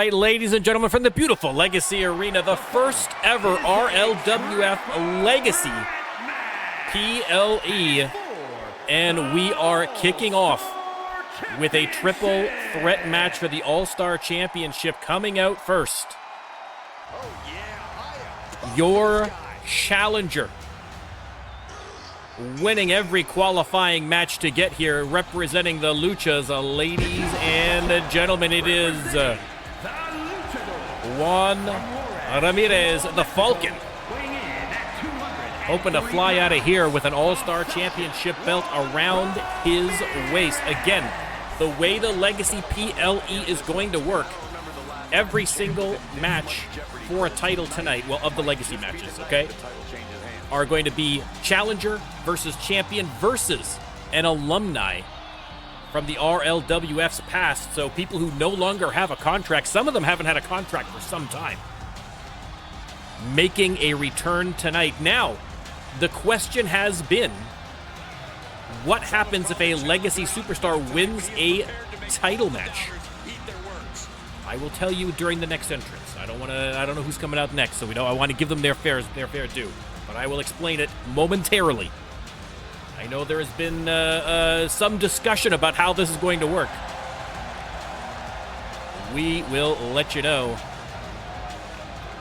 right, ladies and gentlemen, from the beautiful Legacy Arena, the first ever RLWF Legacy PLE. And we are kicking off with a triple threat match for the All-Star Championship. Coming out first, your challenger, winning every qualifying match to get here, representing the Luchas, ladies and gentlemen, it is Juan Ramirez, the Falcon, hoping to fly out of here with an All-Star Championship belt around his waist. Again, the way the Legacy PLE is going to work, every single match for a title tonight, well, of the Legacy matches, okay, are going to be challenger versus champion versus an alumni from the RLWF's past. So people who no longer have a contract, some of them haven't had a contract for some time, making a return tonight. Now, the question has been, what happens if a Legacy superstar wins a title match? I will tell you during the next entrance. I don't know who's coming out next, so I want to give them their fair due. But I will explain it momentarily. I know there has been some discussion about how this is going to work. We will let you know.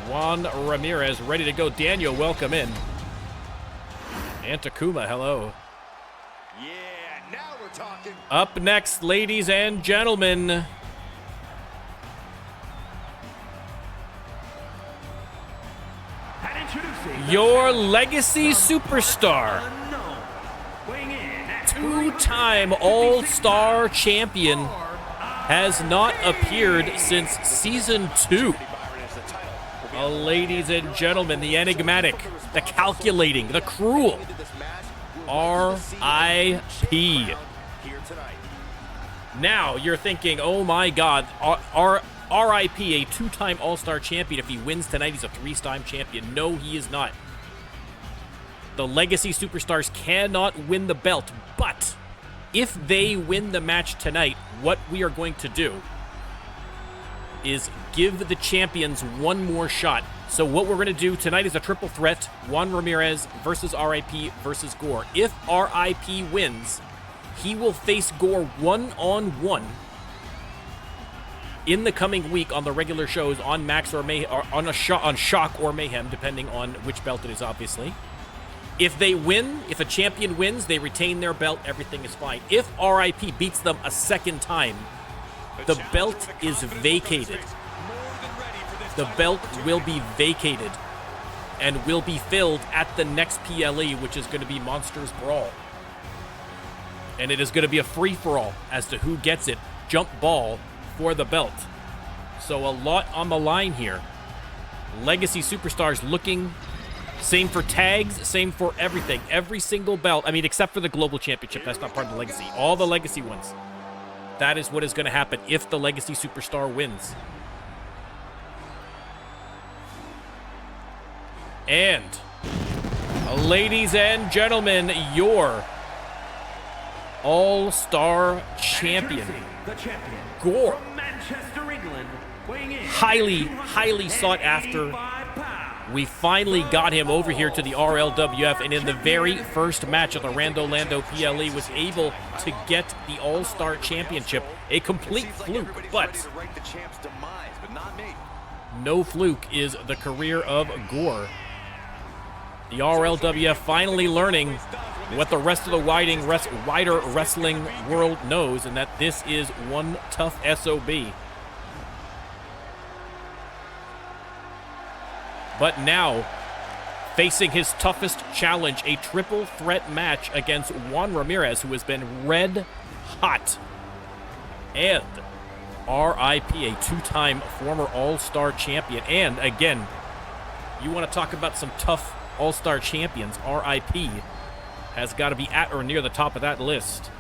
Juan Ramirez ready to go. Daniel, welcome in. And Takuma, hello. Yeah, now we're talking. Up next, ladies and gentlemen, your Legacy superstar, two-time All-Star champion, has not appeared since Season 2. Ladies and gentlemen, the enigmatic, the calculating, the cruel R.I.P. Now you're thinking, oh my God, R.I.P., a two-time All-Star champion. If he wins tonight, he's a three-time champion. No, he is not. The Legacy superstars cannot win the belt, but if they win the match tonight, what we are going to do is give the champions one more shot. So what we're going to do tonight is a triple threat, Juan Ramirez versus RIP versus Gore. If RIP wins, he will face Gore one-on-one in the coming week on the regular shows on Max or Mayhem, or on Shock or Mayhem, depending on which belt it is, obviously. If they win, if a champion wins, they retain their belt, everything is fine. If RIP beats them a second time, the belt is vacated. The belt will be vacated and will be filled at the next PLE, which is going to be Monsters Brawl. And it is going to be a free-for-all as to who gets it, jump ball for the belt. So a lot on the line here. Legacy superstars looking, same for tags, same for everything. Every single belt, I mean, except for the Global Championship, that's not part of the Legacy. All the Legacy ones. That is what is going to happen if the Legacy superstar wins. And, ladies and gentlemen, your All-Star champion, Gore. Highly sought after. We finally got him over here to the RLWF, and in the very first match of the Rando Lando PLE was able to get the All-Star Championship. A complete fluke, but no fluke is the career of Gore. The RLWF finally learning what the rest of the wider wrestling world knows, and that this is one tough SOB. But now, facing his toughest challenge, a triple threat match against Juan Ramirez, who has been red hot, and RIP, a two-time former All-Star champion. And again, you want to talk about some tough All-Star champions, RIP has got to be at or near the top of that list.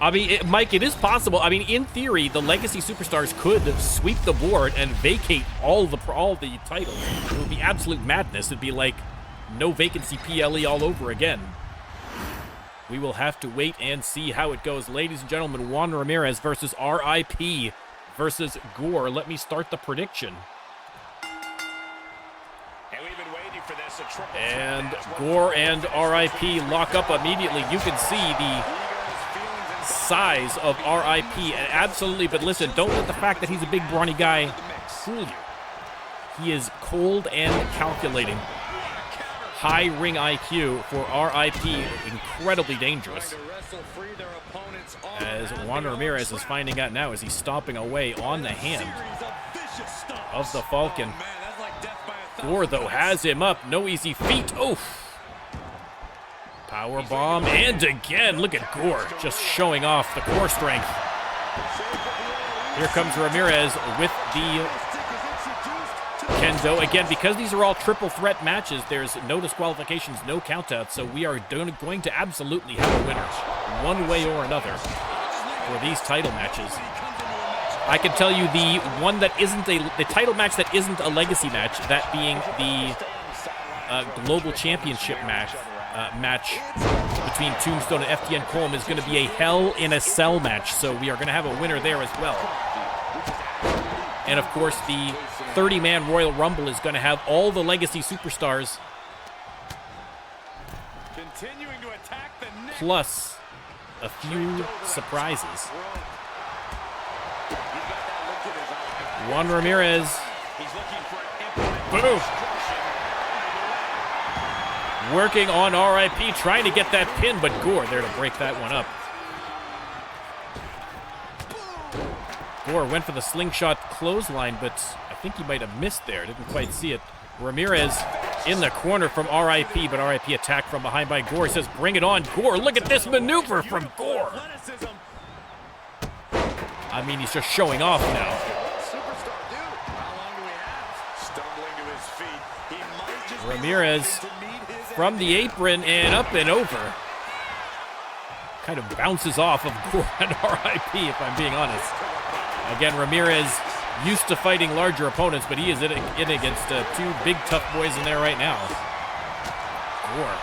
I mean, Mike, it is possible. I mean, in theory, the Legacy superstars could sweep the board and vacate all the titles. It would be absolute madness. It'd be like no vacancy PLE all over again. We will have to wait and see how it goes. Ladies and gentlemen, Juan Ramirez versus RIP versus Gore. Let me start the prediction. And Gore and RIP lock up immediately. You can see the size of RIP, and absolutely, but listen, don't let the fact that he's a big brawny guy fool you. He is cold and calculating. High ring IQ for RIP, incredibly dangerous. As Juan Ramirez is finding out now as he's stomping away on the hand of the Falcon. Gore, though, has him up. No easy feat. Oof. Power bomb, and again, look at Gore just showing off the core strength. Here comes Ramirez with the kendo. Again, because these are all triple threat matches, there's no disqualifications, no countouts, so we are going to absolutely have a winner, one way or another, for these title matches. I can tell you the one that isn't the title match that isn't a legacy match, that being the global championship match between Tombstone and FTN Colm, is going to be a Hell in a Cell match, so we are going to have a winner there as well. And of course, the 30-man Royal Rumble is going to have all the legacy superstars, plus a few surprises. Juan Ramirez. Boom. Working on RIP, trying to get that pin, but Gore there to break that one up. Gore went for the slingshot clothesline, but I think he might have missed there. Didn't quite see it. Ramirez in the corner from RIP, but RIP attacked from behind by Gore. He says, bring it on, Gore. Look at this maneuver from Gore. I mean, he's just showing off now. Ramirez from the apron and up and over. Kind of bounces off of Gore and RIP, if I'm being honest. Again, Ramirez used to fighting larger opponents, but he is in against two big tough boys in there right now. Gore.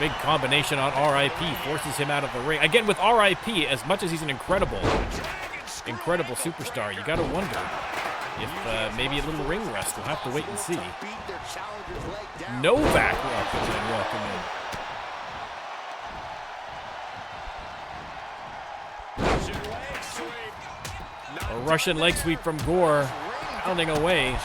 Big combination on RIP, forces him out of the ring. Again, with RIP, as much as he's an incredible superstar, you got to wonder if maybe a little ring rust. We'll have to wait and see. Novak welcome in. A Russian leg sweep from Gore, pounding away.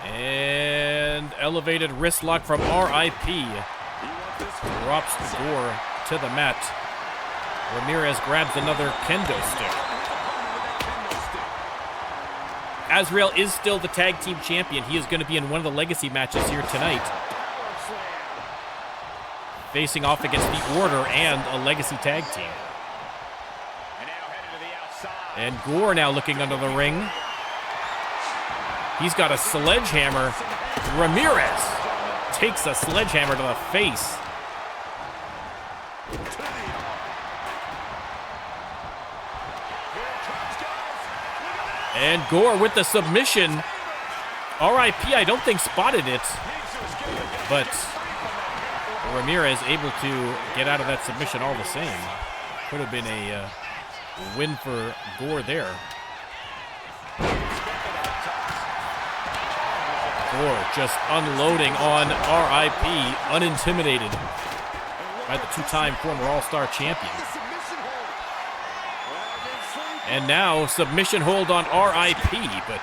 And elevated wrist lock from RIP. Drops Gore to the mat. Ramirez grabs another kendo stick. Azrael is still the tag team champion. He is going to be in one of the legacy matches here tonight, facing off against the Order and a legacy tag team. And Gore now looking under the ring. He's got a sledgehammer. Ramirez takes a sledgehammer to the face. And Gore with the submission. RIP, I don't think spotted it, but Ramirez able to get out of that submission all the same. Could have been a win for Gore there. Gore just unloading on RIP, unintimidated by the two-time former All-Star champion. And now submission hold on RIP, but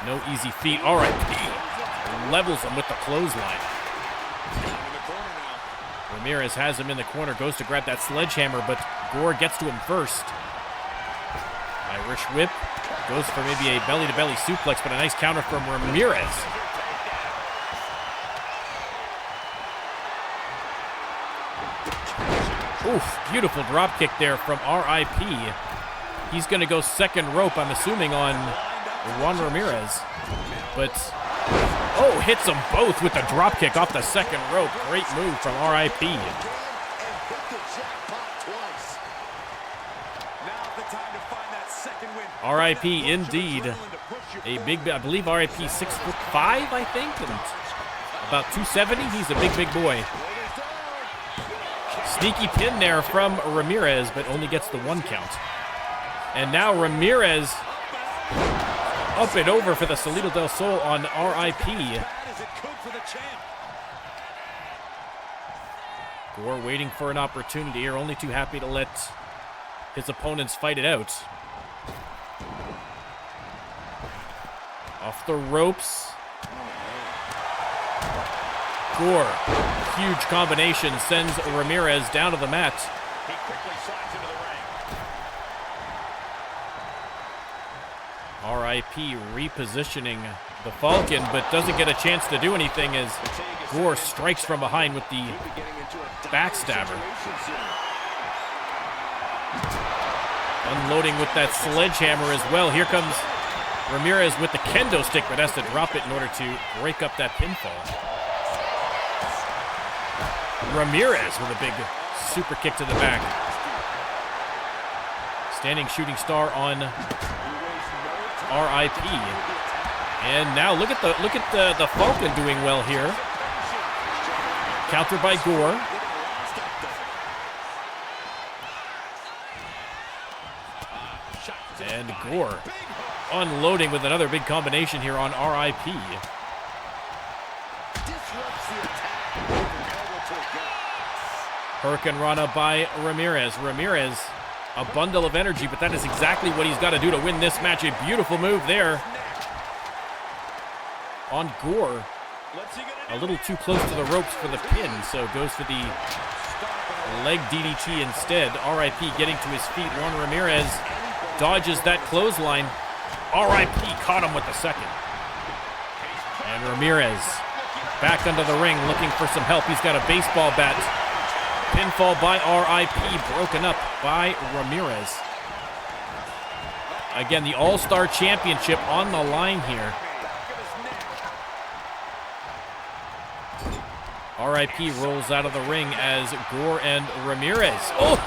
no easy feat. RIP levels him with the clothesline. Ramirez has him in the corner, goes to grab that sledgehammer, but Gore gets to him first. Irish whip, goes for maybe a belly-to-belly suplex, but a nice counter from Ramirez. Oof, beautiful drop kick there from RIP. He's going to go second rope, I'm assuming, on Juan Ramirez. But, oh, hits them both with the drop kick off the second rope. Great move from RIP. RIP indeed. A big, I believe RIP 6'5", I think. And about 270. He's a big, big boy. Sneaky pin there from Ramirez, but only gets the 1 count. And now Ramirez up and over for the Salida del Sol on RIP. Gore waiting for an opportunity here, only too happy to let his opponents fight it out. Off the ropes. Gore, huge combination, sends Ramirez down to the mat. He quickly slides into the ring. RIP repositioning the Falcon, but doesn't get a chance to do anything as Gore strikes from behind with the backstabber. Unloading with that sledgehammer as well. Here comes Ramirez with the kendo stick, but has to drop it in order to break up that pinfall. Ramirez with a big super kick to the back. Standing shooting star on RIP. And now look at the Falcon doing well here. Countered by Gore. And Gore unloading with another big combination here on RIP. Hurricane Rana by Ramirez. Ramirez, a bundle of energy, but that is exactly what he's got to do to win this match. A beautiful move there on Gore. A little too close to the ropes for the pin, so goes for the leg DDT instead. RIP getting to his feet. Juan Ramirez dodges that clothesline. RIP caught him with the second. And Ramirez back under the ring looking for some help. He's got a baseball bat. Pinfall by RIP, broken up by Ramirez. Again, the All-Star Championship on the line here. RIP rolls out of the ring as Gore and Ramirez. Oh!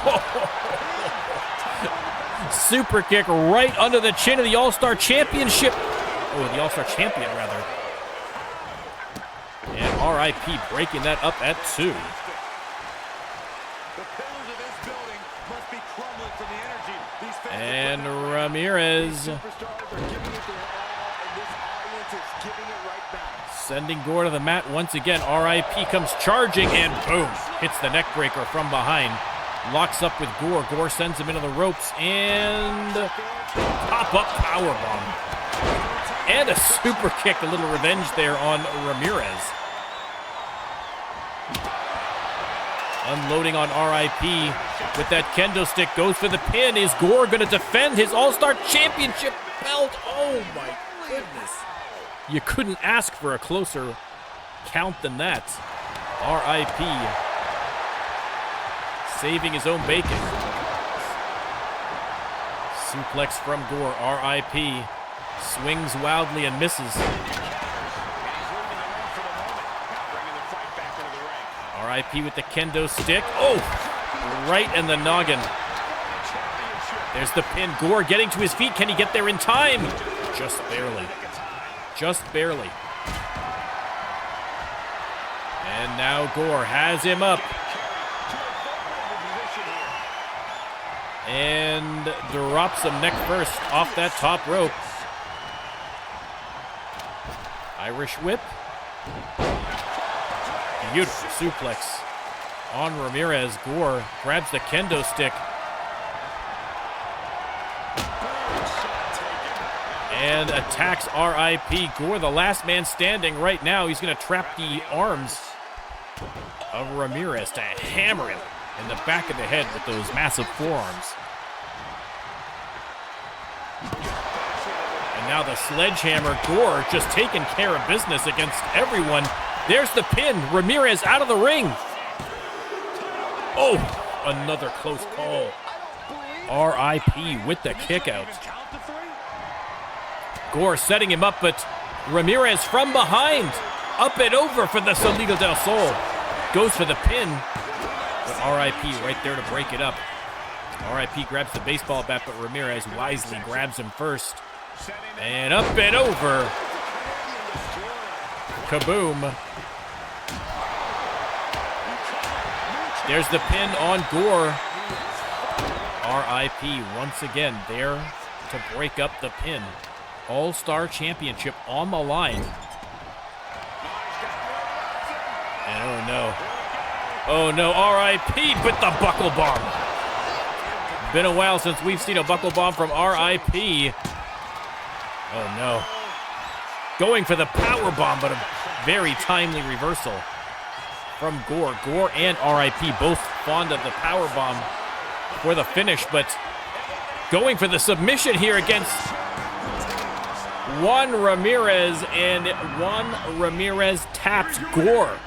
Super kick right under the chin of the All-Star Championship. Oh, the All-Star Champion, rather. And RIP breaking that up at 2. And Ramirez sending Gore to the mat once again. RIP comes charging and boom, hits the neck breaker from behind. Locks up with Gore. Gore sends him into the ropes and pop-up powerbomb. And a super kick, a little revenge there on Ramirez. Unloading on RIP with that kendo stick, goes for the pin. Is Gore going to defend his All-Star Championship belt? Oh my goodness. You couldn't ask for a closer count than that. RIP saving his own bacon. Suplex from Gore. RIP swings wildly and misses. RIP with the kendo stick. Oh, right in the noggin. There's the pin. Gore getting to his feet. Can he get there in time? Just barely. Just barely. And now Gore has him up. And drops him neck first off that top rope. Irish whip. Beautiful suplex on Ramirez. Gore grabs the kendo stick. And attacks RIP. Gore, the last man standing right now. He's going to trap the arms of Ramirez to hammer him in the back of the head with those massive forearms. And now the sledgehammer. Gore just taking care of business against everyone. There's the pin. Ramirez out of the ring. Oh, another close call. RIP with the kick out. Gore setting him up, but Ramirez from behind. Up and over for the Salida del Sol. Goes for the pin. But RIP right there to break it up. RIP grabs the baseball bat, but Ramirez wisely grabs him first. And up and over. Kaboom. There's the pin on Gore. RIP once again there to break up the pin. All-Star Championship on the line. And oh no, RIP with the buckle bomb. Been a while since we've seen a buckle bomb from RIP. Oh no. Going for the power bomb, but a very timely reversal from Gore. Gore and RIP both fond of the power bomb for the finish, but going for the submission here against Juan Ramirez, and Juan Ramirez taps Gore.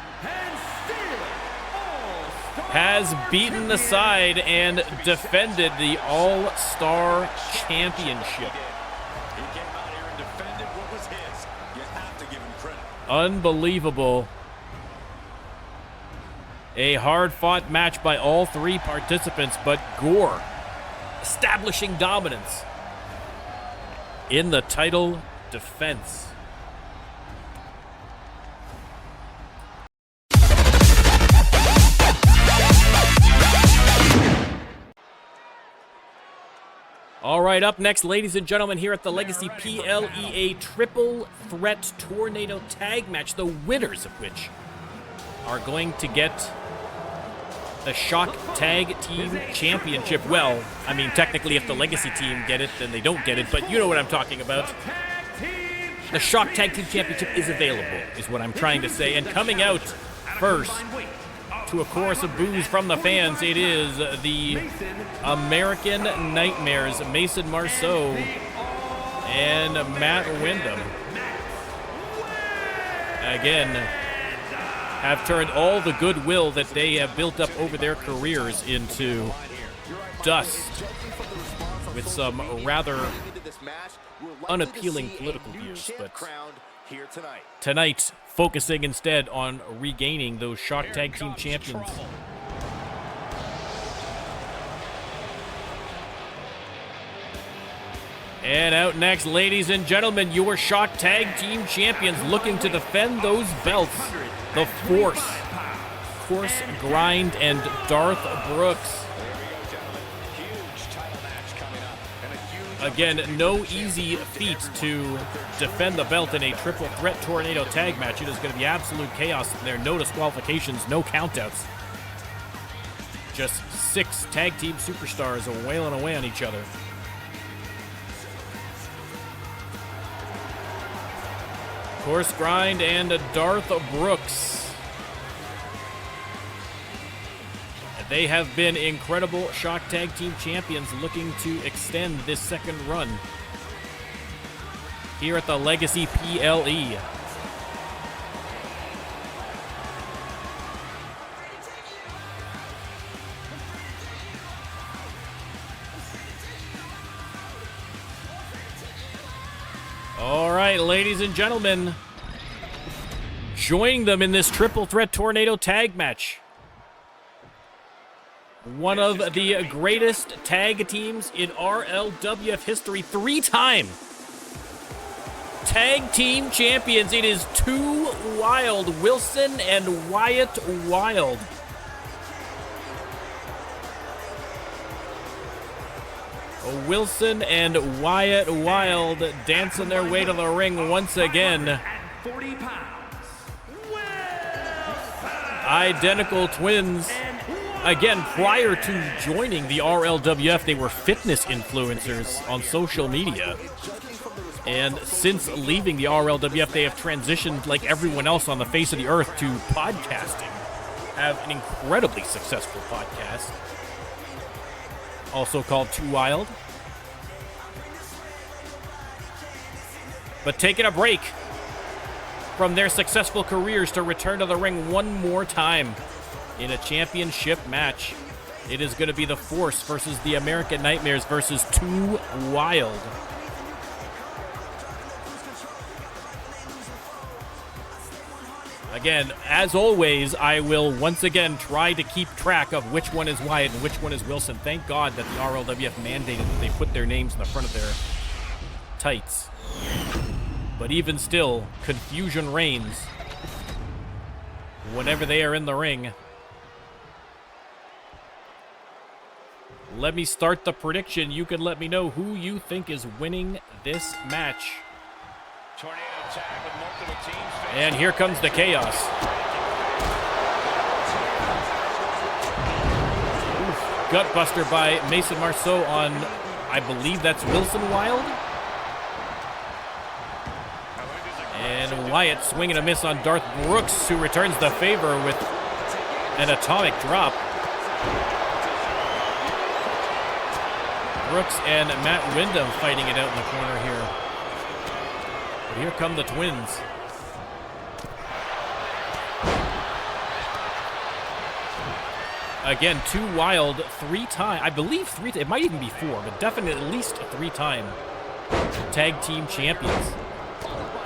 Has beaten the side and defended the All-Star Championship. He came out here and defended what was his. You have to give him credit. Unbelievable. A hard-fought match by all three participants, but Gore establishing dominance in the title defense. All right, up next, ladies and gentlemen, here at the Legacy PLE Triple Threat Tornado Tag Match, the winners of which are going to get the Shock Tag Team Championship. Well, I mean, technically, if the Legacy team get it, then they don't get it, but you know what I'm talking about. The Shock Tag Team Championship is available, is what I'm trying to say. And coming out first to a chorus of boos from the fans, it is the American Nightmares, Mason Marceau and Matt Windham. Again, have turned all the goodwill that they have built up over their careers into dust with some rather unappealing political views. But tonight, focusing instead on regaining those Shock Tag Team champions. And out next, ladies and gentlemen, your Shock Tag Team champions looking to defend those belts. The Force, Course Grind, and Darth Brooks. Again, no easy feat to defend the belt in a triple threat tornado tag match. It is going to be absolute chaos in there. No disqualifications, no countouts. Just 6 tag team superstars are wailing away on each other. Course Grind and Darth Brooks. They have been incredible Shock Tag Team champions looking to extend this second run here at the Legacy PLE. All right, ladies and gentlemen, joining them in this triple threat tornado tag match. One of the greatest tag teams in RLWF history, 3-time tag team champions. It is Too Wild, Wilson and Wyatt Wild. Wilson and Wyatt Wild dancing their way to the ring once again. 40 pounds. Identical twins. Again, prior to joining the RLWF, they were fitness influencers on social media. And since leaving the RLWF, they have transitioned, like everyone else on the face of the earth, to podcasting. Have an incredibly successful podcast, also called Too Wild. But taking a break from their successful careers to return to the ring one more time in a championship match. It is going to be the Force versus the American Nightmares versus Too Wild. Again, as always, I will once again try to keep track of which one is Wyatt and which one is Wilson. Thank God that the RLWF mandated that they put their names in the front of their tights. But even still, confusion reigns whenever they are in the ring. Let me start the prediction. You can let me know who you think is winning this match. Tornado tag with multiple teams. And here comes the chaos. Oof. Gutbuster by Mason Marceau on, I believe that's Wilson Wild. And Wyatt swinging a miss on Darth Brooks, who returns the favor with an atomic drop. Brooks and Matt Windham fighting it out in the corner here. But here come the twins. Again, Too Wild, 3-time, I believe it might even be 4, but definitely at least 3-time tag team champions.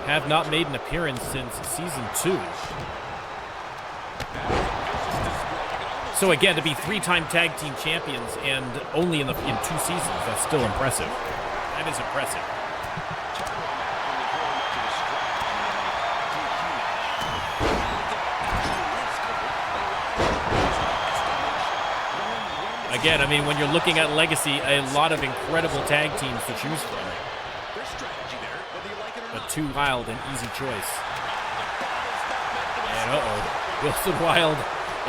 Have not made an appearance since season 2. So again, to be 3-time tag team champions and only in 2 seasons, that's still impressive. That is impressive. Again, I mean, when you're looking at Legacy, a lot of incredible tag teams to choose from. But Too Wild, an easy choice. And uh-oh, Wilson Wild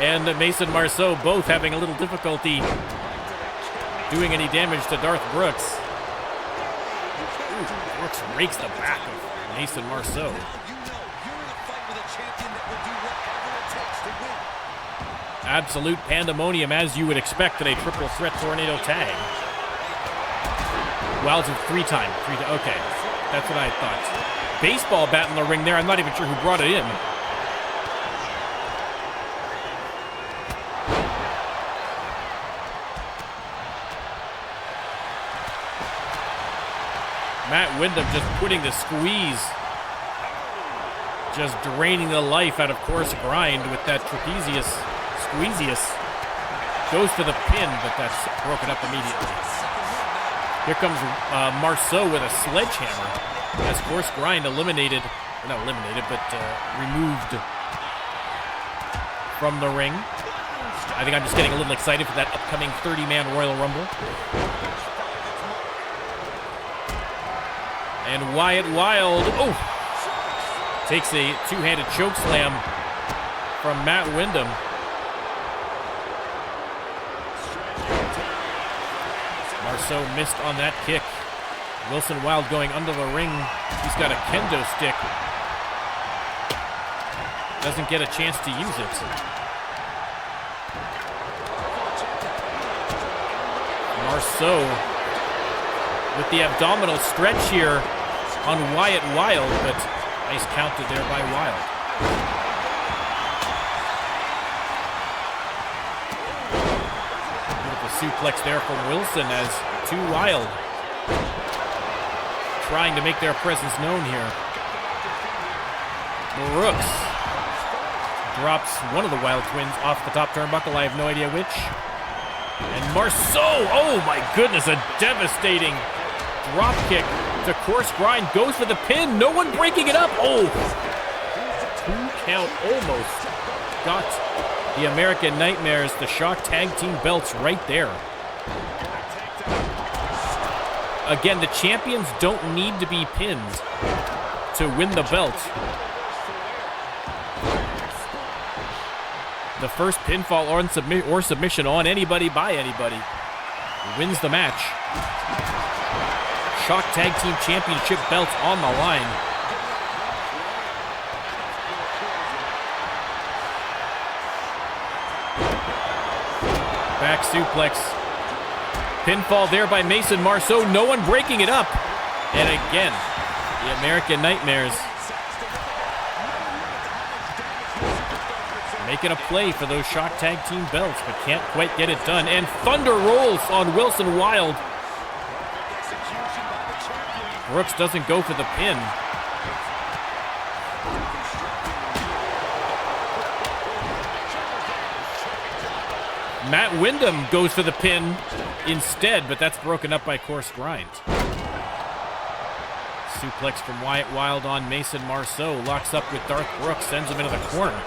and Mason Marceau both having a little difficulty doing any damage to Darth Brooks. Ooh, Brooks rakes the back of Mason Marceau. Absolute pandemonium, as you would expect in a triple threat tornado tag. Wild's a 3-time. Okay, that's what I thought. Baseball bat in the ring there. I'm not even sure who brought it in. Matt Windham just putting the squeeze. Just draining the life out of Course Grind with that trapezius. Squeezius. Goes for the pin, but that's broken up immediately. Here comes Marceau with a sledgehammer. As Course Grind eliminated, or not eliminated, but removed from the ring. I think I'm just getting a little excited for that upcoming 30-man Royal Rumble. And Wyatt Wild, takes a 2-handed choke slam from Matt Windham. Marceau missed on that kick. Wilson Wild going under the ring. He's got a kendo stick. Doesn't get a chance to use it. Marceau with the abdominal stretch here on Wyatt Wild, but nice counted there by Wild. Beautiful suplex there from Wilson as Too Wild trying to make their presence known here. Brooks drops one of the Wild twins off the top turnbuckle. I have no idea which. And Marceau, oh my goodness, a devastating drop kick to Course Grind. Goes for the pin. No one breaking it up. Oh, 2 count almost got the American Nightmares the Shock Tag Team belts right there. Again, the champions don't need to be pinned to win the belt. The first pinfall or submission on anybody by anybody wins the match. Shock Tag Team Championship belts on the line. Back suplex. Pinfall there by Mason Marceau. No one breaking it up. And again, the American Nightmares making a play for those Shock Tag Team belts, but can't quite get it done. And Thunder rolls on Wilson Wild. Brooks doesn't go for the pin. Matt Windham goes for the pin instead, but that's broken up by Course Grind. Suplex from Wyatt Wild on Mason Marceau. Locks up with Darth Brooks, sends him into the corner.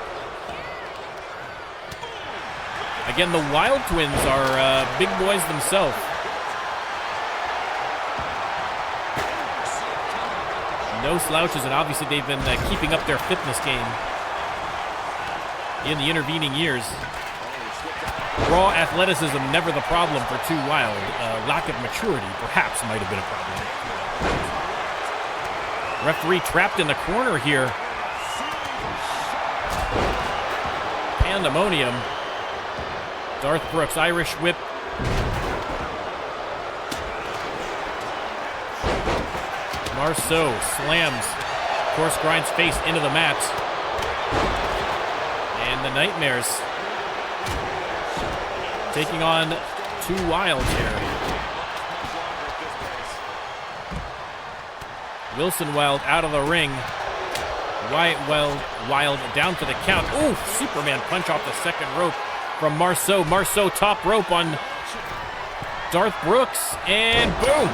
Again, the Wild Twins are big boys themselves. No slouches, and obviously they've been keeping up their fitness game in the intervening years. Raw athleticism, never the problem for Too Wild. Lack of maturity, perhaps, might have been a problem. Referee trapped in the corner here. Pandemonium. Darth Brooks, Irish whip. Marceau slams Course Grind's face into the mat. And the Nightmares taking on Too Wild here. Wilson Wild out of the ring. Wyatt Wild down for the count. Ooh, Superman punch off the second rope from Marceau. Marceau top rope on Darth Brooks, and boom!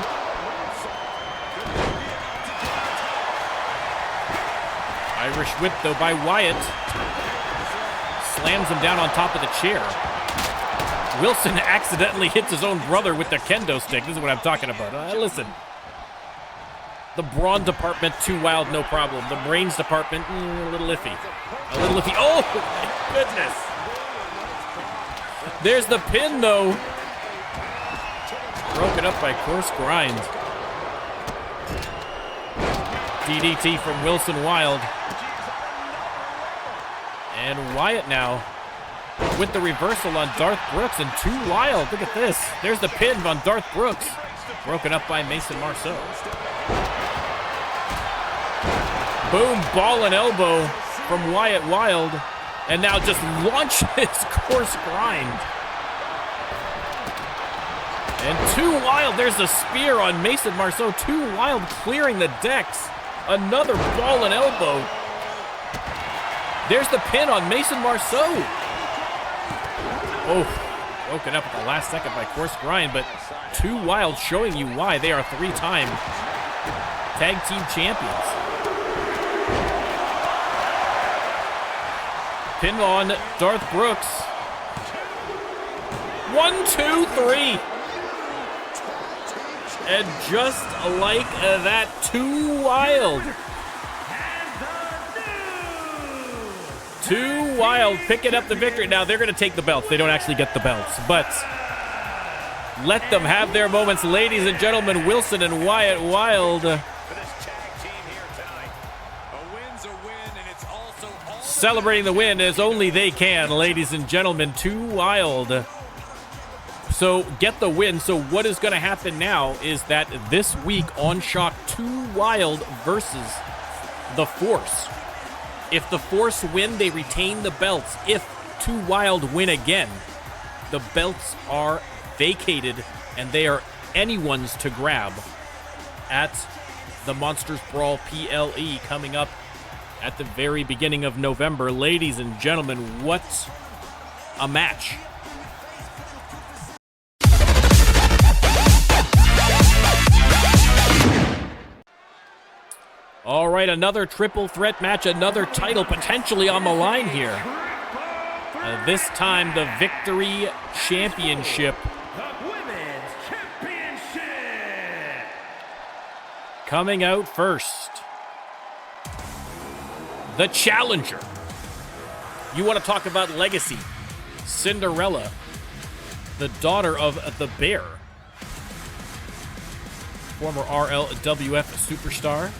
Irish whip, though, by Wyatt. Slams him down on top of the chair. Wilson accidentally hits his own brother with the kendo stick. This is what I'm talking about. Listen. The brawn department, Too Wild, no problem. The brains department, a little iffy. A little iffy. Oh, my goodness. There's the pin, though. Broken up by Course Grind. DDT from Wilson Wild. And Wyatt now with the reversal on Darth Brooks, and Too Wild. Look at this. There's the pin on Darth Brooks. Broken up by Mason Marceau. Boom, ball and elbow from Wyatt Wild. And now just launches Course Grind. And Too Wild, there's a spear on Mason Marceau. Too Wild clearing the decks. Another ball and elbow. There's the pin on Mason Marceau. Oh, broken up at the last second by Course Grind, but Too Wild showing you why they are three-time tag team champions. Pin on Darth Brooks. 1, 2, 3. And just like that, Too Wild. Too Wild picking up the victory. Now, they're going to take the belts. They don't actually get the belts, but let them have their moments. Ladies and gentlemen, Wilson and Wyatt Wild. Celebrating the win as only they can, ladies and gentlemen. Too Wild. So get the win. So what is going to happen now is that this week on Shock, Too Wild versus the Force. If the Force win, they retain the belts. If Too Wild win again, the belts are vacated and they are anyone's to grab at the Monsters Brawl PLE coming up at the very beginning of November. Ladies and gentlemen, what a match. All right, another triple threat match, another title potentially on the line here. This time, the Victory Championship. The Women's Championship. Coming out first, the challenger. You want to talk about legacy. Cinderella, the daughter of the Bear. Former RLWF superstar.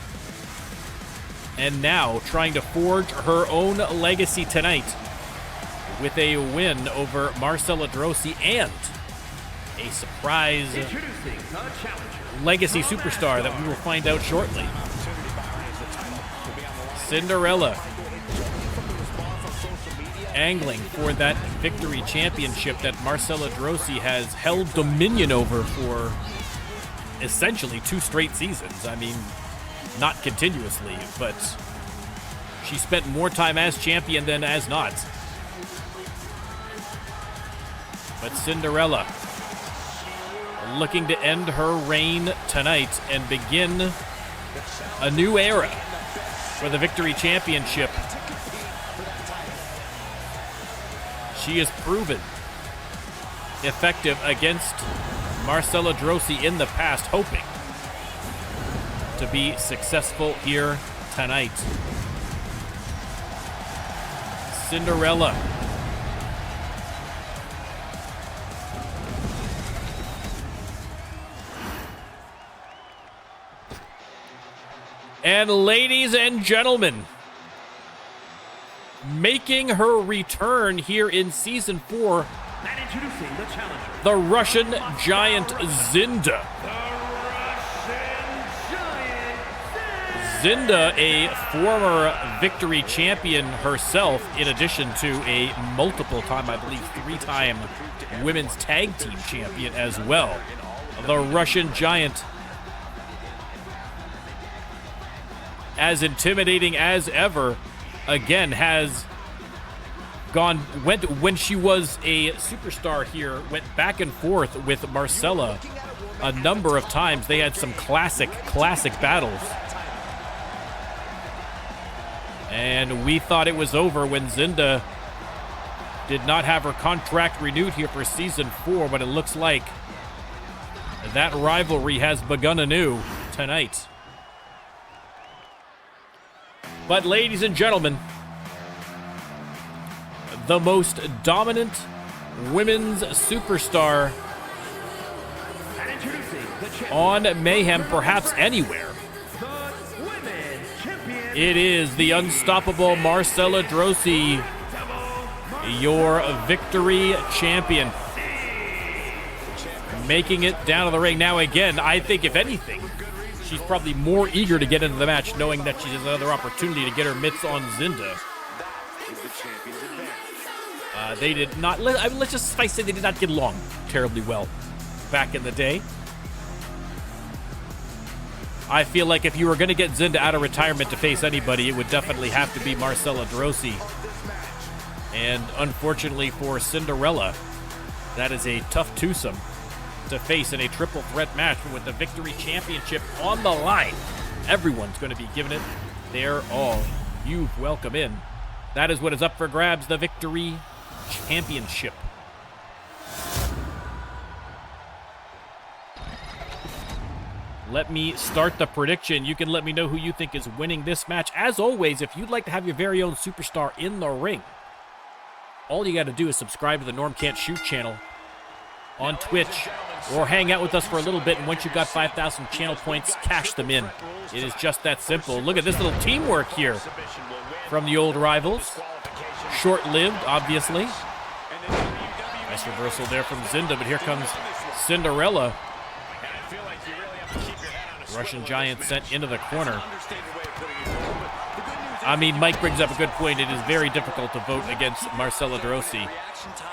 And now trying to forge her own legacy tonight with a win over Marcella Drosy and a surprise legacy superstar that we will find out shortly. Cinderella angling for that Victory Championship that Marcella Drosy has held dominion over for essentially 2 straight seasons. I mean, not continuously, but she spent more time as champion than as not. But Cinderella looking to end her reign tonight and begin a new era for the Victory Championship. She has proven effective against Marcella Drosy in the past, hoping to be successful here tonight. Cinderella. And ladies and gentlemen, making her return here in Season 4, And introducing the challenger, the Russian Giant Zinda. Zinda, a former Victory champion herself, in addition to a multiple-time, I believe, 3-time women's tag team champion as well. The Russian Giant, as intimidating as ever, again has went when she was a superstar here, went back and forth with Marcella a number of times. They had some classic battles. And we thought it was over when Zinda did not have her contract renewed here for Season 4, but it looks like that rivalry has begun anew tonight. But ladies and gentlemen, the most dominant women's superstar and introducing the champion, on Mayhem, perhaps anywhere. the women's champion, It is the unstoppable Marcella Drosy, your Victory champion. Making it down to the ring. Now again, I think if anything, she's probably more eager to get into the match, knowing that she has another opportunity to get her mitts on Zinda. They did not, let's just suffice it, they did not get along terribly well back in the day. I feel like if you were going to get Zinda out of retirement to face anybody, it would definitely have to be Marcella Drosy. And unfortunately for Cinderella, that is a tough twosome to face in a triple threat match. But with the Victory Championship on the line, everyone's going to be giving it their all. You've welcome in. That is what is up for grabs, the Victory Championship. Let me start the prediction. You can let me know who you think is winning this match. As always, if you'd like to have your very own superstar in the ring, all you got to do is subscribe to the NormCantShoot channel on Twitch, or hang out with us for a little bit, and once you've got 5,000 channel points, cash them in. It is just that simple. Look at this little teamwork here from the old rivals. Short-lived, obviously. Nice reversal there from Zinda, but here comes Cinderella. Russian Giant sent into the corner. I mean, Mike brings up a good point. It is very difficult to vote against Marcella Drosy.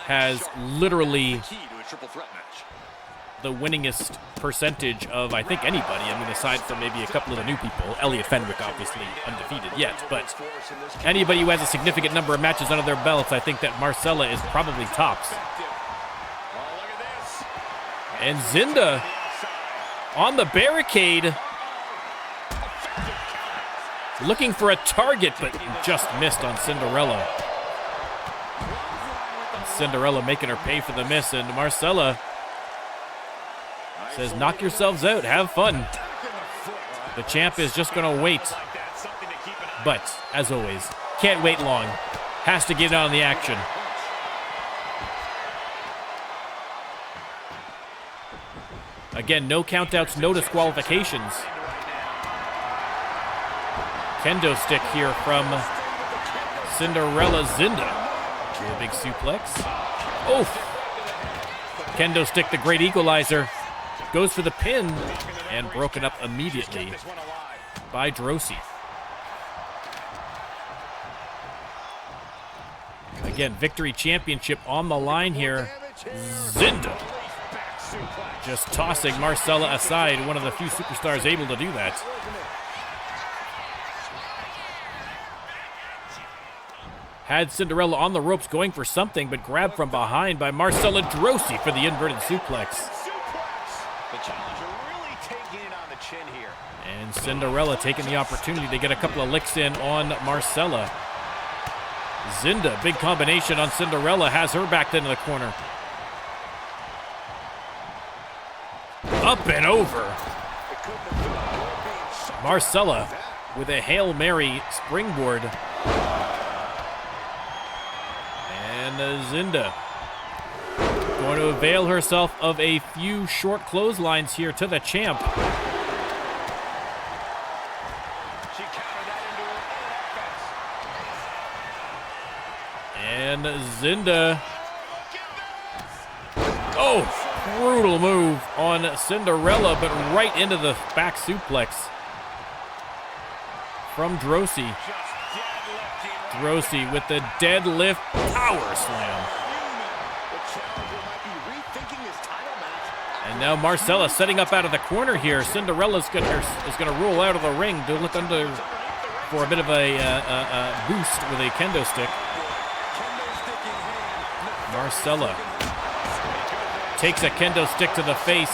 Has literally the winningest percentage of, I think, anybody. I mean, aside from maybe a couple of the new people. Elliot Fenwick, obviously, undefeated yet. But anybody who has a significant number of matches under their belts, I think that Marcella is probably tops. And Zinda on the barricade, looking for a target, but just missed on Cinderella. And Cinderella making her pay for the miss, and Marcella says, knock yourselves out, have fun. The champ is just going to wait. But, as always, can't wait long. Has to get on the action. Again, no countouts, no disqualifications. Kendo stick here from Cinderella Zinda. A big suplex. Oh! Kendo stick, the great equalizer. Goes for the pin, and broken up immediately by Drosy. Again, Victory Championship on the line here. Zinda just tossing Marcella aside, one of the few superstars able to do that. Had Cinderella on the ropes going for something, but grabbed from behind by Marcella Drosy for the inverted suplex. The challenger really taking it on the chin here. And Cinderella taking the opportunity to get a couple of licks in on Marcella. Zinda, big combination on Cinderella, has her backed into the corner. up and over. Marcella with a Hail Mary springboard. And Zinda going to avail herself of a few short clotheslines here to the champ. She countered that into an offense. And Zinda. Oh, brutal move on Cinderella, but right into the back suplex from Drosy. Drosy with the deadlift power slam. And now Marcella setting up out of the corner here. Cinderella's is gonna roll out of the ring to look under for a bit of a boost with a kendo stick. Marcella takes a kendo stick to the face.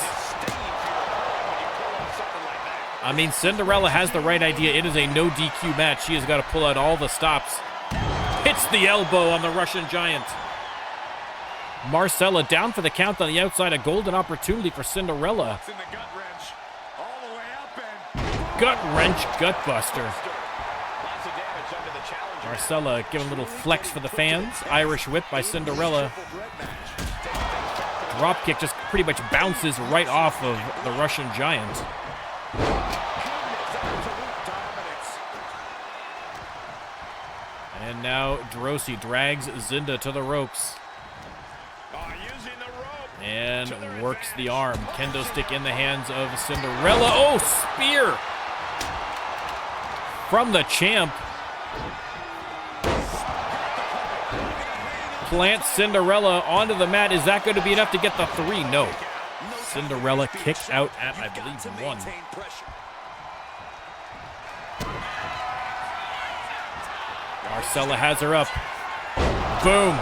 I mean, Cinderella has the right idea. It is a no DQ match. She has got to pull out all the stops. Hits the elbow on the Russian Giant. Marcella down for the count on the outside. A golden opportunity for Cinderella. It's in the gut wrench. All the way up and Gut wrench, gut buster. lots of damage under the challenger. Marcella giving a little flex for the fans. Irish whip by Cinderella. Drop kick just pretty much bounces right off of the Russian Giant. And now Drosy drags Zinda to the ropes Using the rope. and works the arm. Kendo stick in the hands of Cinderella. Oh, spear from the champ. Plants Cinderella onto the mat. Is that going to be enough to get the 3? No. Cinderella kicks out at, I believe, 1. Marcella has her up. Boom.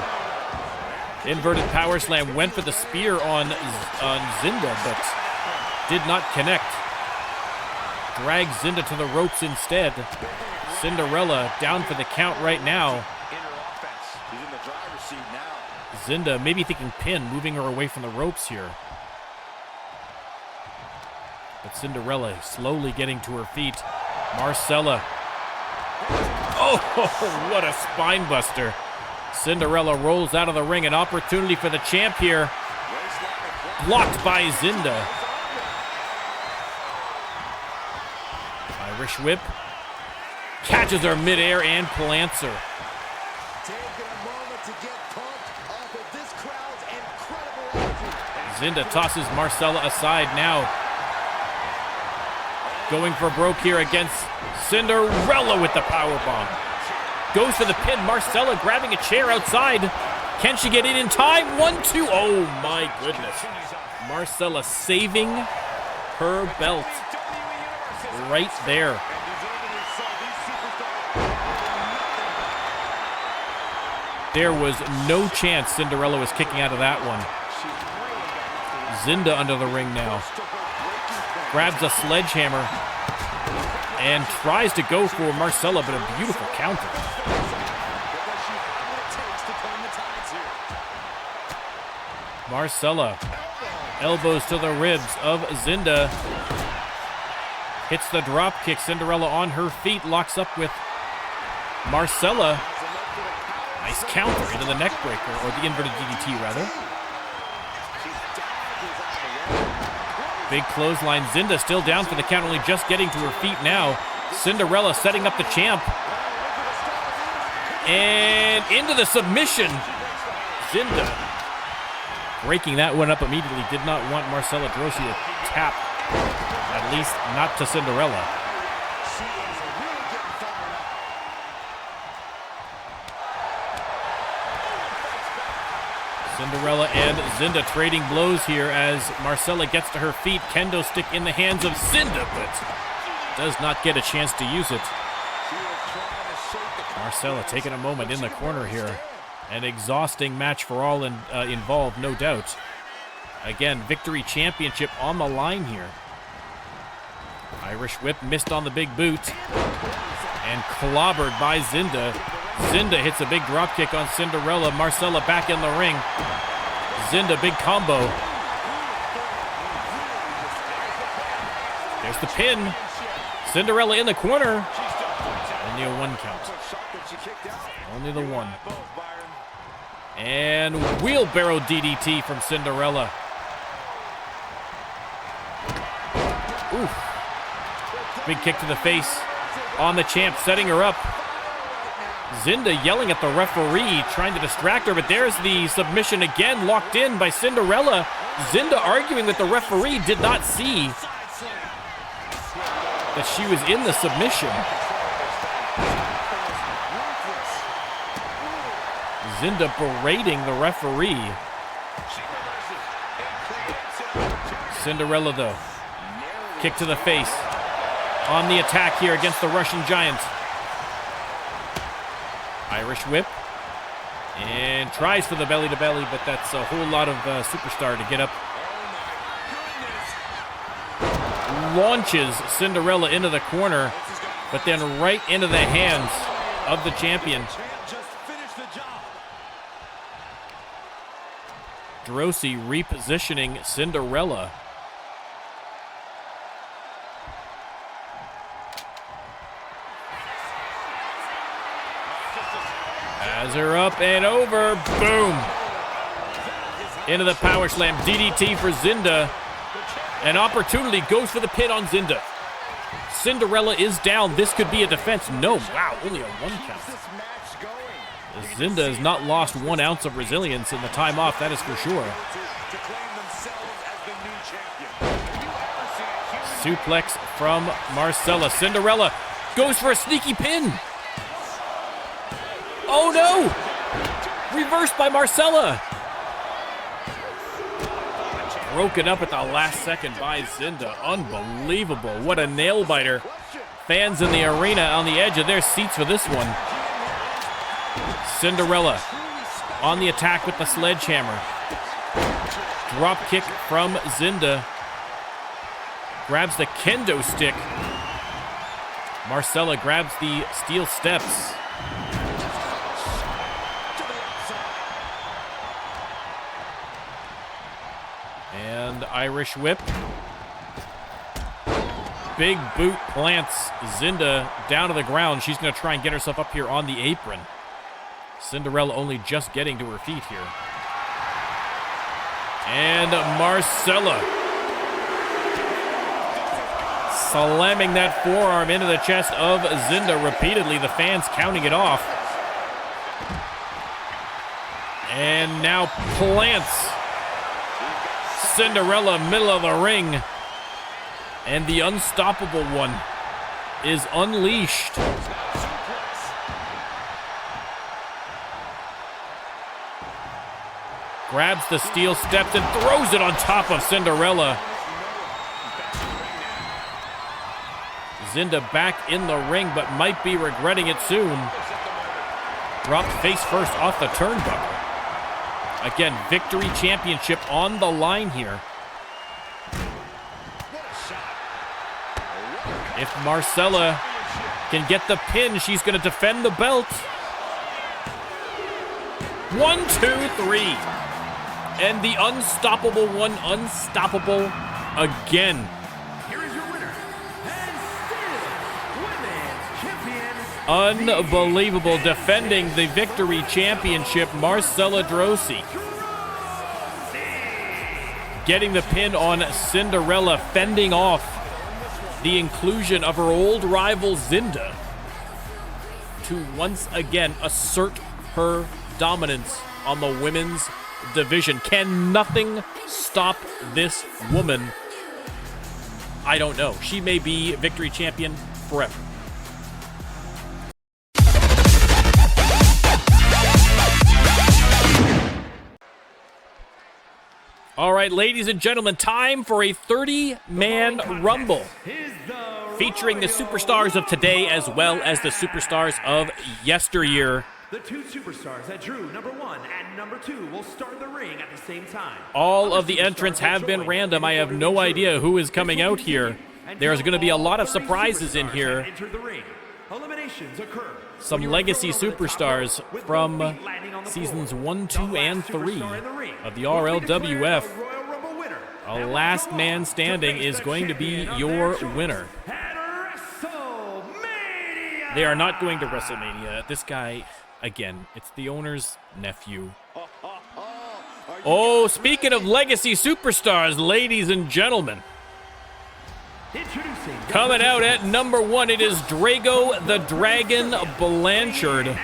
Inverted power slam. Went for the spear on Zinda, but did not connect. Drags Zinda to the ropes instead. Cinderella down for the count right now. She's in the driver's seat now. Zinda maybe thinking pin, moving her away from the ropes here. But Cinderella slowly getting to her feet. Marcella. Oh, what a spine buster. Cinderella rolls out of the ring. An opportunity for the champ here. Blocked by Zinda. Irish whip. Catches her midair and plants her. Zinda tosses Marcella aside now. Going for broke here against Cinderella with the powerbomb. Goes for the pin. Marcella grabbing a chair outside. Can she get in time? 1, 2. Oh my goodness. Marcella saving her belt right there. There was no chance Cinderella was kicking out of that one. Zinda under the ring now. Grabs a sledgehammer and tries to go for Marcella, but a beautiful counter. Marcella, elbows to the ribs of Zinda. Hits the drop kick. Cinderella on her feet, locks up with Marcella. Nice counter into the neck breaker, or the inverted DDT rather. Big clothesline. Zinda still down for the count, only just getting to her feet now. Cinderella setting up the champ. And into the submission. Zinda breaking that one up immediately. Did not want Marcella Drosy to tap. At least not to Cinderella. Cinderella and Zinda trading blows here as Marcella gets to her feet. Kendo stick in the hands of Zinda, but does not get a chance to use it. Marcella taking a moment in the corner here. An exhausting match for all involved, no doubt. Again, Victory Championship on the line here. Irish whip missed on the big boot. And clobbered by Zinda. Zinda hits a big dropkick on Cinderella. Marcella back in the ring. Zinda, big combo. There's the pin. Cinderella in the corner. Only a 1 count. Only the 1. And wheelbarrow DDT from Cinderella. Oof. Big kick to the face on the champ, setting her up. Zinda yelling at the referee, trying to distract her, but there's the submission again, locked in by Cinderella. Zinda arguing that the referee did not see that she was in the submission. Zinda berating the referee. Cinderella, though. Kick to the face. On the attack here against the Russian Giant. Irish whip. And tries for the belly-to-belly, but that's a whole lot of superstar to get up. Launches Cinderella into the corner, but then right into the hands of the champion. Drosy repositioning Cinderella. Has her up and over. Boom. Into the power slam. DDT for Zinda. An opportunity goes for the pin on Zinda. Cinderella is down. This could be a defense. No. Wow. Only a 1 count. Zinda has not lost 1 ounce of resilience in the time off. That is for sure. Suplex from Marcella. Cinderella goes for a sneaky pin. Oh no! Reversed by Marcella. Broken up at the last second by Zinda. Unbelievable. What a nail biter. Fans in the arena on the edge of their seats for this one. Cinderella on the attack with the sledgehammer. Drop kick from Zinda. Grabs the kendo stick. Marcella grabs the steel steps. And Irish whip. Big boot plants Zinda down to the ground. She's going to try and get herself up here on the apron. Cinderella only just getting to her feet here. And Marcella slamming that forearm into the chest of Zinda repeatedly. The fans counting it off. And now plants Cinderella middle of the ring. And the unstoppable one is unleashed. Grabs the steel steps and throws it on top of Cinderella. Zinda back in the ring, but might be regretting it soon. Dropped face first off the turnbuckle. Again, victory championship on the line here. If Marcella can get the pin, she's going to defend the belt. 1, 2, 3. And the unstoppable one, unstoppable again. Here is your winner, and still Women's Champion. Unbelievable, defending the victory championship, Marcella Drosy. Getting the pin on Cinderella, fending off the inclusion of her old rival Zinda to once again assert her dominance on the women's division. Can nothing stop this woman? I don't know. She may be victory champion forever. All right, ladies and gentlemen, time for a 30-man Rumble featuring the superstars of today as well as the superstars of yesteryear. The 2 superstars that drew number 1 and number 2 will start the ring at the same time. All of the entrants have been random. I have no idea who is coming out here. There's going to be a lot of surprises in here. Eliminations occur. Some legacy superstars from seasons 1, 2, and 3 of the RLWF. The last man standing is going to be your winner. They are not going to WrestleMania. This guy, again, it's the owner's nephew. Oh, speaking of legacy superstars, ladies and gentlemen. Coming out at number 1, it is Drago the Dragon Blanchard.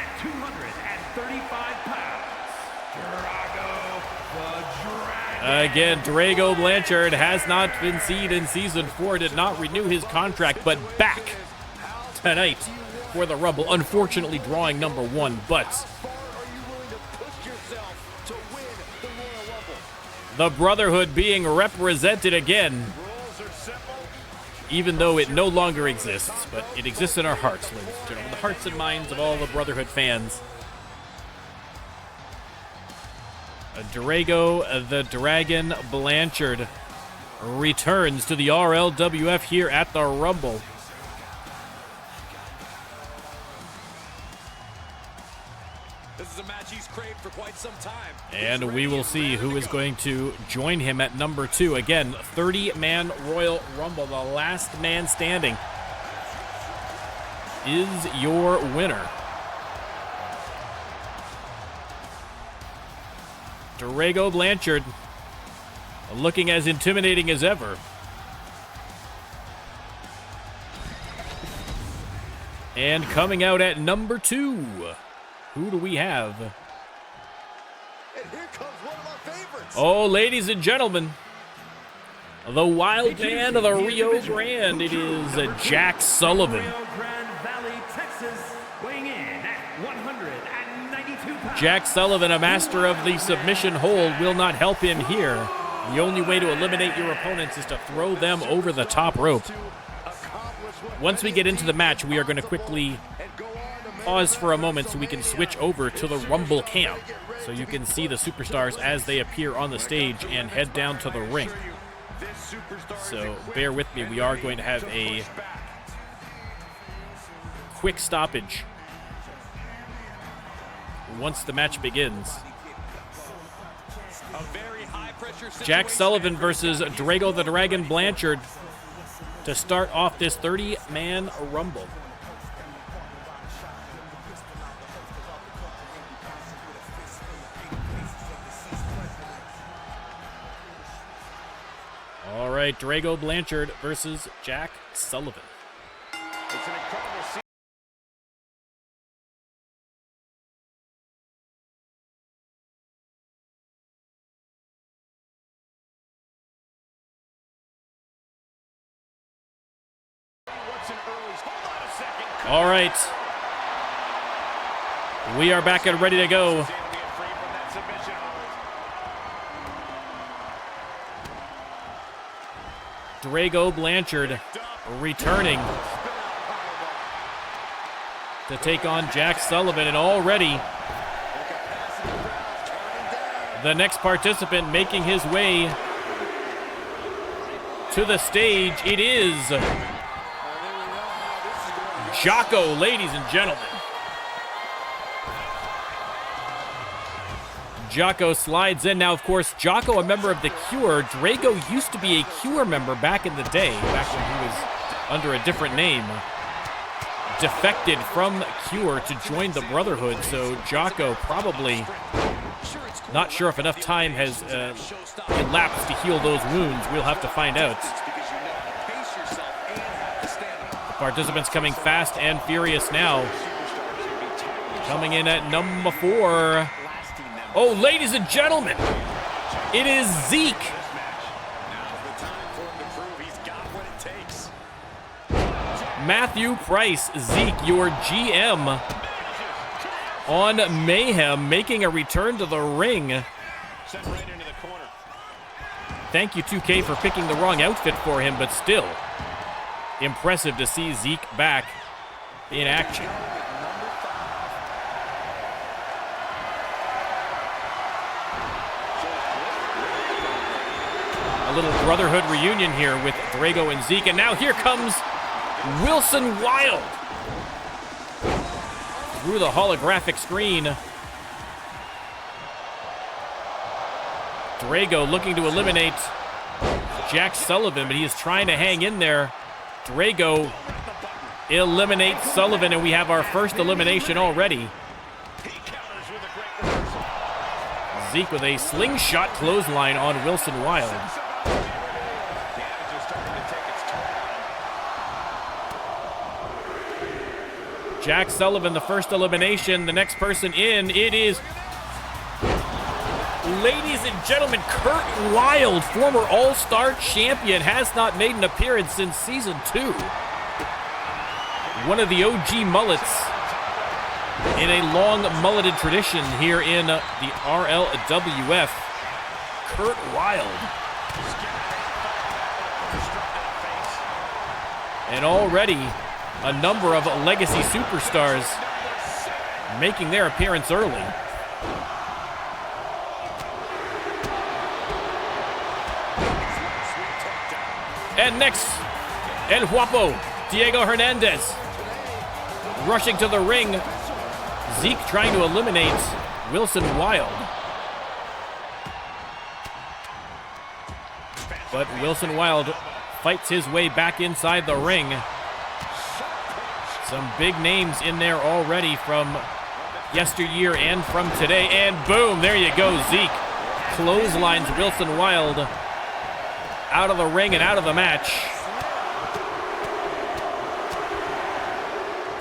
Again, Drago Blanchard has not been seen in Season 4, did not renew his contract, but back tonight for the Rumble. Unfortunately, drawing number 1, but the Brotherhood being represented again. Even though it no longer exists, but it exists in our hearts, ladies and gentlemen. The hearts and minds of all the Brotherhood fans. Drago the Dragon Blanchard returns to the RLWF here at the Rumble. This is a match he's craved for quite some time. And we will see who is going to join him at number 2. Again, 30-man Royal Rumble. The last man standing is your winner. Drago Blanchard looking as intimidating as ever. And coming out at number 2, who do we have? And here comes one of my favorites. Oh, ladies and gentlemen, the wild man of the Rio Grande. It is Jack Sullivan. Rio Grande Valley, Texas, weighing in at 192 pounds. Jack Sullivan, a master of the submission hold, will not help him here. The only way to eliminate your opponents is to throw them over the top rope. Once we get into the match, we are going to quickly pause for a moment so we can switch over to the Rumble cam, so you can see the superstars as they appear on the stage and head down to the ring. So bear with me, we are going to have a quick stoppage once the match begins. Jack Sullivan versus Drago the Dragon Blanchard to start off this 30-man Rumble. All right, Drago Blanchard versus Jack Sullivan. It's an incredible scene. All right. We are back and ready to go. Drago Blanchard returning to take on Jack Sullivan, and already the next participant making his way to the stage. It is Jocko, ladies and gentlemen. Jocko slides in. Now, of course, Jocko, a member of the Cure. Drago used to be a Cure member back in the day, back when he was under a different name. Defected from Cure to join the Brotherhood, so Jocko probably not sure if enough time has elapsed to heal those wounds. We'll have to find out. The participants coming fast and furious now. Coming in at number 4. Oh, ladies and gentlemen, it is Zeke. Matthew Price, Zeke, your GM on Mayhem, making a return to the ring. Thank you, 2K, for picking the wrong outfit for him, but still impressive to see Zeke back in action. A little Brotherhood reunion here with Drago and Zeke. And now here comes Wilson Wild through the holographic screen. Drago looking to eliminate Jack Sullivan, but he is trying to hang in there. Drago eliminates Sullivan, and we have our first elimination already. Zeke with a slingshot clothesline on Wilson Wild. Jack Sullivan, the first elimination. The next person in, it is, ladies and gentlemen, Kurt Wilde, former All-Star champion, has not made an appearance since Season 2. One of the OG mullets in a long mulleted tradition here in the RLWF. Kurt Wilde. And already a number of legacy superstars making their appearance early. And next, El Guapo, Diego Hernandez, rushing to the ring. Zeke trying to eliminate Wilson Wild. But Wilson Wild fights his way back inside the ring. Some big names in there already from yesteryear and from today. And boom, there you go, Zeke clotheslines Wilson Wild out of the ring and out of the match.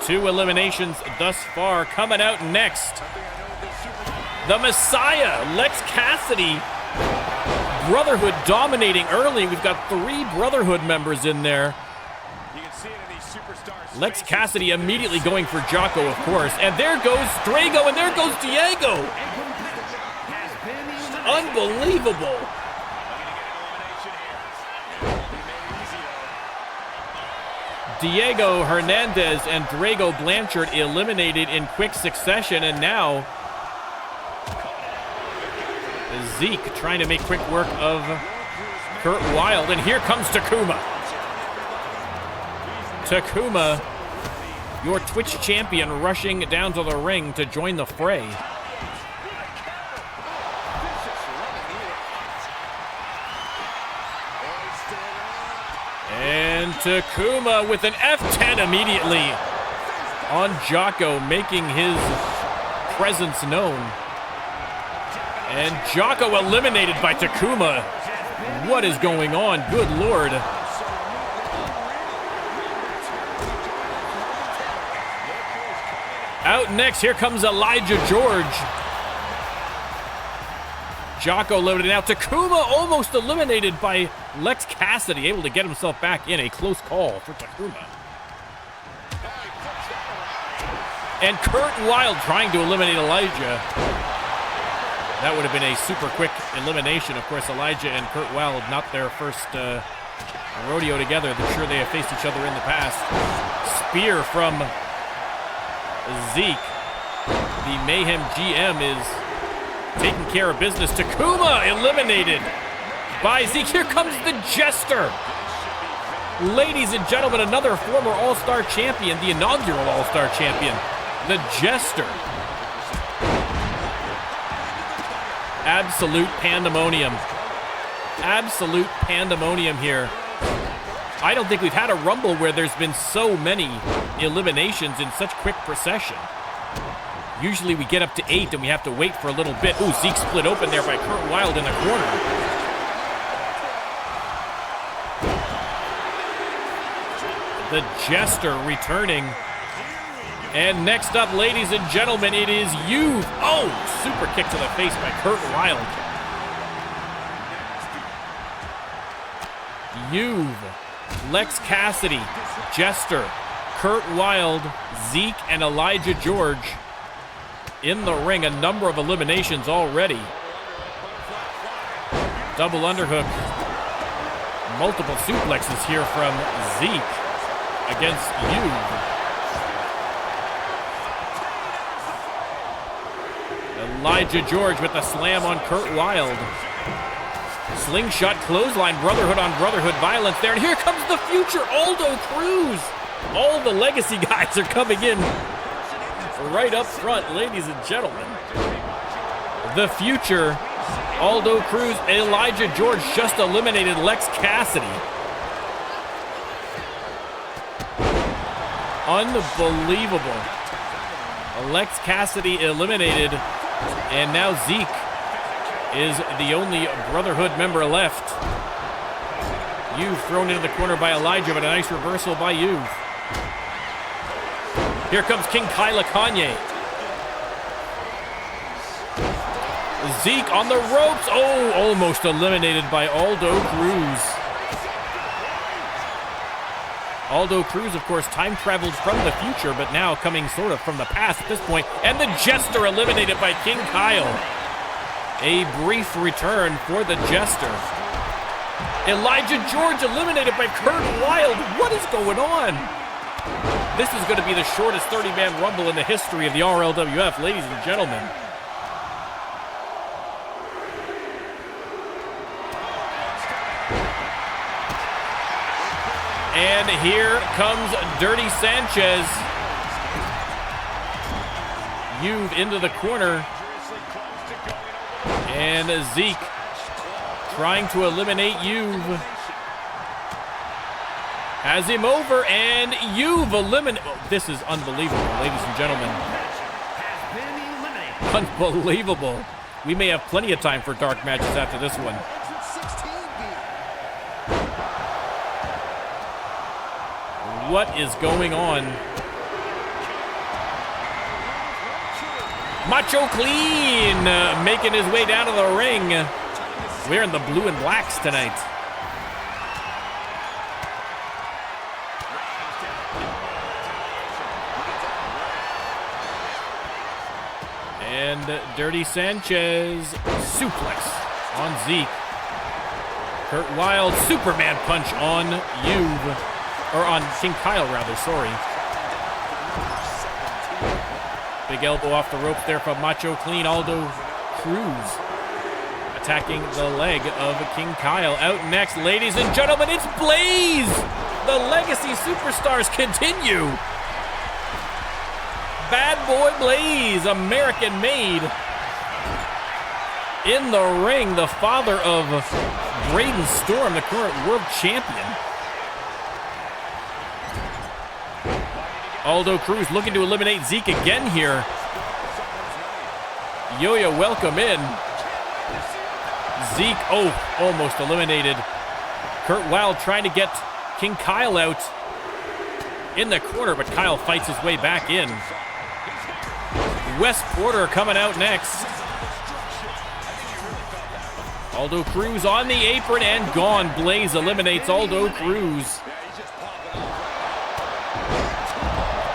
2 eliminations thus far. Coming out next, the Messiah, Lex Cassidy. Brotherhood dominating early. We've got 3 Brotherhood members in there. Lex Cassidy immediately going for Jocko, of course. And there goes Drago, and there goes Diego. Unbelievable. Diego Hernandez and Drago Blanchard eliminated in quick succession, and now Zeke trying to make quick work of Kurt Wilde, and here comes Takuma. Takuma, your Twitch champion, rushing down to the ring to join the fray. And Takuma with an F10 immediately on Jocko, making his presence known. And Jocko eliminated by Takuma. What is going on? Good Lord. Out next, here comes Elijah George. Jocko eliminated. Now Takuma almost eliminated by Lex Cassidy, able to get himself back in. A close call for Takuma. And Kurt Wilde trying to eliminate Elijah. That would have been a super quick elimination. Of course, Elijah and Kurt Wilde, not their first rodeo together. I'm sure they have faced each other in the past. Spear from Zeke. The Mayhem GM is taking care of business. Takuma eliminated by Zeke. Here comes the Jester. Ladies and gentlemen, another former All-Star champion, the inaugural All-Star champion, the Jester. Absolute pandemonium. Absolute pandemonium here. I don't think we've had a Rumble where there's been so many eliminations in such quick procession. Usually we get up to 8 and we have to wait for a little bit. Ooh, Zeke split open there by Kurt Wilde in the corner. The Jester returning. And next up, ladies and gentlemen, it is you. Oh, super kick to the face by Kurt Wilde. You've Lex Cassidy, Jester, Kurt Wilde, Zeke, and Elijah George in the ring. A number of eliminations already. Double underhook. Multiple suplexes here from Zeke against you. Elijah George with the slam on Kurt Wilde. Slingshot clothesline, Brotherhood on Brotherhood violence there. And here comes the future, Aldo Cruz. All the legacy guys are coming in right up front, ladies and gentlemen. The future Aldo Cruz, Elijah George just eliminated Lex Cassidy. Unbelievable. Lex Cassidy eliminated, and now Zeke is the only Brotherhood member left. You've thrown into the corner by Elijah, but a nice reversal by You've. Here comes King Kyla Kanye. Zeke on the ropes. Oh, almost eliminated by Aldo Cruz. Aldo Cruz, of course, time traveled from the future, but now coming sort of from the past at this point. And the Jester eliminated by King Kyle. A brief return for the Jester. Elijah George eliminated by Kurt Wilde. What is going on? This is going to be the shortest 30-man Rumble in the history of the RLWF, ladies and gentlemen. And here comes Dirty Sanchez. You've into the corner. And Zeke trying to eliminate You've. Has him over, and You've eliminated. Oh, this is unbelievable, ladies and gentlemen. Unbelievable. We may have plenty of time for dark matches after this one. What is going on? Macho Clean making his way down to the ring. Wearing the blue and blacks tonight. And Dirty Sanchez suplex on Zeke. Kurt Wilde Superman punch on You've. Or on King Kyle, rather, sorry. Big elbow off the ropes there from Macho Clean. Aldo Cruz attacking the leg of King Kyle. Out next, ladies and gentlemen, it's Blaze! The Legacy Superstars continue. Bad Boy Blaze, American made. In the ring, the father of Braden Storm, the current world champion. Aldo Cruz looking to eliminate Zeke again here. Yo-Yo, welcome in. Zeke, oh, almost eliminated. Kurt Wilde trying to get King Kyle out in the corner, but Kyle fights his way back in. Wes Porter coming out next. Aldo Cruz on the apron and gone. Blaze eliminates Aldo Cruz.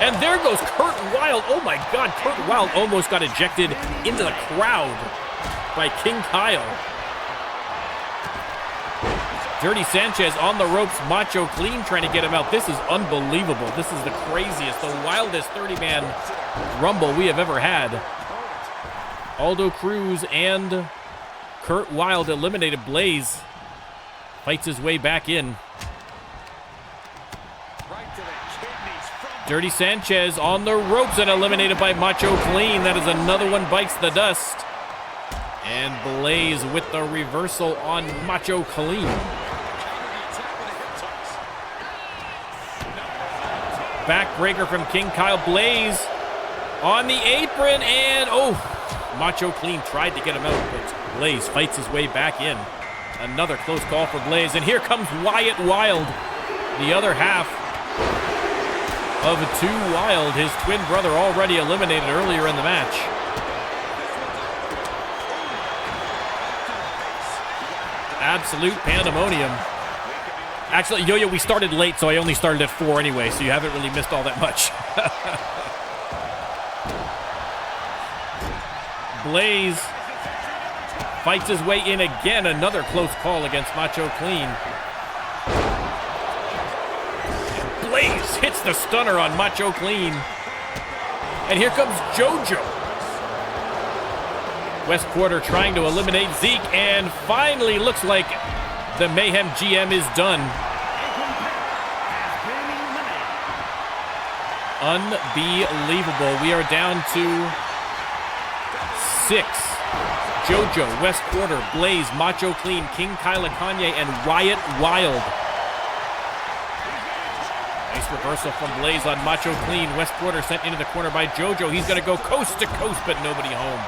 And there goes Kurt Wilde. Oh my God, Kurt Wilde almost got ejected into the crowd by King Kyle. Dirty Sanchez on the ropes. Macho Clean trying to get him out. This is unbelievable. This is the craziest, the wildest 30-man Rumble we have ever had. Aldo Cruz and Kurt Wilde eliminated Blaze. Fights his way back in. Dirty Sanchez on the ropes and eliminated by Macho Clean. That is another one bites the dust. And Blaze with the reversal on Macho Clean. Backbreaker from King Kyle. Blaze on the apron and Macho Clean tried to get him out, but Blaze fights his way back in. Another close call for Blaze. And here comes Wyatt Wild, the other half of Too Wild, his twin brother already eliminated earlier in the match. Absolute pandemonium. Actually, Yo-Yo, we started late, so I only started at 4 anyway, so you haven't really missed all that much. Blaze fights his way in again. Another close call against Macho Clean. Blaze hits the stunner on Macho Clean. And here comes JoJo. Wes Porter trying to eliminate Zeke, and finally looks like the Mayhem GM is done. Unbelievable. We are down to 6. JoJo, West Quarter, Blaze, Macho Clean, King Kyle Kanye, and Wyatt Wild. Nice reversal from Blaze on Macho Clean. West Quarter sent into the corner by JoJo. He's going to go coast to coast, but nobody home.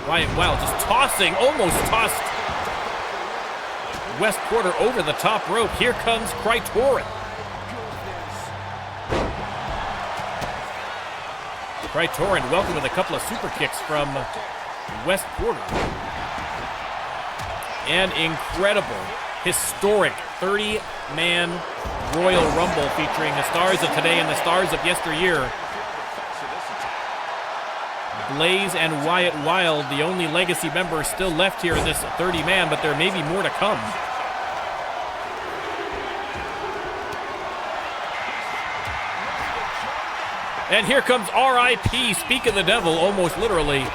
Wyatt Wild just tossing, almost tossed West Quarter over the top rope. Here comes Krytorin. Krytorin welcome with a couple of super kicks from West Quarter. An incredible, historic 30-man Royal Rumble featuring the stars of today and the stars of yesteryear. Blaze and Wyatt Wild, the only legacy members still left here in this 30-man, but there may be more to come. And here comes R.I.P. Speak of the devil, almost literally.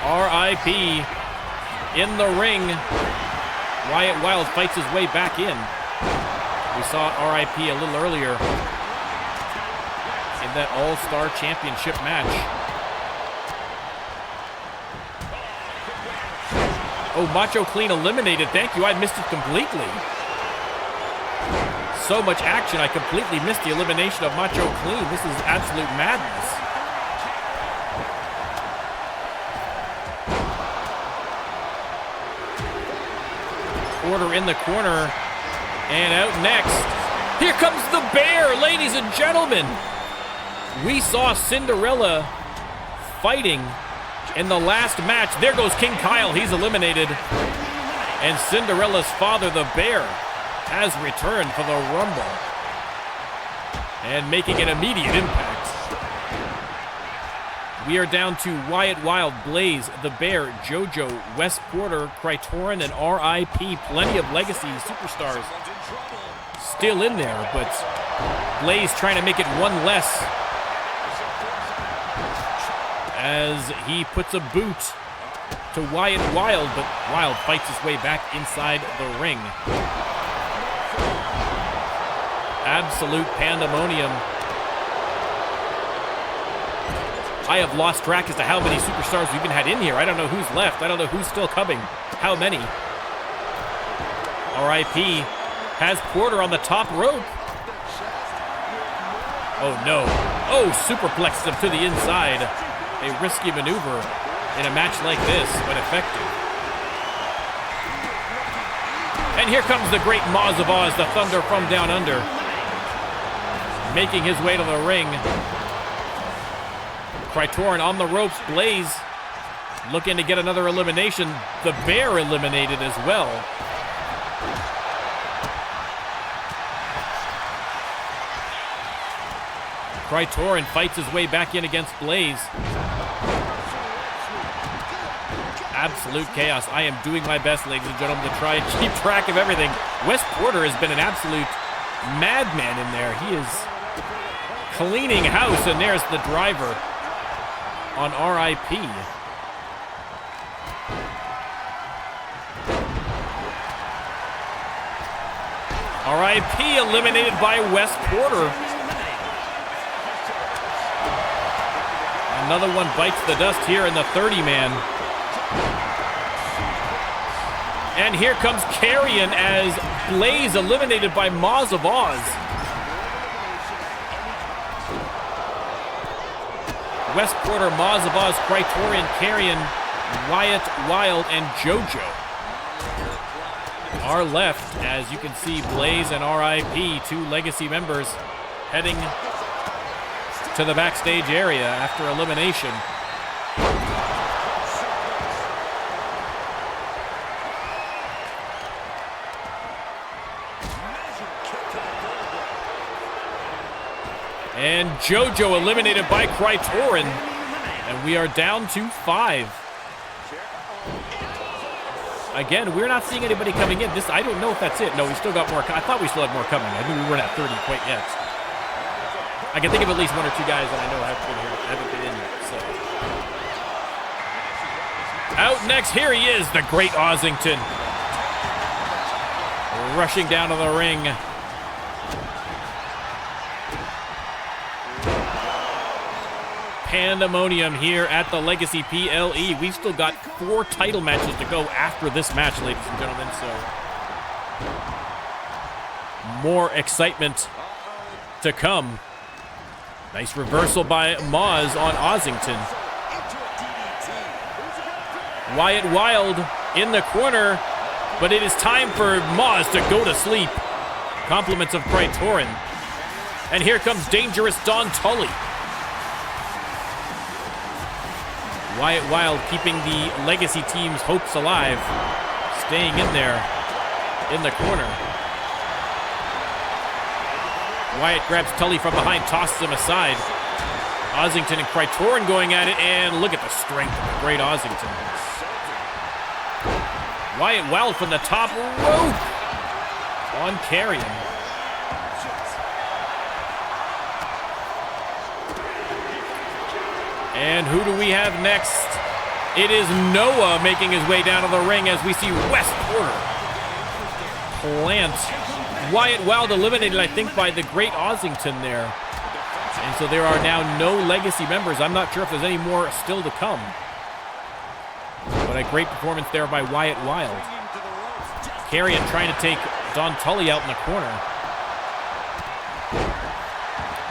R.I.P. in the ring. Wyatt Wild fights his way back in. We saw R.I.P. a little earlier in that All-Star Championship match. Oh, Macho Clean eliminated. Thank you. I missed it completely. So much action, I completely missed the elimination of Macho Clean. This is absolute madness. Quarter in the corner. And out next, here comes the Bear, ladies and gentlemen. We saw Cinderella fighting in the last match. There goes King Kyle, he's eliminated. And Cinderella's father, the Bear, has returned for the Rumble. And making an immediate impact. We are down to Wyatt Wild, Blaze, the Bear, JoJo, West Quarter, Krytorin, and R.I.P. Plenty of legacy superstars still in there, but Blaze trying to make it one less as he puts a boot to Wyatt Wild, but Wild fights his way back inside the ring. Absolute pandemonium. I have lost track as to how many superstars we've even had in here. I don't know who's left. I don't know who's still coming. How many? R.I.P. has Porter on the top rope. Oh, no. Oh, superplexes him to the inside. A risky maneuver in a match like this, but effective. And here comes the great Maz of Oz, the Thunder from Down Under, making his way to the ring. Krytorin on the ropes. Blaze looking to get another elimination. The Bear eliminated as well. Krytorin fights his way back in against Blaze. Absolute chaos. I am doing my best, ladies and gentlemen, to try and keep track of everything. West Porter has been an absolute madman in there. He is cleaning house, and there's the driver on R.I.P. R.I.P. eliminated by West Porter. Another one bites the dust here in the 30-man. And here comes Carrion as Blaze eliminated by Maz of Oz. West Porter, Maz of Oz, Krytorin, Carrion, Wyatt Wild, and JoJo are left. As you can see, Blaze and R.I.P., two legacy members, heading to the backstage area after elimination. And JoJo eliminated by Krytorin. And we are down to 5. Again, we're not seeing anybody coming in. I don't know if that's it. No, we still got more. I thought we still had more coming. I knew we weren't at 30 quite yet. I can think of at least 1 or 2 guys that I know haven't been in yet. So. Out next, here he is, the great Ossington. Rushing down to the ring. pandemonium here at the Legacy PLE. We've still got 4 title matches to go after this match, ladies and gentlemen, so more excitement to come. Nice reversal by Moz on Ossington. Wyatt Wild in the corner, but it is time for Moz to go to sleep. Compliments of Krytorin. And here comes dangerous Don Tully. Wyatt Wild keeping the Legacy team's hopes alive, staying in there in the corner. Wyatt grabs Tully from behind, tosses him aside. Ossington and Krytorin going at it, and look at the strength of the great Ossington. Wyatt Wild from the top rope on Carrion. And who do we have next? It is Noah making his way down to the ring as we see Wes Porter plant Wyatt Wild, eliminated, I think, by the great Ossington there. And so there are now no Legacy members. I'm not sure if there's any more still to come. But a great performance there by Wyatt Wild. Carrion trying to take Don Tully out in the corner.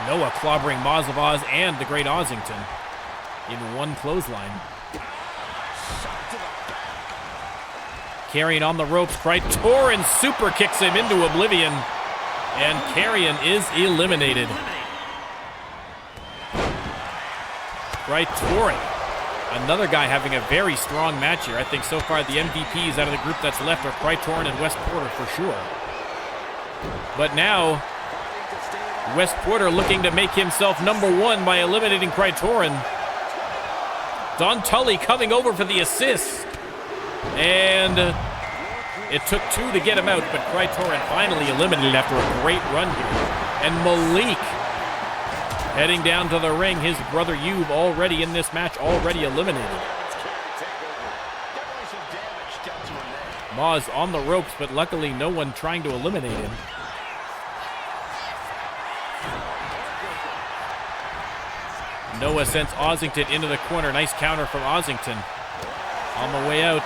Noah clobbering Moz of Oz and the great Ossington in one clothesline. Carrion on the ropes. Krytorin super kicks him into oblivion. And Carrion is eliminated. Krytorin, another guy having a very strong match here. I think so far the MVPs out of the group that's left are Krytorin and Wes Porter for sure. But now, Wes Porter looking to make himself #1 by eliminating Krytorin. Don Tully coming over for the assist. And it took 2 to get him out, but Krytorin finally eliminated after a great run here. And Malik heading down to the ring. His brother Yub already in this match, already eliminated. Moz on the ropes, but luckily no one trying to eliminate him. Noah sends Ossington into the corner. Nice counter from Ossington. On the way out,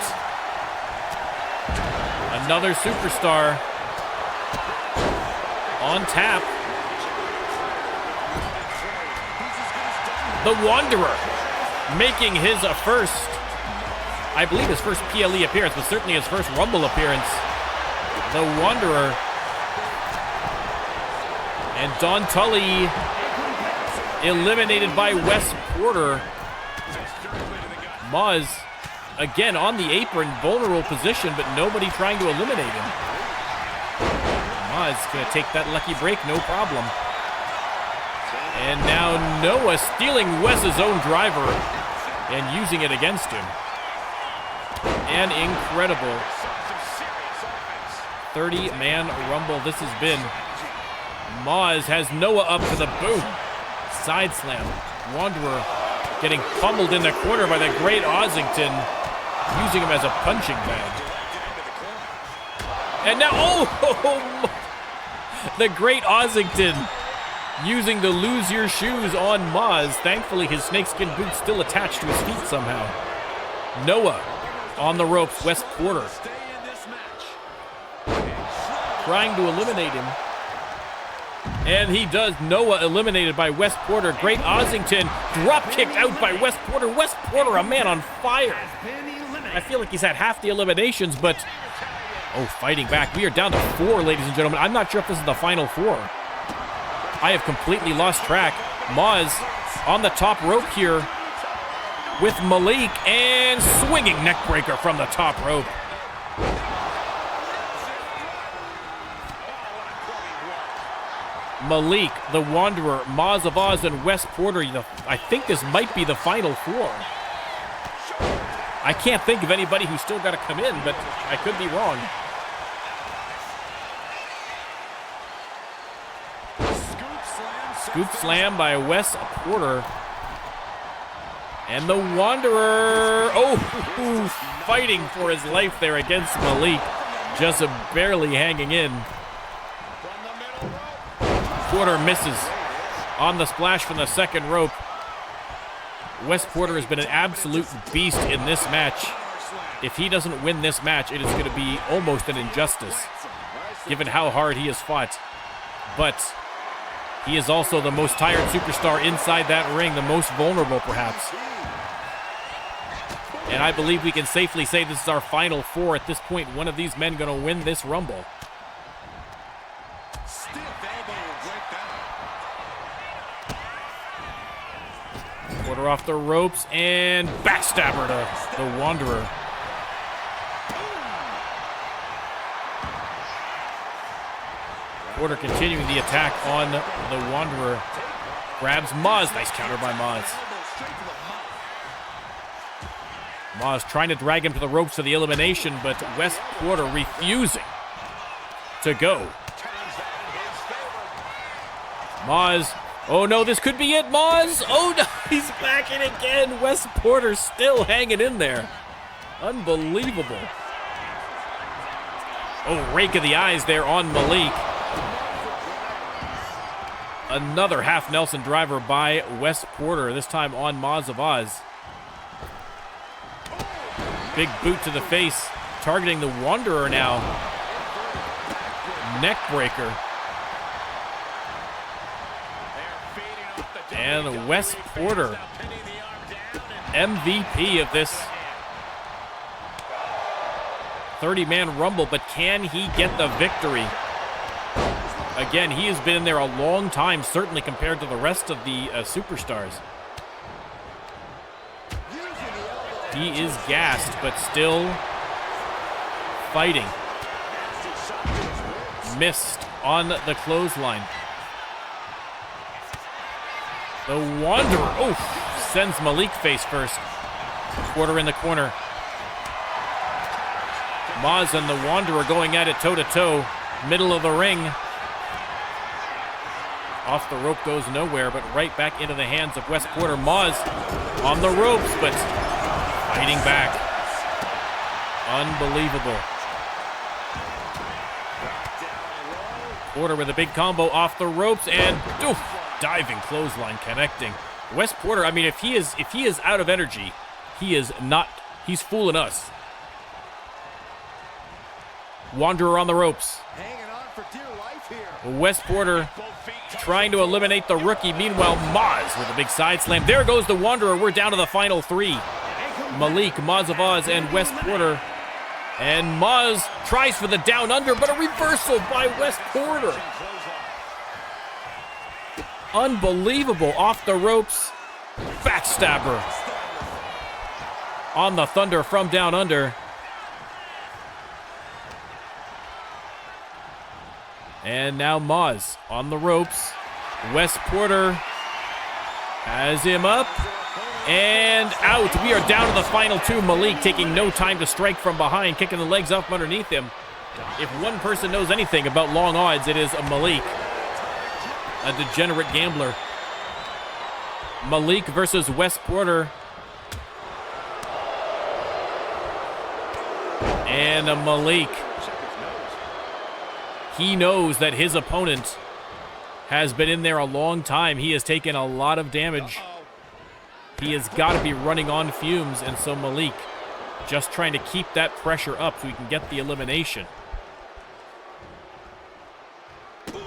another superstar on tap. The Wanderer making his first, I believe his first PLE appearance, but certainly his first Rumble appearance. The Wanderer. And Don Tully eliminated by Wes Porter. Moz again on the apron, vulnerable position, but nobody trying to eliminate him. Moz gonna take that lucky break, no problem. And now Noah stealing Wes's own driver and using it against him. An incredible 30-man Rumble this has been. Moz has Noah up to the boot. Side slam. Wanderer getting pummeled in the corner by the great Ossington, using him as a punching bag. And now, the great Ossington using the lose your shoes on Moz. Thankfully, his snakeskin boots still attached to his feet somehow. Noah on the ropes. Wes Porter trying to eliminate him. And he does. Noah eliminated by Wes Porter. Great Ossington drop kicked out by Wes Porter. Wes Porter, a man on fire. I feel like he's had half the eliminations, but fighting back. We are down to 4, ladies and gentlemen. I'm not sure if this is the final 4. I have completely lost track. Moz on the top rope here with Malik, and swinging neckbreaker from the top rope. Malik, the Wanderer, Moz of Oz, and Wes Porter. I think this might be the final 4. I can't think of anybody who's still got to come in, but I could be wrong. Scoop slam by Wes Porter. And the Wanderer, fighting for his life there against Malik. Just barely hanging in. Porter misses on the splash from the second rope. Wes Porter has been an absolute beast in this match. If he doesn't win this match, it is going to be almost an injustice, given how hard he has fought. But he is also the most tired superstar inside that ring, the most vulnerable, perhaps. And I believe we can safely say this is our final four. At this point, one of these men going to win this Rumble. Porter off the ropes and backstabber to the Wanderer. Porter continuing the attack on the Wanderer. Grabs Maz. Nice counter by Maz. Maz trying to drag him to the ropes for the elimination, but Wes Porter refusing to go. Maz. Oh no, this could be it, Maz. Oh no, he's back in again. Wes Porter still hanging in there. Unbelievable. Oh, rake of the eyes there on Malik. Another half Nelson driver by Wes Porter, this time on Maz of Oz. Big boot to the face, targeting the Wanderer now. Neck breaker. And Wes Porter, MVP of this 30-man Rumble, but can he get the victory? Again, he has been in there a long time, certainly compared to the rest of the superstars. He is gassed, but still fighting. Missed on the clothesline. The Wanderer, oh, sends Malik face first. Porter in the corner. Maz and the Wanderer going at it toe-to-toe. Middle of the ring. Off the rope goes nowhere, but right back into the hands of Wes Porter. Maz on the ropes, but fighting back. Unbelievable. Porter with a big combo off the ropes and oof, diving clothesline connecting. Wes Porter, I mean, if he is out of energy, he's fooling us. Wanderer on the ropes. Hanging on for dear life here. Wes Porter trying to eliminate the rookie. Meanwhile, Maz with a big side slam. There goes the Wanderer. We're down to the final three. Malik, Maz of Oz, and Wes Porter. And Maz tries for the down under, but a reversal by Wes Porter. Unbelievable. Off the ropes. Backstabber. On the Thunder from down under. And now Maz on the ropes. Wes Porter has him up and out. We are down to the final two. Malik taking no time to strike from behind, kicking the legs up underneath him. If one person knows anything about long odds, it is Malik, a degenerate gambler. Malik versus Wes Porter. And Malik. He knows that his opponent has been in there a long time. He has taken a lot of damage. He has got to be running on fumes, and so Malik just trying to keep that pressure up so he can get the elimination.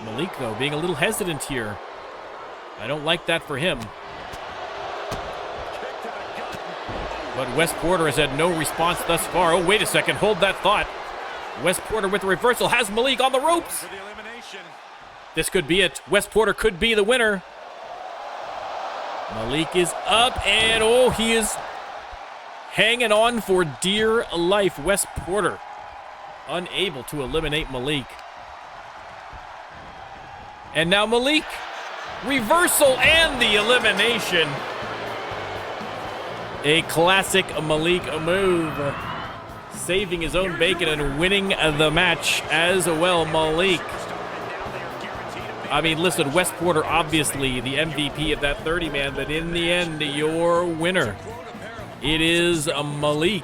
Malik, though, being a little hesitant here. I don't like that for him. But Wes Porter has had no response thus far. Oh, wait a second. Hold that thought. Wes Porter with the reversal has Malik on the ropes. This could be it. Wes Porter could be the winner. Malik is up, and oh, he is hanging on for dear life. Wes Porter unable to eliminate Malik. And now Malik, reversal and the elimination. A classic Malik move. Saving his own bacon and winning the match as well. Malik. I mean, listen, Wes Porter, obviously the MVP of that 30-man, but in the end, your winner, it is Malik.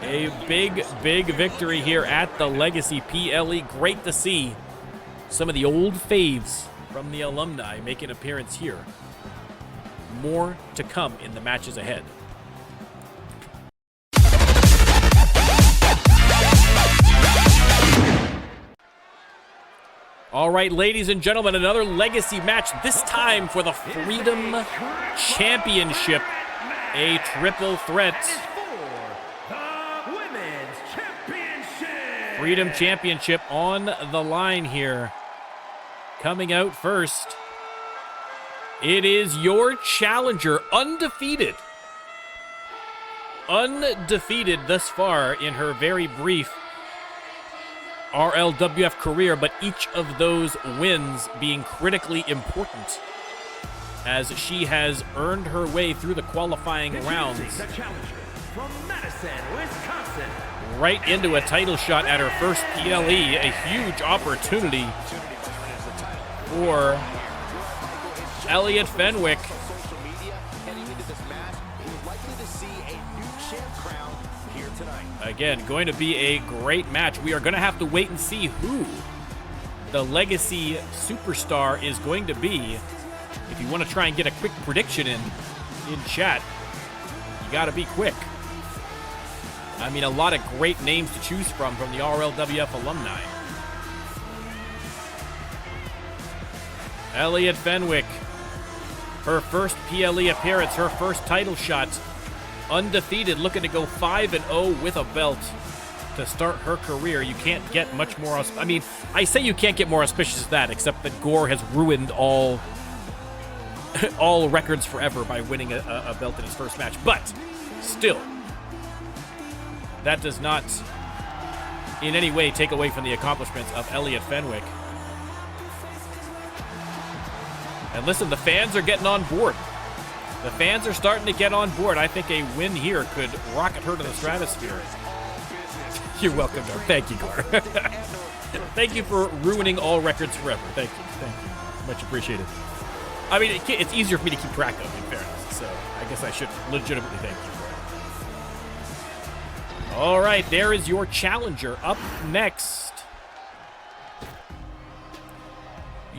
A big, big victory here at the Legacy PLE. Great to see some of the old faves from the alumni make an appearance here More to come in the matches ahead. All right, ladies and gentlemen, another legacy match, this time for the Freedom Championship, a triple threat. Freedom Championship on the line here. Coming out first, it is your challenger, undefeated. Undefeated thus far in her very brief RLWF career, but each of those wins being critically important as she has earned her way through the qualifying rounds from Madison, Wisconsin, right into a title shot at her first PLE, a huge opportunity for Elliot Fenwick. Again, going to be a great match. We are going to have to wait and see who the Legacy superstar is going to be. If you want to try and get a quick prediction in chat, you got to be quick. I mean, a lot of great names to choose from the RLWF alumni. Elliot Fenwick, her first PLE appearance, her first title shot. Undefeated, looking to go 5-0 with a belt to start her career. You can't get much more. I mean, I say you can't get more auspicious than that, except that Gore has ruined all records forever by winning a belt in his first match. But still, that does not in any way take away from the accomplishments of Elliot Fenwick. And listen, the fans are getting on board. The fans are starting to get on board. I think a win here could rocket her to the stratosphere. You're welcome, Gar. Thank you, Gar. Thank you for ruining all records forever. Thank you. Thank you. Much appreciated. I mean, it's easier for me to keep track of, in fairness. So I guess I should legitimately thank you for it. All right, there is your challenger. Up next,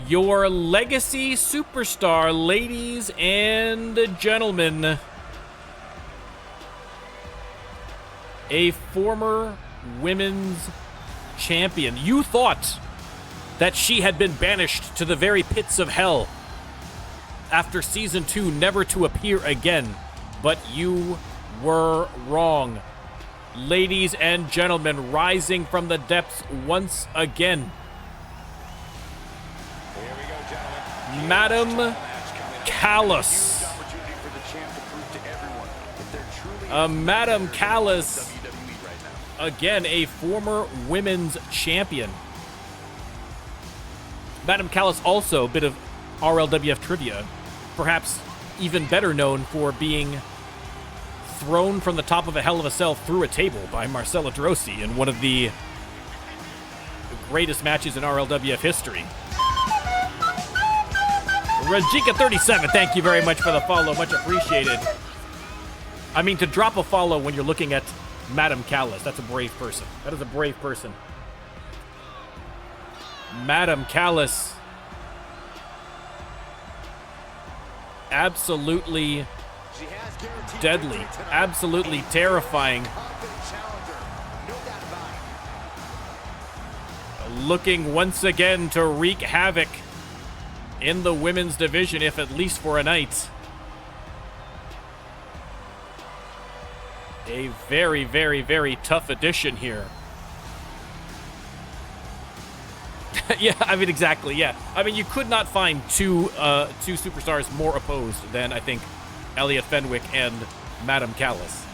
your Legacy superstar, ladies and gentlemen. A former women's champion. You thought that she had been banished to the very pits of hell after season 2, never to appear again, but you were wrong. Ladies and gentlemen, rising from the depths once again, Madam Callis. Madam Callis, again, a former women's champion. Madam Callis, also a bit of RLWF trivia, perhaps even better known for being thrown from the top of a Hell of a Cell through a table by Marcella Drossi in one of the greatest matches in RLWF history. Rajika37, thank you very much for the follow. Much appreciated. I mean, to drop a follow when you're looking at Madam Callis, that's a brave person. That is a brave person. Madam Callis. Absolutely deadly. Absolutely terrifying. Looking once again to wreak havoc in the women's division, if at least for a night. A very, very, very tough addition here. Yeah, I mean, exactly, yeah. I mean, you could not find two superstars more opposed than, I think, Elliot Fenwick and Madam Callis.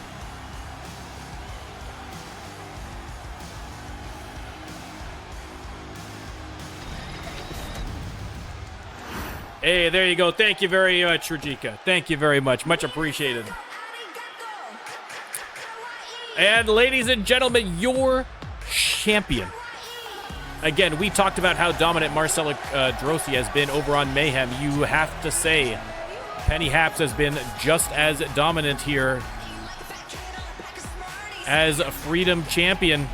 Hey, there you go. Thank you very much, Rajika. Thank you very much. Much appreciated. And ladies and gentlemen, your champion. Again, we talked about how dominant Marcella Drossi has been over on Mayhem. You have to say, Penny Haps has been just as dominant here as a Freedom champion.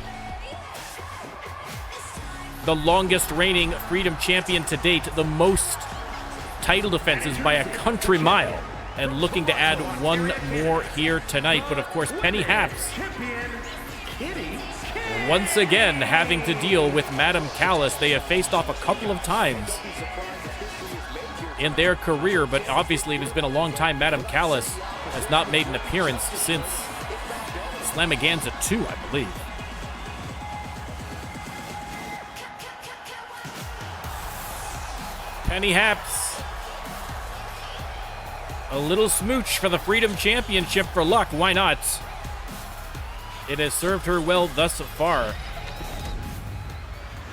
The longest reigning Freedom champion to date, the most title defenses by a country mile. and looking to add one more here tonight. But of course, Penny Haps once again having to deal with Madam Callis. They have faced off a couple of times in their career, but obviously it has been a long time. Madam Callis has not made an appearance since Slamaganza 2, I believe. Penny Haps. A little smooch for the Freedom Championship for luck. Why not? It has served her well thus far.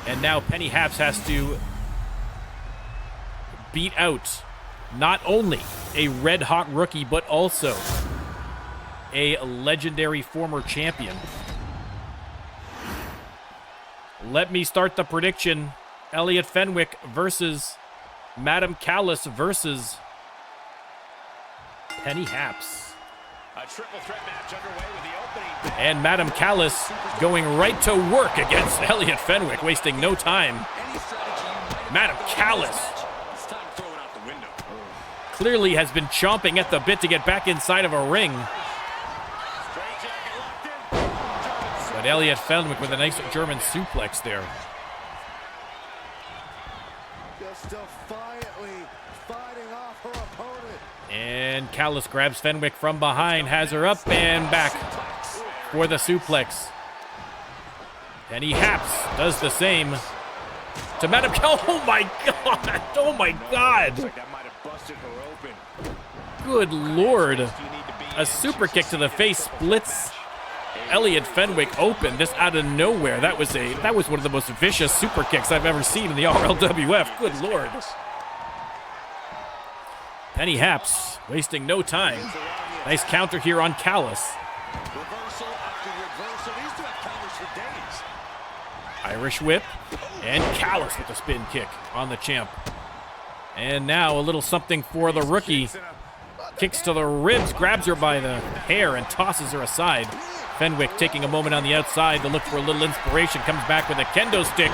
And now Penny Haps has to beat out not only a red-hot rookie, but also a legendary former champion. Let me start the prediction. Elliot Fenwick versus Madam Callis versus Penny Haps. A triple threat match underway with the opening. And Madam Callis going right to work against Elliot Fenwick, wasting no time. Madam Callis clearly has been chomping at the bit to get back inside of a ring. But Elliot Fenwick with a nice German suplex there. Just defiantly fighting off her opponent. And Callis grabs Fenwick from behind, has her up and back for the suplex. Penny Haps does the same to Madam Callis. Oh my God! Oh my God! That might have busted her open. Good Lord! A super kick to the face splits Elliot Fenwick open just out of nowhere. That was one of the most vicious super kicks I've ever seen in the RLWF. Good Lord! Penny Haps wasting no time. Nice counter here on Callis. Reversal after reversal. These two have counters for days. Irish whip, and Callis with the spin kick on the champ. And now a little something for the rookie. Kicks to the ribs, grabs her by the hair, and tosses her aside. Fenwick taking a moment on the outside to look for a little inspiration. Comes back with a kendo stick.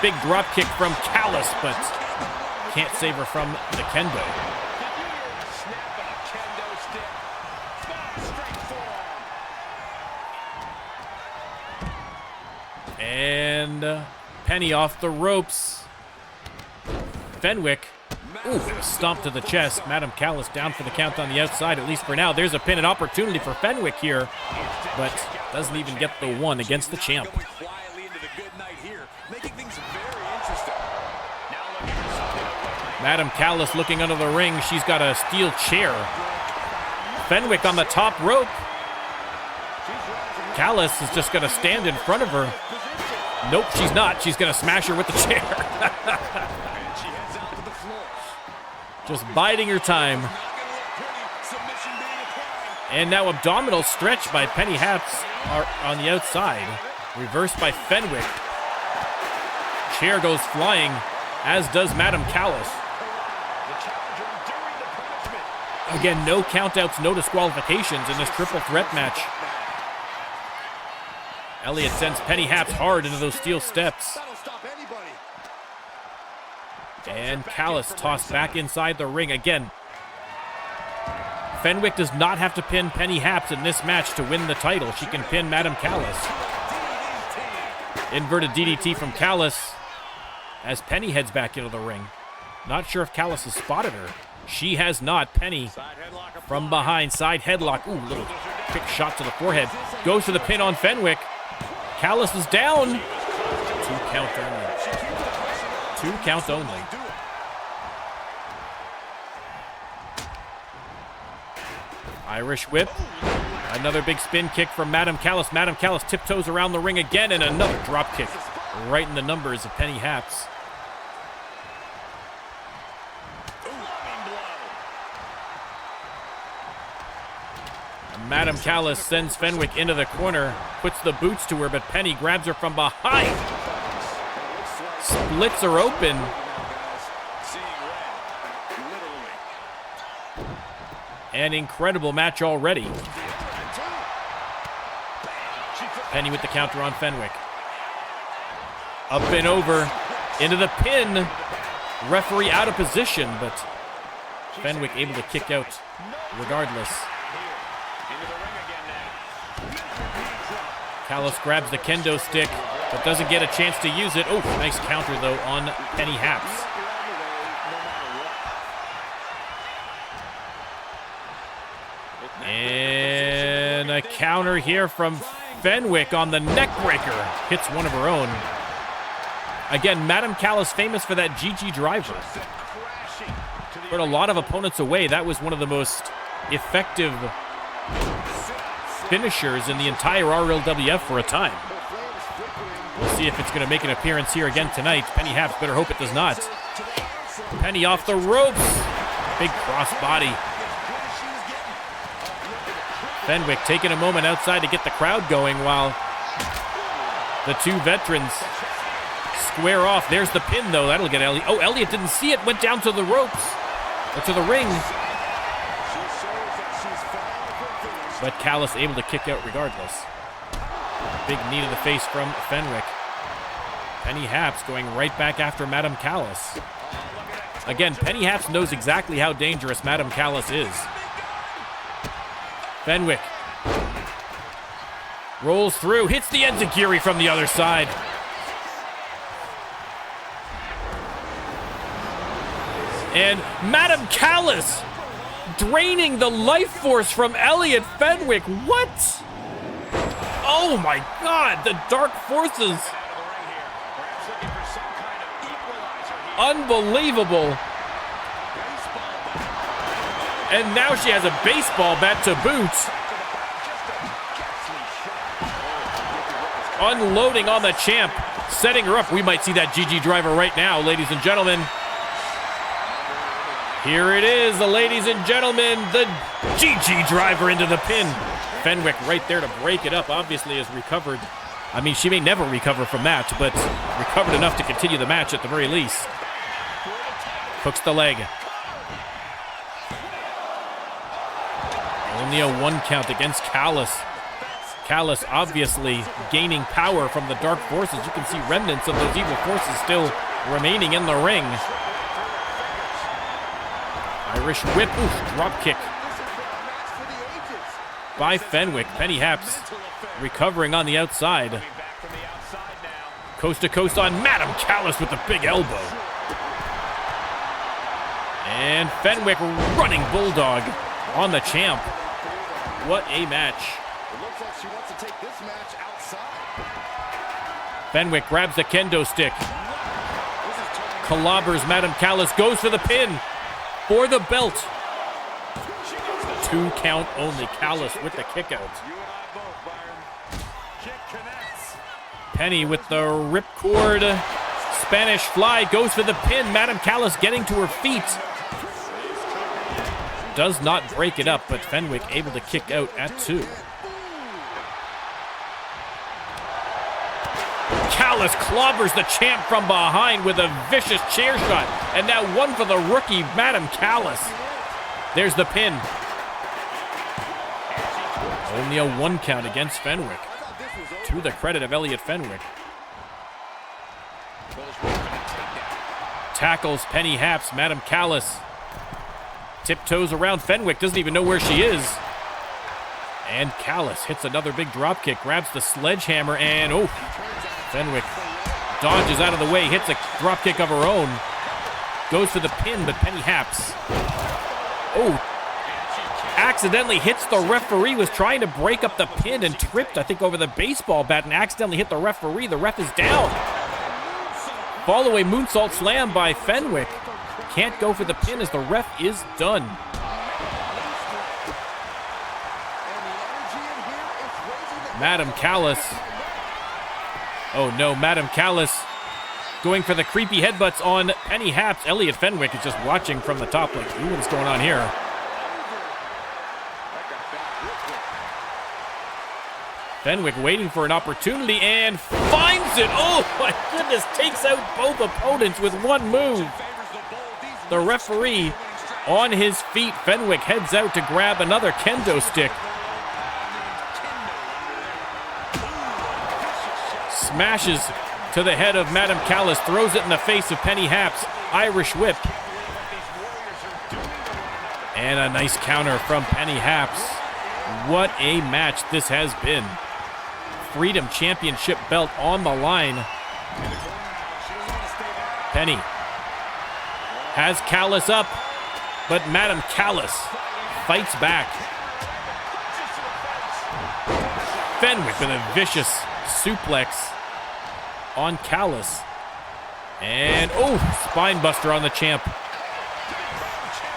Big drop kick from Callis, but can't save her from the kendo. And Penny off the ropes. Fenwick, ooh, a stomp to the chest. Madam Callis down for the count on the outside, at least for now. There's a pin, an opportunity for Fenwick here, but doesn't even get the one against the champ. Madam Callis looking under the ring. She's got a steel chair. Fenwick on the top rope. Callis is just going to stand in front of her. Nope, she's not. She's going to smash her with the chair. Just biding her time. And now abdominal stretch by Penny Haps on the outside. Reversed by Fenwick. Chair goes flying, as does Madam Callis. Again, no countouts, no disqualifications in this triple threat match. Elliot sends Penny Haps hard into those steel steps. And Callis tossed back inside the ring again. Fenwick does not have to pin Penny Haps in this match to win the title. She can pin Madam Callis. Inverted DDT from Callis as Penny heads back into the ring. Not sure if Callis has spotted her. She has not. Penny from behind, side headlock. Ooh, little quick shot to the forehead. Goes for the pin on Fenwick. Callis is down. 2 count only. 2 count only. Irish whip. Another big spin kick from Madam Callis. Madam Callis tiptoes around the ring again, and another drop kick right in the numbers of Penny Haps. Madam Callis sends Fenwick into the corner, puts the boots to her, but Penny grabs her from behind. Splits her open. An incredible match already. Penny with the counter on Fenwick. Up and over, into the pin. Referee out of position, but Fenwick able to kick out regardless. Callis grabs the kendo stick, but doesn't get a chance to use it. Oh, nice counter, though, on Penny Haps. And a counter here from Fenwick on the neck breaker. Hits one of her own. Again, Madam Callis famous for that GG driver. Put a lot of opponents away. That was one of the most effective finishers in the entire RLWF for a time. We'll see if it's going to make an appearance here again tonight. Penny Haps, better hope it does not. Penny off the ropes. Big cross body. Fenwick taking a moment outside to get the crowd going while the two veterans square off. There's the pin, though. That'll get Elliott. Oh, Elliott didn't see it. Went down to the ropes. Or to the ring. But Callis able to kick out regardless. Big knee to the face from Fenwick. Penny Haps going right back after Madam Callis. Again, Penny Haps knows exactly how dangerous Madam Callis is. Fenwick rolls through, hits the enziguri from the other side. And Madam Callis draining the life force from Elliott Fenwick. What? Oh my God, the dark forces. Unbelievable. And now she has a baseball bat to boot. Unloading on the champ, setting her up. We might see that GG driver right now, ladies and gentlemen. Here it is, ladies and gentlemen, the GG driver into the pin. Fenwick right there to break it up, obviously has recovered. I mean, she may never recover from that, but recovered enough to continue the match at the very least. Hooks the leg. Only a 1 count against Callis. Callis obviously gaining power from the dark forces. You can see remnants of those evil forces still remaining in the ring. Irish whip, oof, drop kick by Fenwick. Penny Haps recovering on the outside. Coast to coast on Madam Callis with the big elbow. And Fenwick running bulldog on the champ. What a match. It looks like she wants to take this match outside. Fenwick grabs the kendo stick. Clobbers Madam Callis, goes for the pin. For the belt. 2 count only. Callis with the kick out. Penny with the ripcord. Spanish fly goes for the pin. Madam Callis getting to her feet. Does not break it up, but Fenwick able to kick out at 2. Callis clobbers the champ from behind with a vicious chair shot. And now one for the rookie, Madam Callis. There's the pin. Only a 1 count against Fenwick. To the credit of Elliott Fenwick. Tackles Penny Haps, Madam Callis. Tiptoes around Fenwick, doesn't even know where she is. And Callis hits another big drop kick, grabs the sledgehammer, and oh, Fenwick dodges out of the way, hits a drop kick of her own. Goes for the pin, but Penny Haps, oh, accidentally hits the referee, was trying to break up the pin and tripped, I think, over the baseball bat and accidentally hit the referee. The ref is down. Follow-away moonsault slam by Fenwick. Can't go for the pin as the ref is done. Madam Callis. Oh no, Madam Callis going for the creepy headbutts on Penny Haps. Elliott Fenwick is just watching from the top like, ooh, what's going on here? Fenwick waiting for an opportunity and finds it. Oh my goodness, takes out both opponents with one move. The referee on his feet. Fenwick heads out to grab another kendo stick. Smashes to the head of Madam Callis, throws it in the face of Penny Haps. Irish whip. And a nice counter from Penny Haps. What a match this has been. Freedom Championship belt on the line. Penny has Callis up, but Madam Callis fights back. Fenwick with a vicious suplex on Callis. And, oh, spine buster on the champ.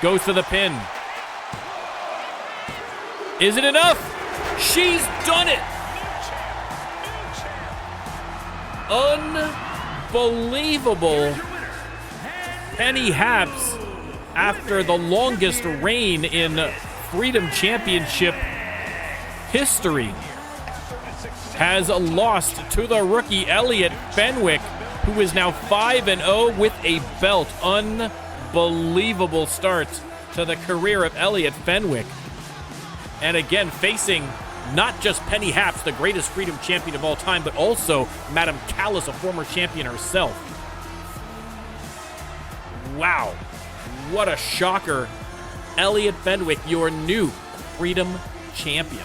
Goes for the pin. Is it enough? She's done it! Unbelievable. Penny Haps, after the longest reign in Freedom Championship history, has lost to the rookie Elliot Fenwick, who is now 5-0 with a belt. Unbelievable start to the career of Elliot Fenwick. And again, facing not just Penny Haps, the greatest Freedom Champion of all time, but also Madam Callis, a former champion herself. Wow, what a shocker. Elliot Fenwick, your new Freedom Champion.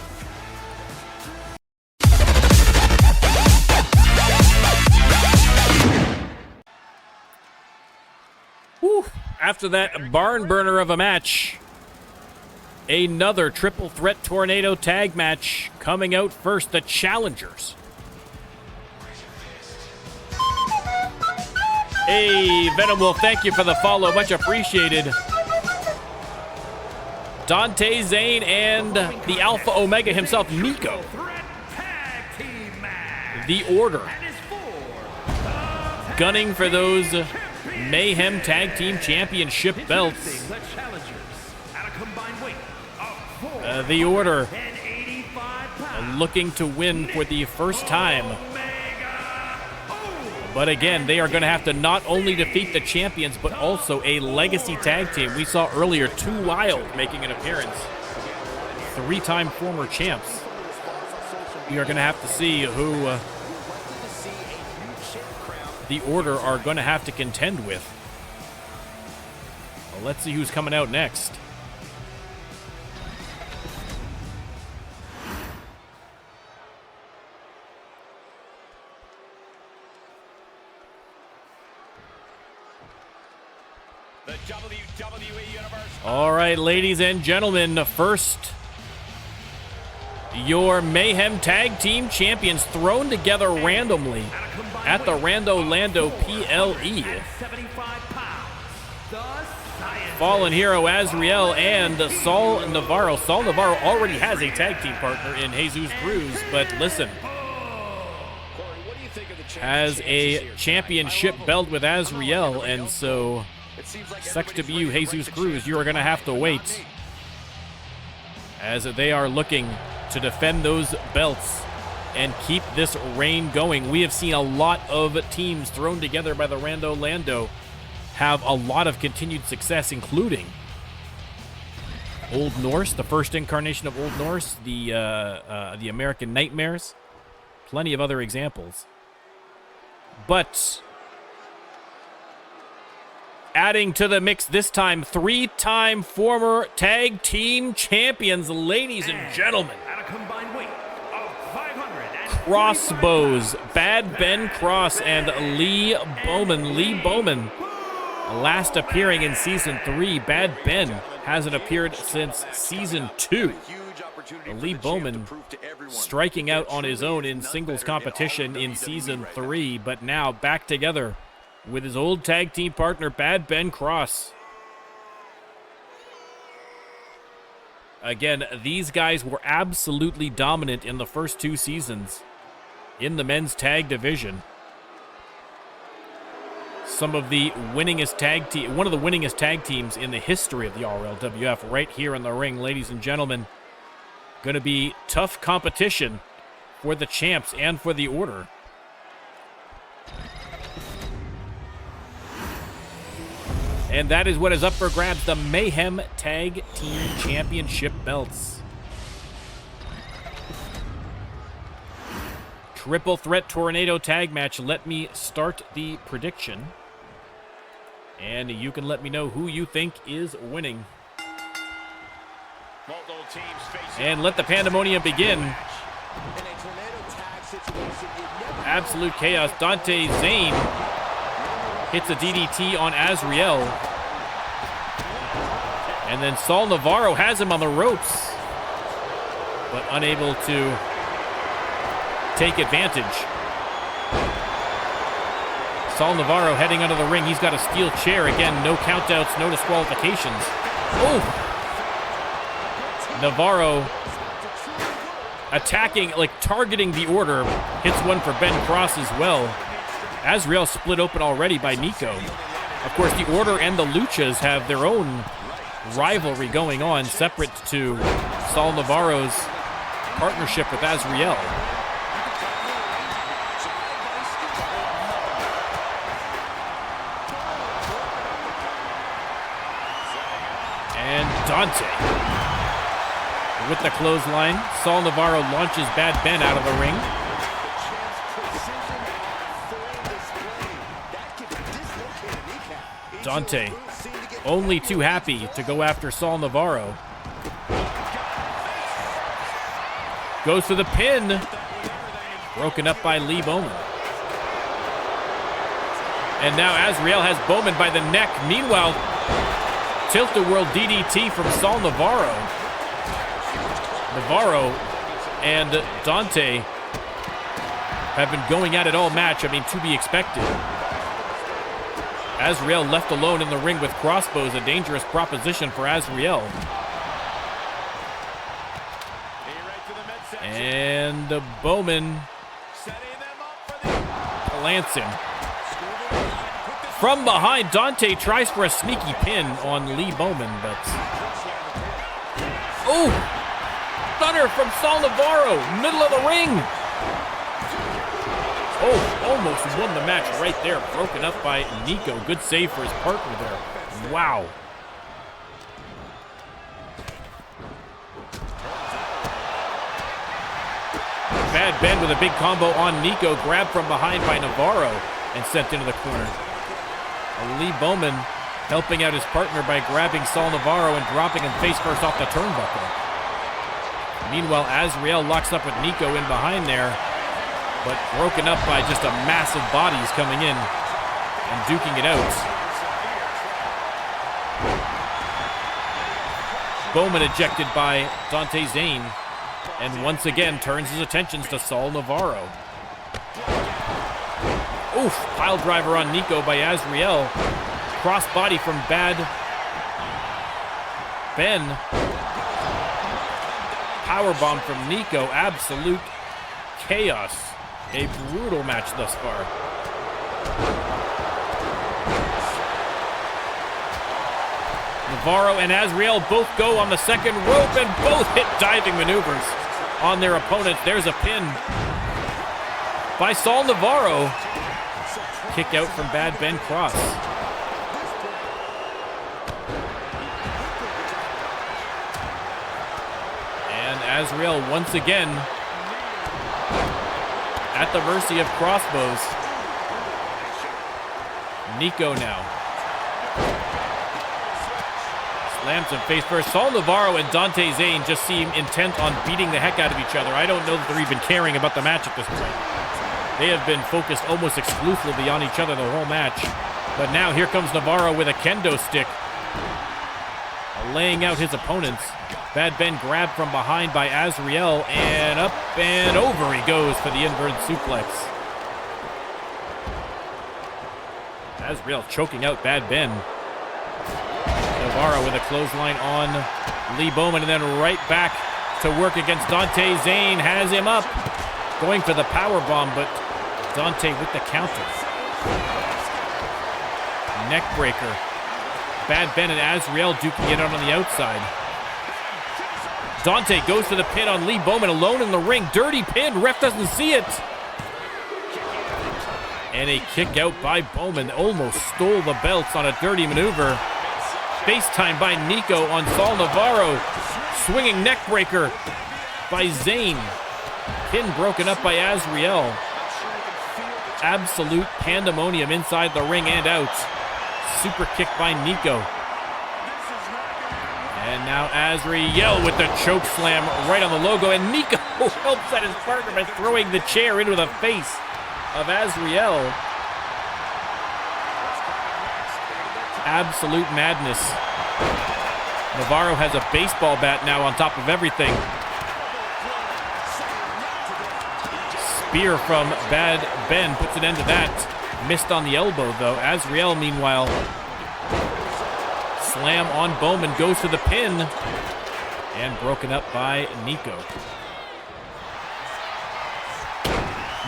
Whew. After that barn burner of a match, another triple threat tornado tag match coming out first. The challengers. Hey, Venom Wolf, thank you for the follow. Much appreciated. Dante Zane and the Alpha Omega himself, Nico. The Order. Gunning for those Mayhem Tag Team Championship belts. The Order looking to win for the first time. But again, they are going to have to not only defeat the champions, but also a legacy tag team. We saw earlier Too Wild making an appearance. 3-time former champs. We are going to have to see who the Order are going to have to contend with. Well, let's see who's coming out next. The WWE Universe. All right, ladies and gentlemen, first, your Mayhem Tag Team Champions thrown together randomly at the Rando Lando PLE. Fallen Hero Azrael and Saul Navarro. Saul Navarro already has a tag team partner in Jesus Cruz, but listen, has a championship belt with Azrael, and so sucks to be you, Jesus Cruz. You are going to have to wait as they are looking to defend those belts and keep this reign going. We have seen a lot of teams thrown together by the Rando Lando have a lot of continued success, including Old Norse, the first incarnation of Old Norse, the American Nightmares, plenty of other examples. But adding to the mix this time, 3-time former tag team champions, ladies and gentlemen. At a combined weight of 500. Crossbows, Bad Ben Cross and Lee Bowman. Lee Bowman, last appearing in Season 3. Bad Ben hasn't appeared since Season 2. Lee Bowman striking out on his own in singles competition in Season 3, but now back together with his old tag team partner, Bad Ben Cross. Again, these guys were absolutely dominant in the first 2 seasons in the men's tag division. Some of the winningest tag team, one of the winningest tag teams in the history of the RLWF, right here in the ring, ladies and gentlemen. Going to be tough competition for the champs and for the Order. And that is what is up for grabs, the Mayhem Tag Team Championship belts. Triple threat tornado tag match. Let me start the prediction. And you can let me know who you think is winning. Multiple teams facing And let the pandemonium begin. Absolute chaos. Dante Zane hits a DDT on Azriel. And then Saul Navarro has him on the ropes, but unable to take advantage. Saul Navarro heading under the ring. He's got a steel chair. Again, no countouts, no disqualifications. Oh! Navarro attacking, like targeting the order. Hits one for Ben Cross as well. Azriel split open already by Nico. Of course, the Order and the Luchas have their own rivalry going on, separate to Saul Navarro's partnership with Azriel. And Dante with the clothesline. Saul Navarro launches Bad Ben out of the ring. Dante only too happy to go after Saul Navarro. Goes for the pin. Broken up by Lee Bowman. And now Azriel has Bowman by the neck. Meanwhile, Tilt-A-Whirl DDT from Saul Navarro. Navarro and Dante have been going at it all match. I mean, to be expected. Azriel left alone in the ring with crossbows, a dangerous proposition for Azriel. And Bowman plants him. From behind, Dante tries for a sneaky pin on Lee Bowman, but... Oh! Stunner from Saul Navarro, middle of the ring! Oh, almost won the match right there. Broken up by Nico. Good save for his partner there. Wow. Bad Ben with a big combo on Nico. Grabbed from behind by Navarro and sent into the corner. Lee Bowman helping out his partner by grabbing Saul Navarro and dropping him face first off the turnbuckle. Meanwhile, Azriel locks up with Nico in behind there, but broken up by just a massive bodies coming in and duking it out. Bowman ejected by Dante Zane, and once again turns his attentions to Saul Navarro. Oof, pile driver on Nico by Azriel. Cross body from Bad Ben. Powerbomb from Nico. Absolute chaos. A brutal match thus far. Navarro and Azriel both go on the second rope and both hit diving maneuvers on their opponents. There's a pin by Saul Navarro. Kick out from Bad Ben Cross. And Azriel once again at the mercy of crossbows. Nico now. Slams him face first. Saul Navarro and Dante Zane just seem intent on beating the heck out of each other. I don't know that they're even caring about the match at this point. They have been focused almost exclusively on each other the whole match. But now here comes Navarro with a kendo stick, laying out his opponents. Bad Ben grabbed from behind by Azriel, and up and over he goes for the inverted suplex. Azriel choking out Bad Ben. Navarro with a clothesline on Lee Bowman, and then right back to work against Dante Zane. Has him up, going for the power bomb, but Dante with the counter. Neck breaker. Bad Ben and Azriel duking it out on the outside. Dante goes for the pin on Lee Bowman, alone in the ring. Dirty pin, ref doesn't see it. And a kick out by Bowman. Almost stole the belts on a dirty maneuver. Face time by Nico on Saul Navarro. Swinging neck breaker by Zane. Pin broken up by Azriel. Absolute pandemonium inside the ring and out. Super kick by Nico. And now Azriel with the choke slam right on the logo. And Nico helps out his partner by throwing the chair into the face of Azriel. Absolute madness. Navarro has a baseball bat now on top of everything. Spear from Bad Ben puts an end to that. Missed on the elbow, though. Azriel, meanwhile, slam on Bowman, goes to the pin, and broken up by Nico.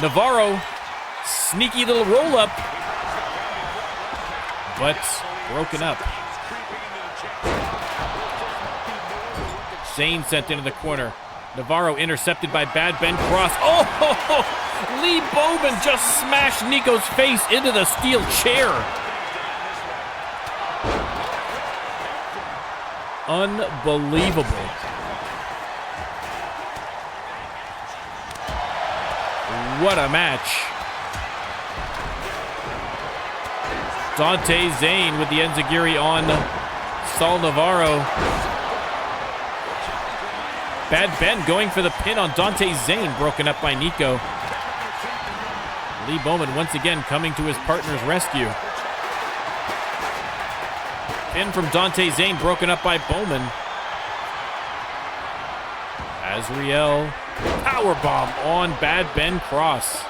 Navarro, sneaky little roll-up, but broken up. Zane sent into the corner. Navarro intercepted by Bad Ben Cross. Oh, Lee Bowman just smashed Nico's face into the steel chair. Unbelievable. What a match. Dante Zane with the enziguri on Saul Navarro. Bad Ben going for the pin on Dante Zane, broken up by Nico. Lee Bowman once again coming to his partner's rescue. Pin from Dante Zane, broken up by Bowman. Azriel, powerbomb on Bad Ben Cross.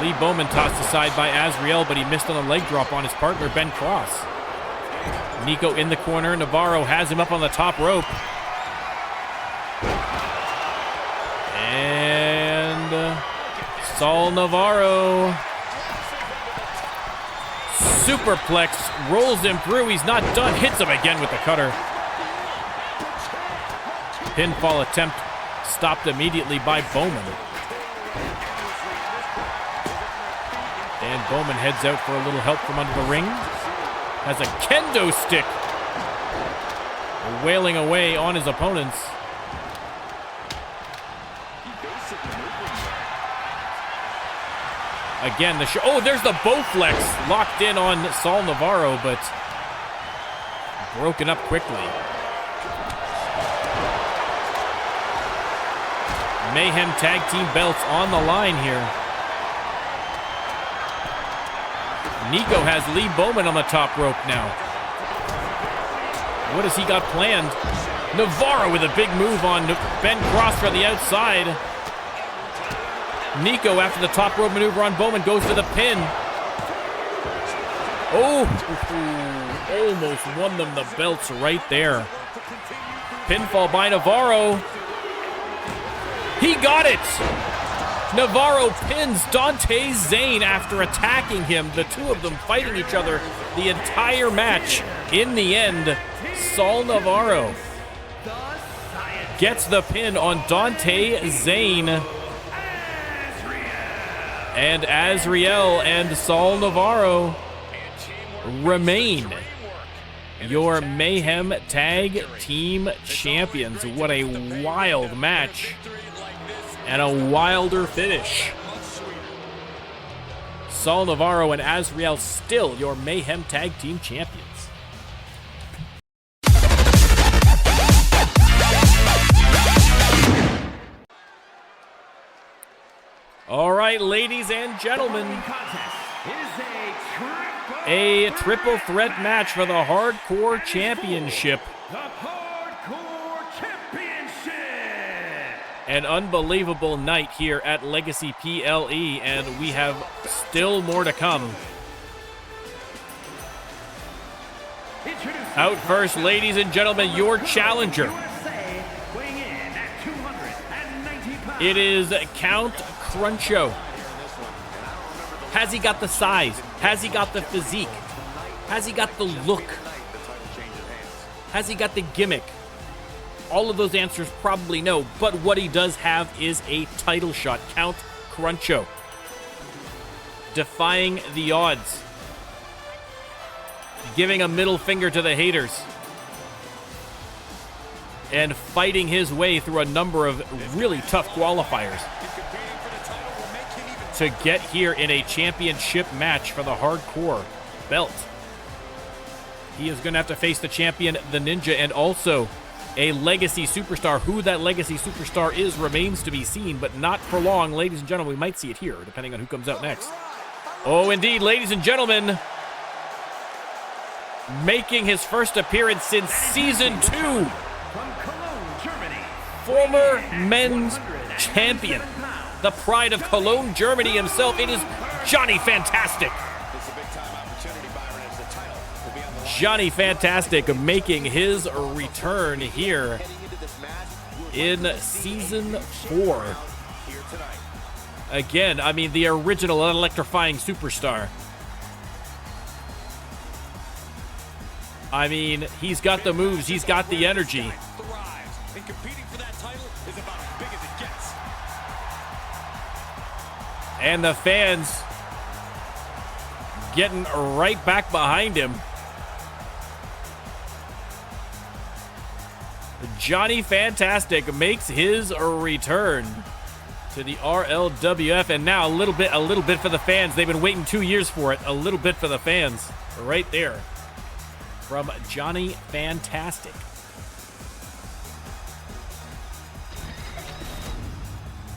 Lee Bowman tossed aside by Azriel, but he missed on a leg drop on his partner, Ben Cross. Nico in the corner. Navarro has him up on the top rope. And Saul Navarro. Superplex, rolls him through. He's not done. Hits him again with the cutter. Pinfall attempt stopped immediately by Bowman. And Bowman heads out for a little help from under the ring. Has a kendo stick. Wailing away on his opponents. Again, the oh, there's the Bowflex locked in on Saul Navarro, but broken up quickly. Mayhem tag team belts on the line here. Nico has Lee Bowman on the top rope now. What has he got planned? Navarro with a big move on Ben Cross from the outside. Nico, after the top rope maneuver on Bowman, goes for the pin. Oh, almost won them the belts right there. Pinfall by Navarro. He got it. Navarro pins Dante Zane after attacking him. The two of them fighting each other the entire match. In the end, Saul Navarro gets the pin on Dante Zane. And Azriel and Saul Navarro remain your Mayhem Tag Team Champions. What a wild match. And a wilder finish. Saul Navarro and Azriel still your Mayhem Tag Team Champions. All right, ladies and gentlemen, a triple threat match for the Hardcore Championship. An unbelievable night here at Legacy PLE, and we have still more to come. Out first, ladies and gentlemen, your challenger. It is Count Cruncho. Has he got the size? Has he got the physique? Has he got the look? Has he got the gimmick? All of those answers probably no, but what he does have is a title shot. Count Cruncho. Defying the odds. Giving a middle finger to the haters. And fighting his way through a number of really tough qualifiers. to get here in a championship match for the hardcore belt. He is going to have to face the champion, the Ninja, and also a legacy superstar. Who that legacy superstar is remains to be seen, but not for long. Ladies and gentlemen, we might see it here, depending on who comes out next. Oh, indeed, ladies and gentlemen, making his first appearance since Season 2, From Cologne, Germany. former men's champion, the pride of Cologne, Germany himself. It is Johnny Fantastic. It's a big-time opportunity, Byron, as the title will be on the line. Johnny Fantastic making his return here Heading into this match, in Season 4. here tonight. Again, I mean, the original electrifying superstar. I mean, he's got the moves, he's got the energy. Thrives, and competing for that title is about as big as it gets. And the fans getting right back behind him. Johnny Fantastic makes his return to the RLWF, and now a little bit for the fans. They've been waiting 2 years for it. A little bit for the fans, right there, from Johnny Fantastic.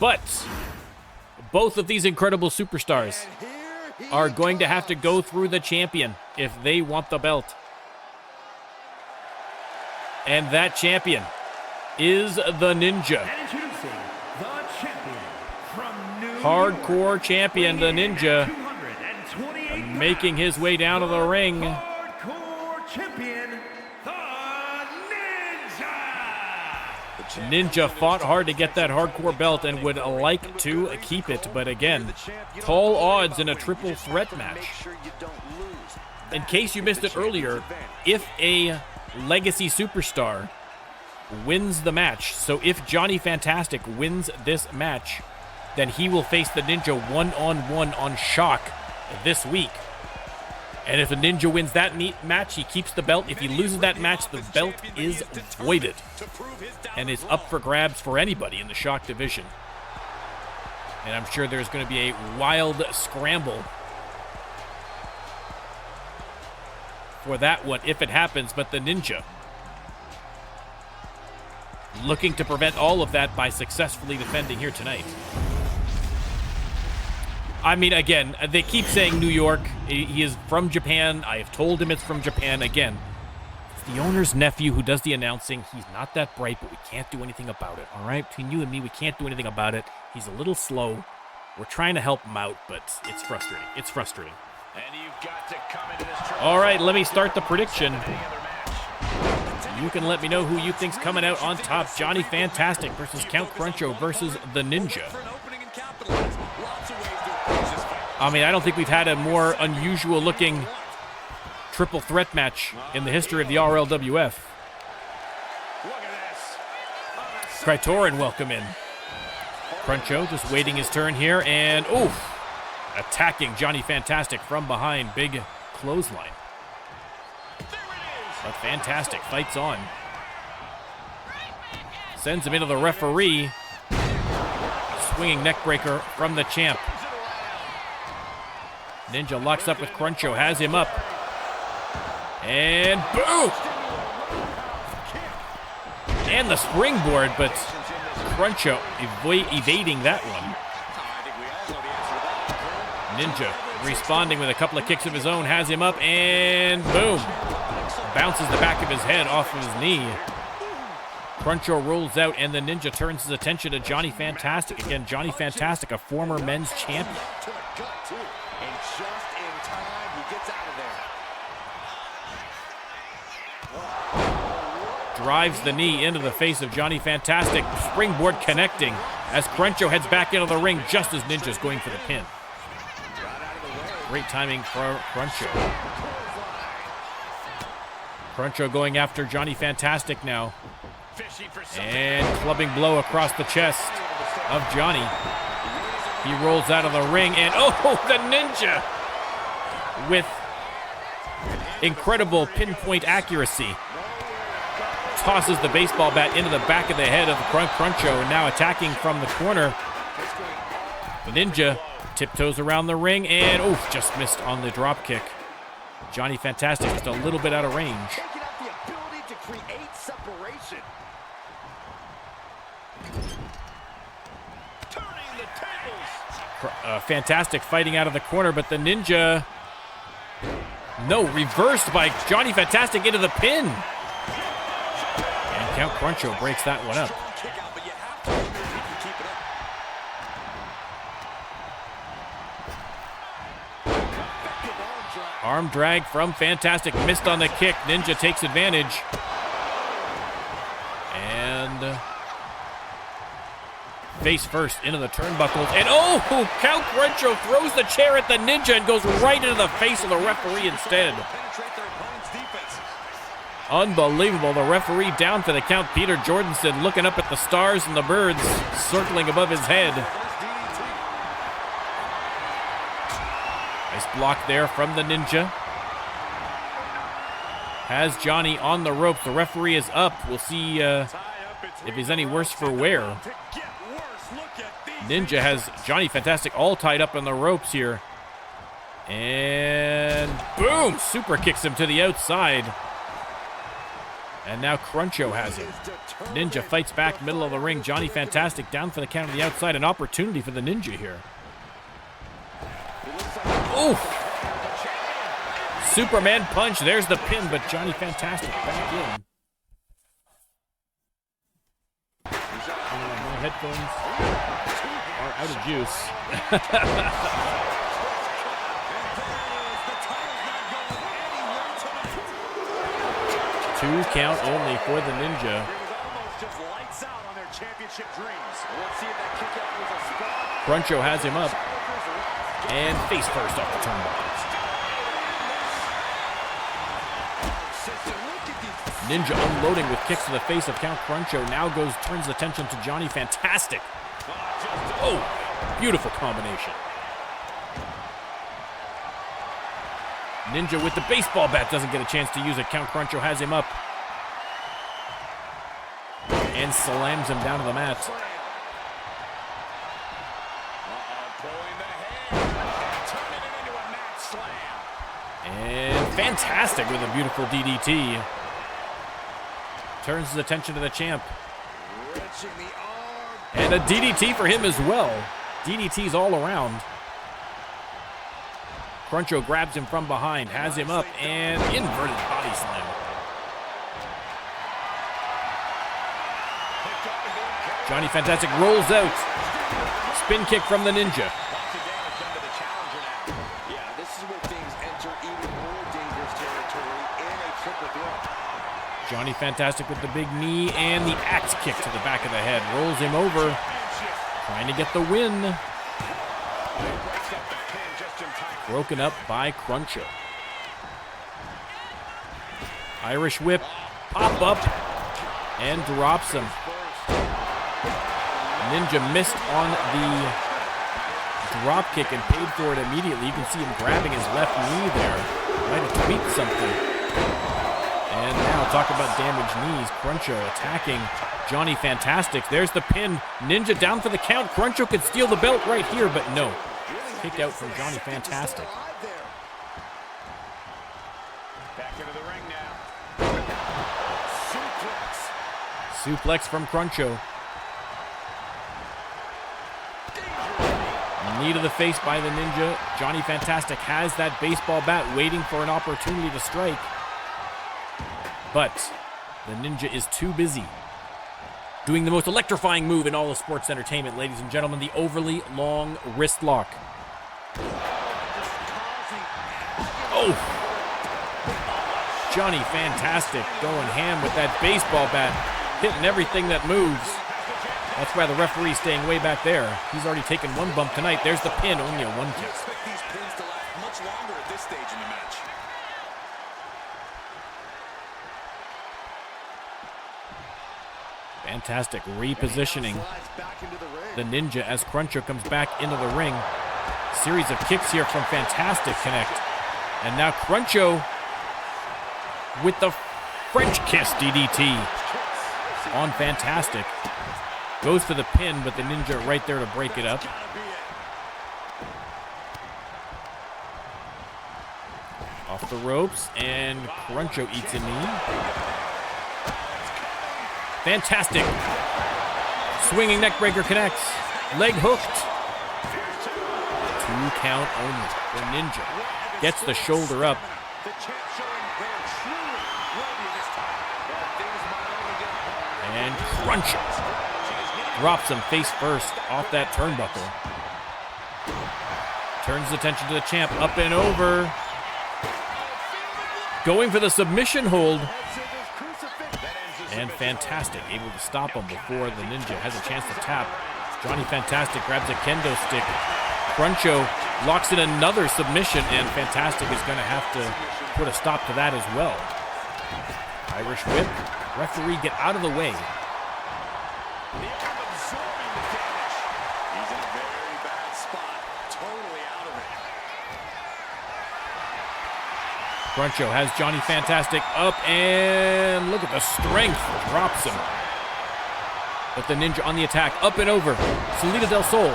But both of these incredible superstars are going to have to go through the champion if they want the belt. And that champion is the Ninja. And introducing the champion from New Hardcore York, champion, the Ninja, 228 making his way down to the ring. Hardcore champion, the Ninja. Ninja fought hard to get that hardcore belt and would like to keep it, but again, tall odds in a triple threat match. In case you missed it earlier, if a legacy superstar wins the match, so if Johnny Fantastic wins this match, then he will face the Ninja one-on-one on Shock this week. And if the Ninja wins that match, he keeps the belt. If he loses that match, the belt is voided and is up for grabs for anybody in the Shock division. And I'm sure there's going to be a wild scramble for that one if it happens, but the Ninja looking to prevent all of that by successfully defending here tonight. I mean, again, they keep saying New York. He is from Japan. I have told him it's from Japan. Again, it's the owner's nephew who does the announcing. He's not that bright, but we can't do anything about it, all right? Between you and me, we can't do anything about it. He's a little slow. We're trying to help him out, but it's frustrating. It's frustrating. And you've got to come into this triple All right, let me start the prediction. You can let me know who you think's coming out on top. Johnny Fantastic versus Count Cruncho versus the Ninja. for an opening and capitalize. Lots of ways to approach this fight. I mean, I don't think we've had a more unusual looking triple threat match in the history of the RLWF. Look at this. Krytorin, welcome in. Cruncho just waiting his turn here, and oof, attacking Johnny Fantastic from behind. Big clothesline. But Fantastic fights on. Sends him into the referee. Swinging neckbreaker from the champ. Ninja locks up with Cruncho, has him up. And boom! And the springboard, but Cruncho evading that one. Ninja responding with a couple of kicks of his own, has him up, and boom! Bounces the back of his head off of his knee. Cruncho rolls out, and the Ninja turns his attention to Johnny Fantastic. Again, Johnny Fantastic, a former men's champion. To the gut, too. And just in time, he gets out of there. Drives the knee into the face of Johnny Fantastic. Springboard connecting as Cruncho heads back into the ring just as Ninja's going for the pin. Great timing for Cruncho. Cruncho going after Johnny Fantastic now. And clubbing blow across the chest of Johnny. He rolls out of the ring, and oh, the Ninja with incredible pinpoint accuracy tosses the baseball bat into the back of the head of Cruncho, and now attacking from the corner. Ninja tiptoes around the ring, and oof, just missed on the drop kick. Johnny Fantastic just a little bit out of range. Taking out the ability to create separation. Turning the tables. Fantastic fighting out of the corner, but the Ninja... No, reversed by Johnny Fantastic into the pin. And Count Cruncho breaks that one up. Arm drag from Fantastic, missed on the kick. Ninja takes advantage. And face first into the turnbuckles. And oh, Count Cruncho throws the chair at the Ninja and goes right into the face of the referee instead. Unbelievable. The referee down for the count. Peter Jordanson looking up at the stars and the birds circling above his head. Nice block there from the Ninja. Has Johnny on the ropes. The referee is up. We'll see if he's any worse for wear. Ninja has Johnny Fantastic all tied up on the ropes here. And boom! Super kicks him to the outside. And now Cruncho has him. Ninja fights back, middle of the ring. Johnny Fantastic down for the count on the outside. An opportunity for the Ninja here. Oof! Superman punch. There's the pin, but Johnny Fantastic back in. My headphones are out of juice. 2 count only for the Ninja. Cruncho has him up. And face first off the turnbuckles. Ninja unloading with kicks to the face of Count Cruncho. Now turns attention to Johnny Fantastic. Oh, beautiful combination. Ninja with the baseball bat doesn't get a chance to use it. Count Cruncho has him up. And slams him down to the mat. And Fantastic with a beautiful DDT. Turns his attention to the champ. And a DDT for him as well. DDTs all around. Cruncho grabs him from behind, has him up, and inverted body slam. Johnny Fantastic rolls out. Spin kick from the Ninja. Johnny Fantastic with the big knee and the axe kick to the back of the head. Rolls him over, trying to get the win. Broken up by Cruncho. Irish whip, pop up, and drops him. Ninja missed on the drop kick and paid for it immediately. You can see him grabbing his left knee there. Might have tweaked something. And now talk about damaged knees. Cruncho attacking Johnny Fantastic. There's the pin. Ninja down for the count. Cruncho could steal the belt right here, but no. Kick out from Johnny Fantastic. Back into the ring now. Suplex from Cruncho. Knee to the face by the Ninja. Johnny Fantastic has that baseball bat waiting for an opportunity to strike. But the Ninja is too busy doing the most electrifying move in all of sports entertainment, ladies and gentlemen, the overly long wrist lock. Oh! Johnny Fantastic going ham with that baseball bat, hitting everything that moves. That's why the referee's staying way back there. He's already taken one bump tonight. There's the pin, only a 1 kick. Expect these pins to last much longer at this stage in the match. Fantastic repositioning the Ninja as Cruncho comes back into the ring. Series of kicks here from Fantastic connect. And now Cruncho with the French kiss DDT on Fantastic. Goes for the pin, but the Ninja right there to break it up. Off the ropes, and Cruncho eats a knee. Fantastic. Swinging neckbreaker connects. Leg hooked. 2 count only. The Ninja gets the shoulder up. And Cruncho drops him face first off that turnbuckle. Turns his attention to the champ. Up and over. Going for the submission hold. And Fantastic able to stop him before the Ninja has a chance to tap. Johnny Fantastic grabs a kendo stick. Cruncho locks in another submission, and Fantastic is going to have to put a stop to that as well. Irish whip. Referee, get out of the way. He's in a very bad spot. Totally out of it. Cruncho has Johnny Fantastic up, and look at the strength. Drops him. But the Ninja on the attack. Up and over. Salida del Sol.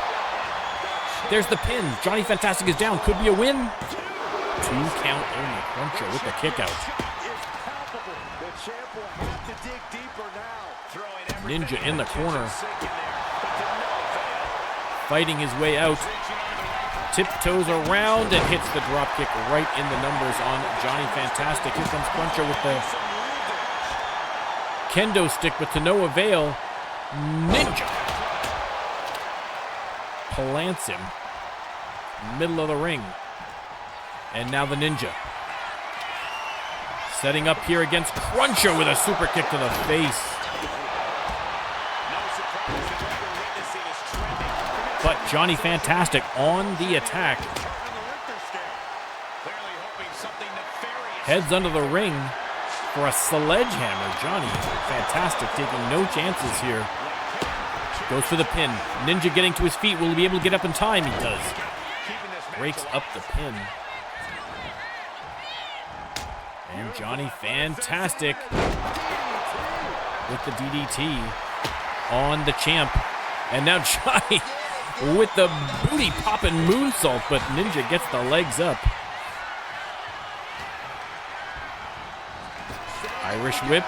There's the pin. Johnny Fantastic is down. Could be a win. 2 count only. Cruncho with the kick out. Ninja in the corner. Fighting his way out. Tiptoes around and hits the drop kick right in the numbers on Johnny Fantastic. Here comes Cruncho with the kendo stick, but to no avail. Ninja plants him middle of the ring. And now the Ninja setting up here against Cruncho with a super kick to the face. But Johnny Fantastic on the attack. Heads under the ring for a sledgehammer. Johnny Fantastic taking no chances here. Goes for the pin. Ninja getting to his feet. Will he be able to get up in time? He does. Breaks up the pin. And Johnny Fantastic with the DDT on the champ. And now Johnny with the booty popping moonsault, but Ninja gets the legs up. Irish whip.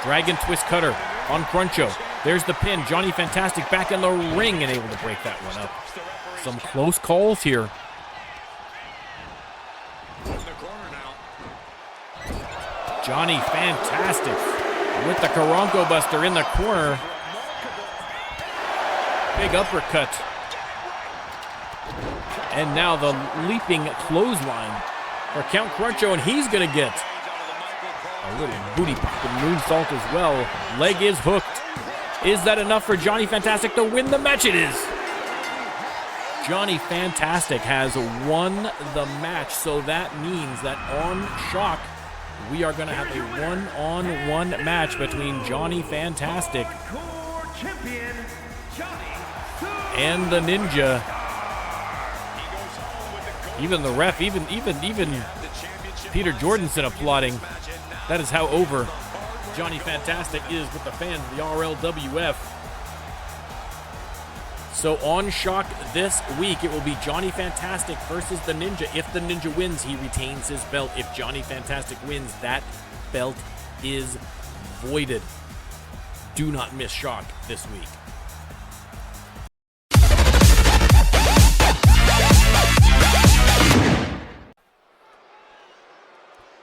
Dragon twist cutter on Cruncho. There's the pin. Johnny Fantastic back in the ring and able to break that one up. Some close calls here. Johnny Fantastic with the Karanko Buster in the corner. Big uppercut. And now the leaping clothesline for Count Cruncho, and he's going to get a little booty popping moonsault as well. Leg is hooked. Is that enough for Johnny Fantastic to win the match? It is. Johnny Fantastic has won the match, so that means that on Shock, we are going to have a one-on-one match between Johnny Fantastic and the Ninja. Even the ref, even Peter Jordanson applauding. That is how over Johnny Fantastic is with the fans of the RLWF. So on Shock this week, it will be Johnny Fantastic versus the Ninja. If the Ninja wins, he retains his belt. If Johnny Fantastic wins, that belt is voided. Do not miss Shock this week.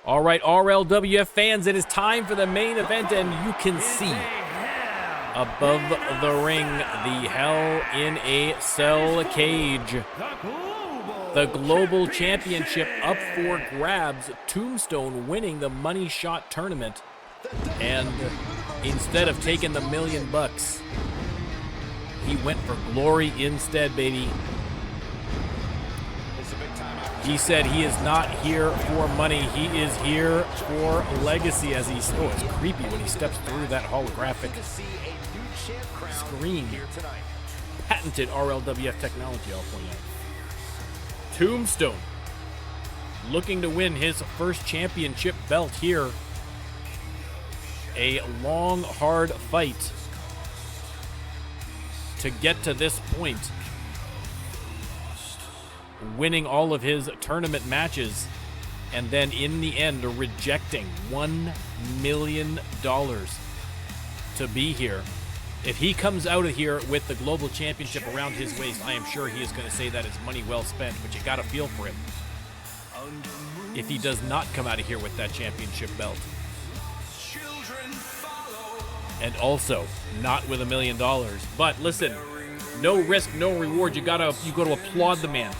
All right, RLWF fans, it is time for the main event, and you can see above the ring the Hell in a Cell cage. The Global Championship up for grabs. Tombstone winning the Money Shot tournament. And instead of taking the $1 million, he went for glory instead, baby. He said he is not here for money. He is here for legacy, as he's, oh, it's creepy when he steps through that holographic screen. Patented RLWF technology, I'll point out. Tombstone looking to win his first championship belt here. A long, hard fight to get to this point. winning all of his tournament matches, and then in the end rejecting $1 million to be here. If he comes out of here with the global championship around his waist, I am sure he is going to say that is money well spent, but you got to feel for him. If he does not come out of here with that championship belt, and also not with $1 million. But listen, no risk, no reward. You got to applaud the man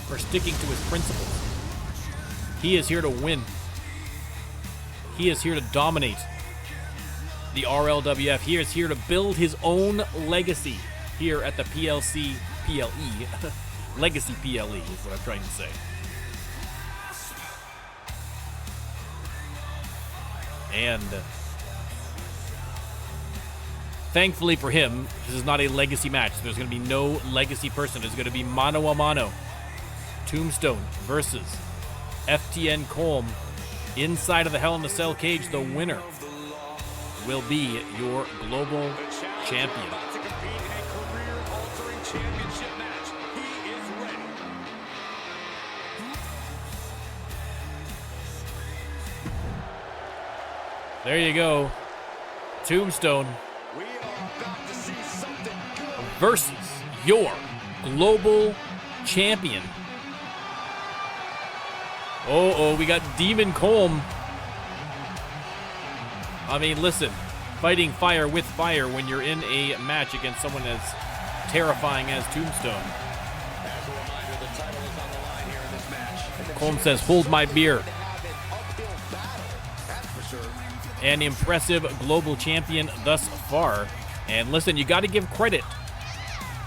for sticking to his principles. He is here to win. He is here to dominate the RLWF. He is here to build his own legacy here at the PLE. Legacy PLE is what I'm trying to say. And thankfully for him, this is not a legacy match. There's going to be no legacy person. There's going to be mano a mano. Tombstone versus FTN Colm inside of the Hell in a Cell cage. The winner will be your global champion. There you go. Tombstone versus your global champion. Oh, we got Demon Colm. I mean, listen, fighting fire with fire when you're in a match against someone as terrifying as Tombstone. As a reminder, the title is on the line here in this match. Colm says, hold my beer. An impressive global champion thus far. And listen, you got to give credit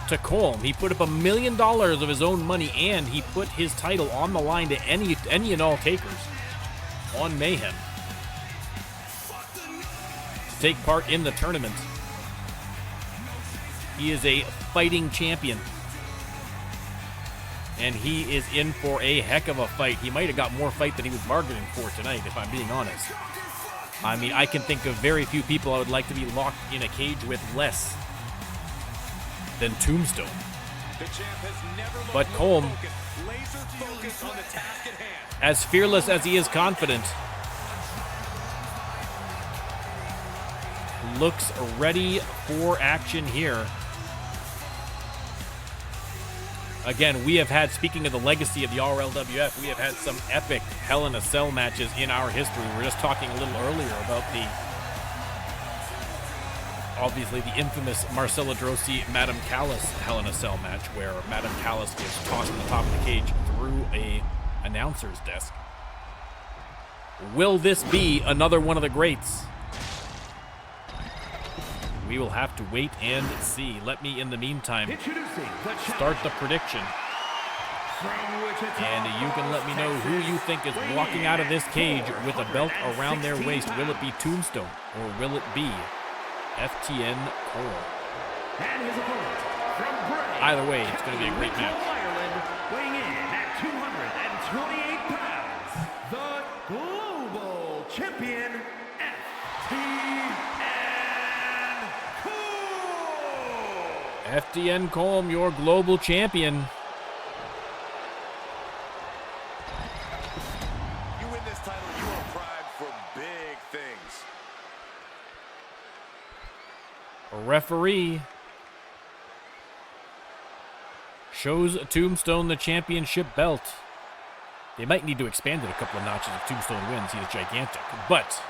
to Colm. He put up $1 million of his own money, and he put his title on the line to any and all takers on Mayhem to take part in the tournament. He is a fighting champion, and he is in for a heck of a fight. He might have got more fight than he was bargaining for tonight, if I'm being honest. I mean, I can think of very few people I would like to be locked in a cage with less than Tombstone. But Colm, as fearless as he is confident, looks ready for action here. Again, we have had, speaking of the legacy of the RLWF, we have had some epic Hell in a Cell matches in our history. We were just talking a little earlier about obviously the infamous Marcella Drossi, Madame Callis Hell in a Cell match, where Madame Callis gets tossed from the top of the cage through a announcer's desk. Will this be another one of the greats? We will have to wait and see. Let me, in the meantime, start the prediction. And you can let me know who you think is walking out of this cage with a belt around their waist. Will it be Tombstone or will it be FTN Colm? Either way, it's going to be a great match. Weighing in at 228 pounds, the global champion, FTN Colm, your global champion. You win this title, you are primed for big things. A referee shows Tombstone the championship belt. They might need to expand it a couple of notches if Tombstone wins. He is gigantic, but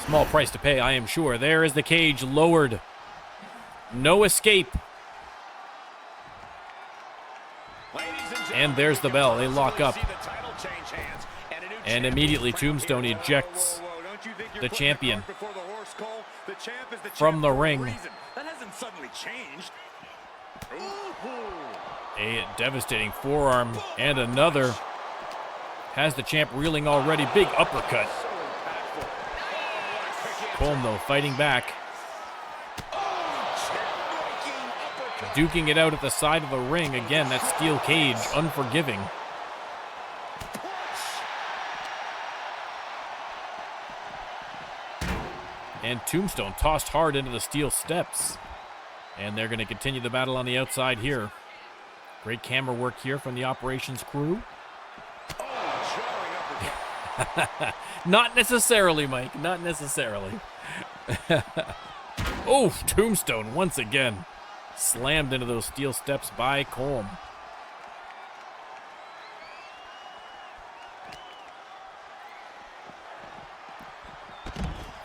small price to pay, I am sure. There is the cage lowered. No escape. And there's the bell. They lock up. And immediately Tombstone ejects the champion from the ring. That hasn't suddenly changed. A devastating forearm and another. Has the champ reeling already. Big uppercut. Colm, though, fighting back. Duking it out at the side of the ring. Again, that steel cage, unforgiving. And Tombstone tossed hard into the steel steps. And they're going to continue the battle on the outside here. Great camera work here from the operations crew. Oh, jarring uppercut. Not necessarily, Mike. Not necessarily. Oh, Tombstone once again. Slammed into those steel steps by Colm.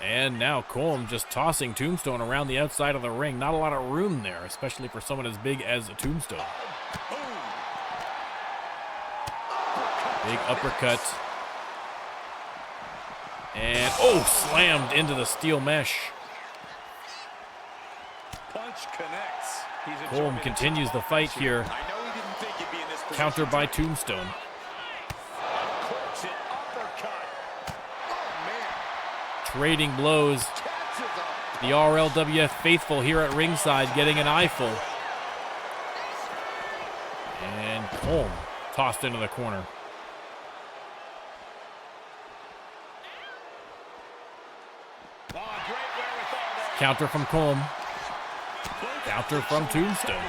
And now Colm just tossing Tombstone around the outside of the ring. Not a lot of room there, especially for someone as big as a Tombstone. Big uppercut. And, oh, slammed into the steel mesh. Punch connects. Colm continues the fight here. I know he didn't think he'd be in this position. Counter by Tombstone. Corks it, uppercut. Oh, man. Trading blows. Catches a The RLWF faithful here at ringside getting an eyeful. And Colm tossed into the corner. Counter from Colm. Counter from Tombstone.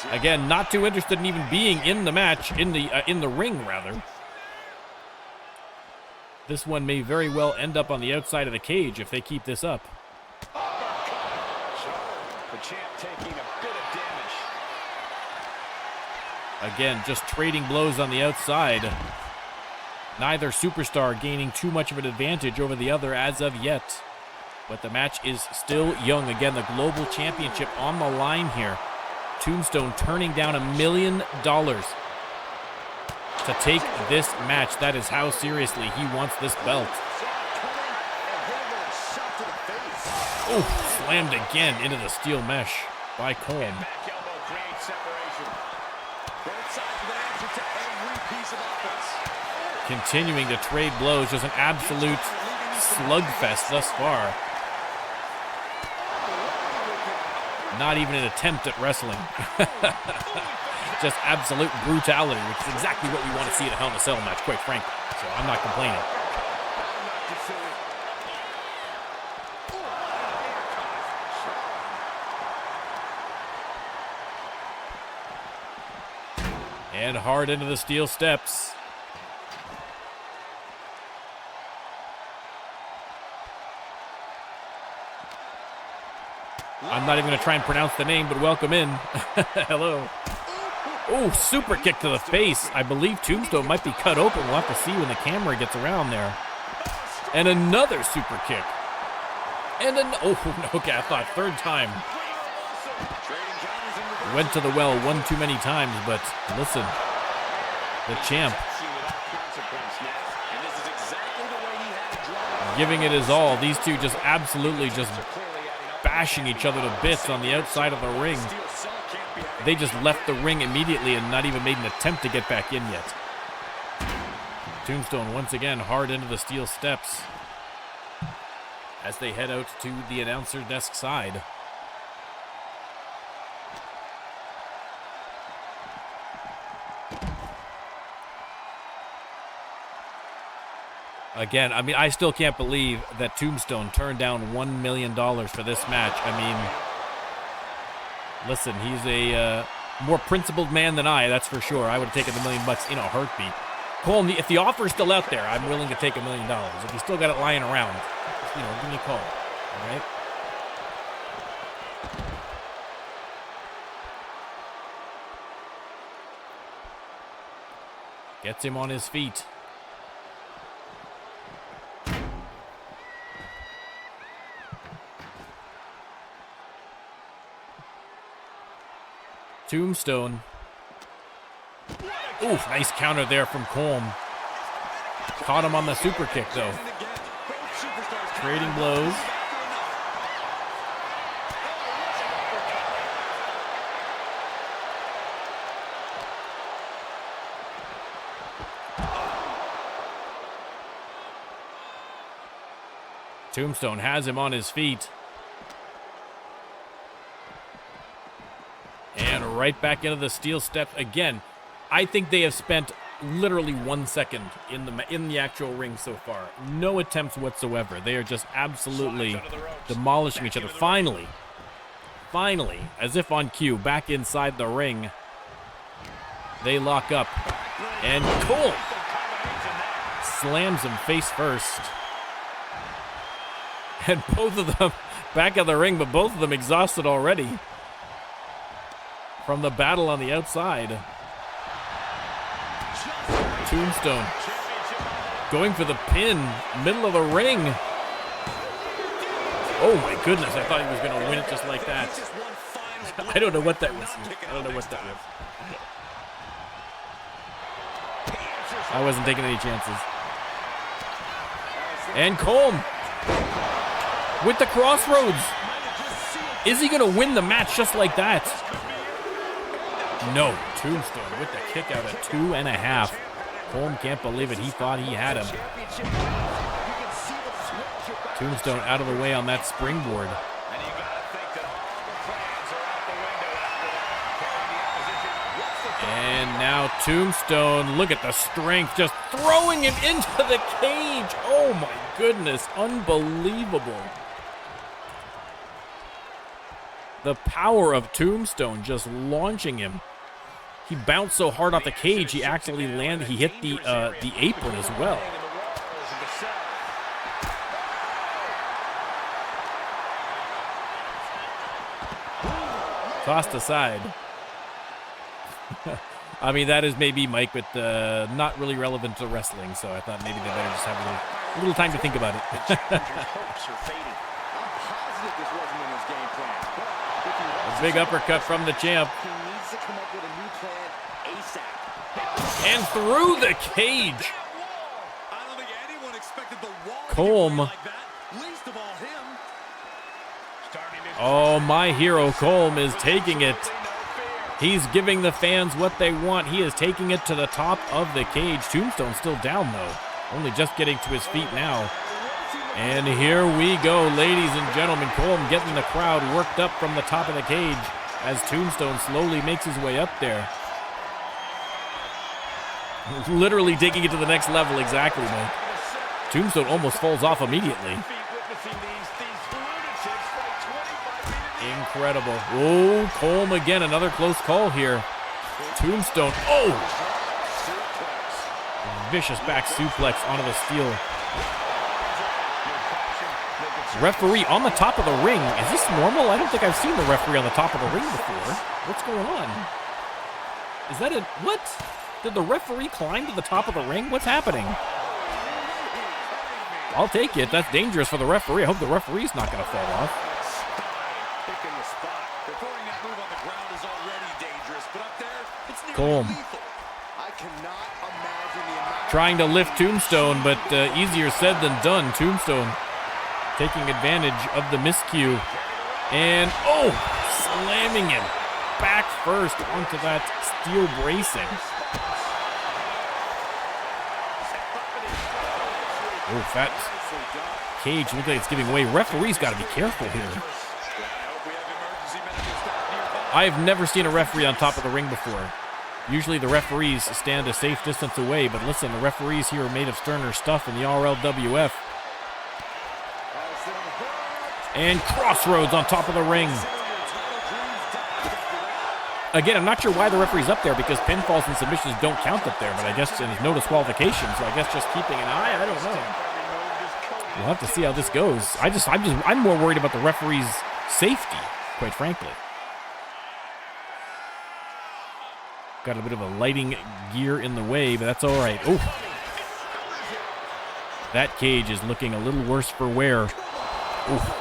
Again, not too interested in even being in the match, in the ring rather. This one may very well end up on the outside of the cage if they keep this up. The champ taking a bit of damage. Again, just trading blows on the outside. Neither superstar gaining too much of an advantage over the other as of yet. But the match is still young. Again, the Global Championship on the line here. Tombstone turning down $1 million to take this match. That is how seriously he wants this belt. Oh, slammed again into the steel mesh by Colm. Continuing to trade blows. Just an absolute slugfest thus far. Not even an attempt at wrestling. Just absolute brutality, which is exactly what we want to see at a Hell in a Cell match, quite frankly. So I'm not complaining. And hard into the steel steps. I'm not even going to try and pronounce the name, but welcome in. Hello. Oh, super kick to the face. I believe Tombstone might be cut open. We'll have to see when the camera gets around there. And another super kick. And oh, okay, I thought third time. Went to the well one too many times, but listen, the champ giving it his all. These two just absolutely just bashing each other to bits on the outside of the ring. They just left the ring immediately and not even made an attempt to get back in yet. Tombstone once again hard into the steel steps as they head out to the announcer desk side. Again, I mean, I still can't believe that Tombstone turned down $1 million for this match. I mean, listen, he's a more principled man than I, that's for sure. I would have taken the $1 million in a heartbeat. Colm, if the offer's still out there, I'm willing to take $1 million. If you still got it lying around, just, give me a call, all right? Gets him on his feet. Tombstone. Ooh, nice counter there from Colm. Caught him on the super kick, though. Trading blows. Tombstone has him on his feet. And right back into the steel steps again. I think they have spent literally 1 second in the actual ring so far. No attempts whatsoever. They are just absolutely demolishing each other. Finally, as if on cue, back inside the ring. They lock up. And Colm slams him face first. And both of them back of the ring, but both of them exhausted already from the battle on the outside. Tombstone going for the pin, middle of the ring. Oh my goodness, I thought he was going to win it just like that. I don't know what that was. I don't know what that was. I wasn't taking any chances. And Colm with the crossroads. Is he going to win the match just like that? No. Tombstone with the kick out at 2.5. Colm can't believe it. He thought he had him. Tombstone out of the way on that springboard. And now Tombstone, look at the strength, just throwing him into the cage. Oh my goodness, unbelievable. The power of Tombstone just launching him. He bounced so hard off the cage, he actually landed, he hit the apron as well. Tossed aside. I mean, that is maybe Mike, but not really relevant to wrestling, so I thought maybe they better just have a little time to think about it. A big uppercut from the champ. And through the cage. Colm. Oh, my hero Colm is taking it. He's giving the fans what they want. He is taking it to the top of the cage. Tombstone's still down, though. Only just getting to his feet now. And here we go, ladies and gentlemen. Colm getting the crowd worked up from the top of the cage as Tombstone slowly makes his way up there. Literally taking it to the next level, exactly, man. Tombstone almost falls off immediately. Incredible. Oh, Colm again, another close call here. Tombstone, oh! Vicious back suplex onto the steel. Referee on the top of the ring. Is this normal? I don't think I've seen the referee on the top of the ring before. What's going on? Is that a... what? Did the referee climb to the top of the ring? What's happening? I'll take it. That's dangerous for the referee. I hope the referee's not going to fall off. Colm trying to lift Tombstone, but easier said than done. Tombstone taking advantage of the miscue. And, oh, slamming him back first onto that steel bracing. Oh, that cage looks like it's giving way. Referee's got to be careful here. I've never seen a referee on top of the ring before. Usually the referees stand a safe distance away, but listen, the referees here are made of sterner stuff in the RLWF. And crossroads on top of the ring. Again, I'm not sure why the referee's up there, because pinfalls and submissions don't count up there, but I guess there's no disqualification, so I guess just keeping an eye, I don't know. We'll have to see how this goes. I'm more worried about the referee's safety, quite frankly. Got a bit of a lighting gear in the way, but that's all right. Oh, that cage is looking a little worse for wear. Oh,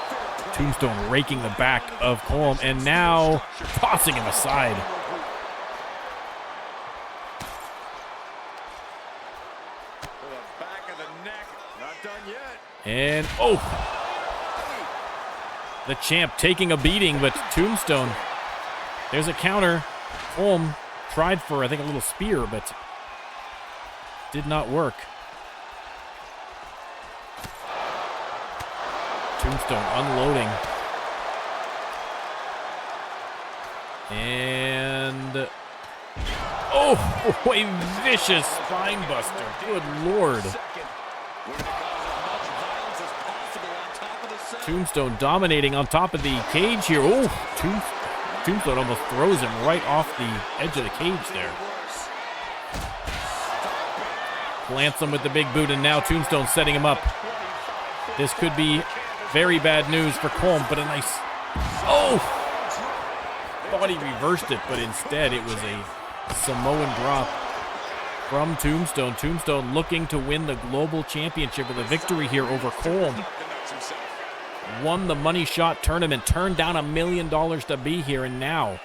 Tombstone raking the back of Colm, and now tossing him aside. And, oh, the champ taking a beating, but Tombstone, there's a counter. Colm tried for, I think, a little spear, but did not work. Tombstone unloading. And... oh, boy, vicious spine buster. Good Lord. Tombstone dominating on top of the cage here. Oh, Tombstone almost throws him right off the edge of the cage there. Plants him with the big boot, and now Tombstone setting him up. This could be very bad news for Colm, but a nice... Oh! Thought he reversed it, but instead it was a Samoan drop from Tombstone. Tombstone looking to win the Global Championship with a victory here over Colm. Won the money shot tournament, turned down $1 million to be here, and now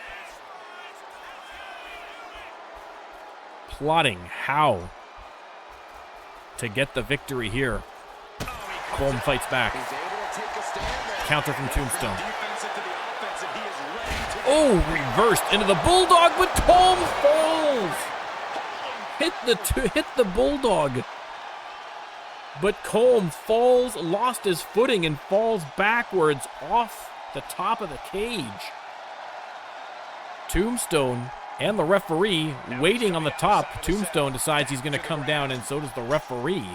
plotting how to get the victory here. Colm fights back. Counter from Tombstone. Oh, reversed into the Bulldog, but Colm falls. Hit the Bulldog. But Colm falls, lost his footing, and falls backwards off the top of the cage. Tombstone and the referee waiting on the top. Tombstone decides he's going to come down, and so does the referee.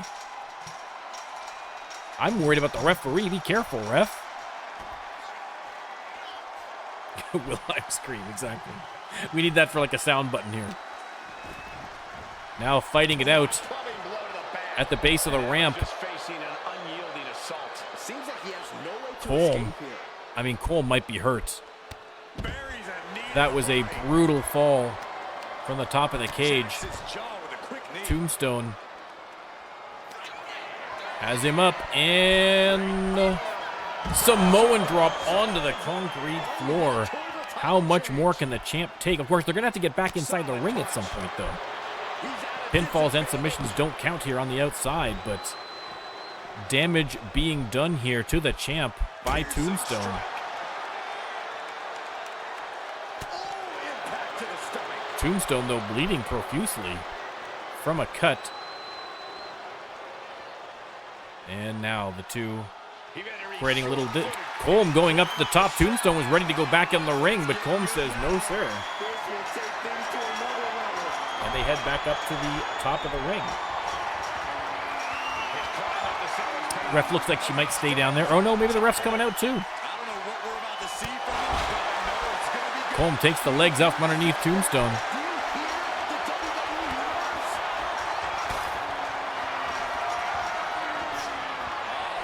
I'm worried about the referee. Be careful, ref. Will I scream? Exactly. We need that for like a sound button here. Now fighting it out at the base of the ramp. Colm might be hurt. That was a brutal fall from the top of the cage. Tombstone has him up, and Samoan drop onto the concrete floor. How much more can the champ take? Of course, they're going to have to get back inside the ring at some point, though. Pinfalls and submissions don't count here on the outside, but damage being done here to the champ by Tombstone. Tombstone, though, bleeding profusely from a cut. And now the two creating a little... Colm going up to the top. Tombstone was ready to go back in the ring, but Colm says, no, sir. And they head back up to the top of the ring. Ref looks like she might stay down there. Oh, no, maybe the ref's coming out, too. Colm takes the legs out from underneath Tombstone.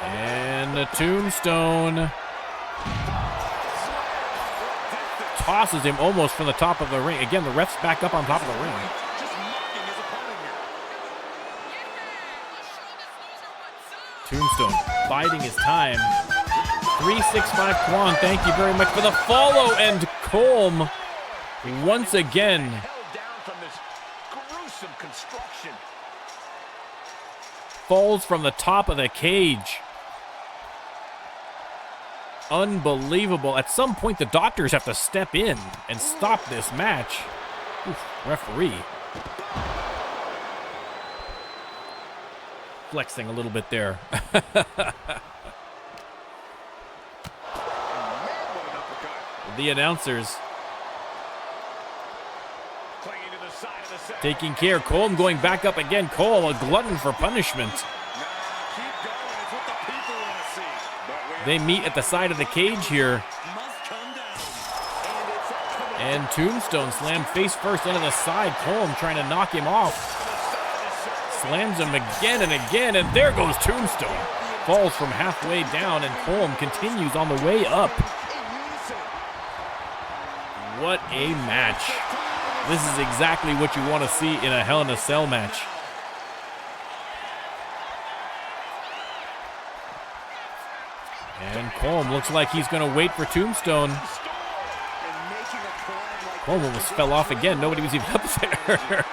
And the Tombstone tosses him almost from the top of the ring. Again, the ref's back up on top of the ring. Tombstone biding his time. 365 Kwan, thank you very much for the follow. And Colm once again falls from the top of the cage. Unbelievable. At some point, the doctors have to step in and stop this match. Oof, referee. Flexing a little bit there. The announcers taking care. Colm going back up again. Colm, a glutton for punishment. They meet at the side of the cage here. And Tombstone slammed face first into the side. Colm trying to knock him off. Slams him again and again, and there goes Tombstone. Falls from halfway down, and Colm continues on the way up. What a match. This is exactly what you want to see in a Hell in a Cell match. And Colm looks like he's going to wait for Tombstone. Colm almost fell off again. Nobody was even up there.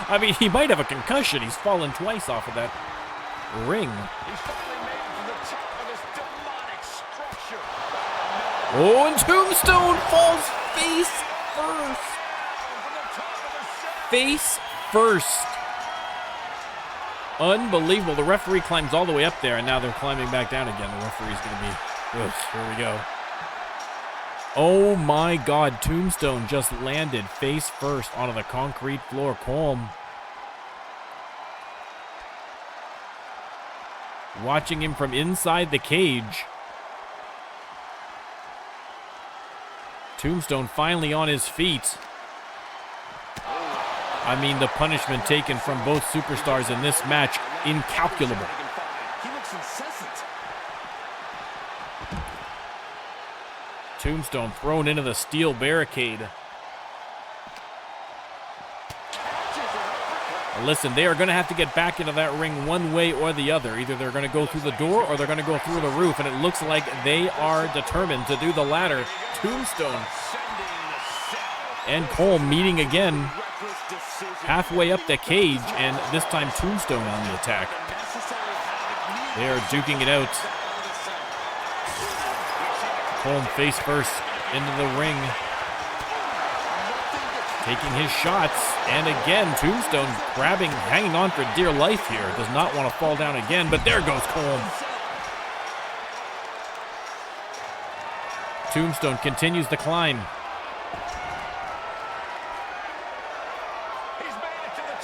I mean, he might have a concussion. He's fallen twice off of that ring. Oh, and Tombstone falls face first. Face first. Unbelievable. The referee climbs all the way up there, and now they're climbing back down again. The referee's going to be... Oof, here we go. Oh my God, Tombstone just landed face first onto the concrete floor. Colm watching him from inside the cage. Tombstone finally on his feet. I mean, the punishment taken from both superstars in this match, incalculable. He looks incessant. Tombstone thrown into the steel barricade. Listen, they are going to have to get back into that ring one way or the other. Either they're going to go through the door or they're going to go through the roof, and it looks like they are determined to do the latter. Tombstone and Colm meeting again halfway up the cage, and this time Tombstone on the attack. They are duking it out. Colm face first into the ring, taking his shots, and again Tombstone grabbing, hanging on for dear life here. Does not want to fall down again, but there goes Colm. Tombstone continues the climb.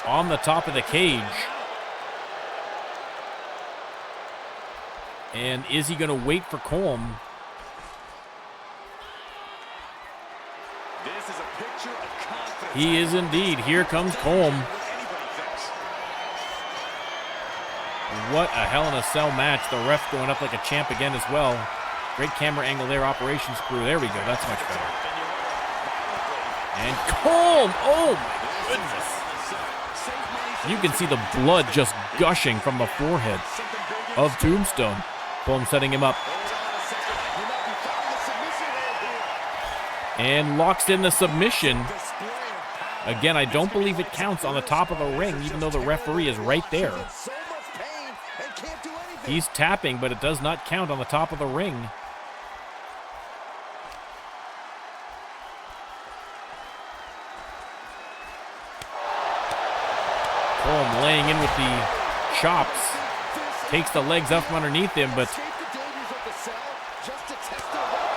On the top of the cage. And is he going to wait for Colm? He is indeed. Here comes Colm. What a Hell in a Cell match. The ref going up like a champ again as well. Great camera angle there, operations crew. There we go. That's much better. And Colm! Oh my goodness. You can see the blood just gushing from the forehead of Tombstone. Colm setting him up. And locks in the submission. Again, I don't believe it counts on the top of the ring, even though the referee is right there. He's tapping, but it does not count on the top of the ring. Colm laying in with the chops. Takes the legs up from underneath him, but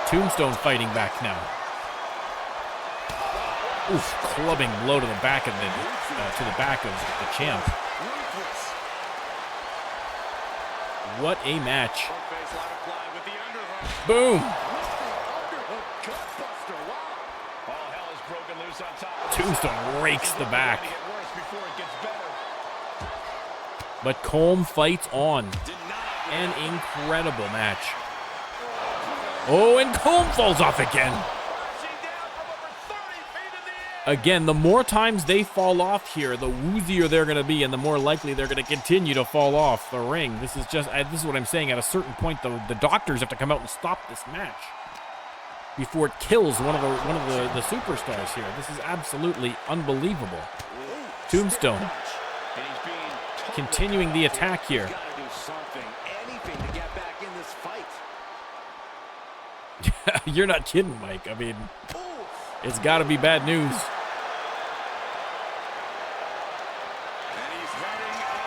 Tombstone fighting back now. Oof, clubbing blow to the back of the champ. What a match. Boom. Tombstone rakes the back. But Colm fights on. An incredible match. Oh, and Colm falls off again. Again, the more times they fall off here, the woozier they're going to be, and the more likely they're going to continue to fall off the ring. This is what I'm saying. At a certain point, the doctors have to come out and stop this match before it kills one of the superstars here. This is absolutely unbelievable. Tombstone continuing the attack here. You're not kidding, Mike. I mean, it's got to be bad news.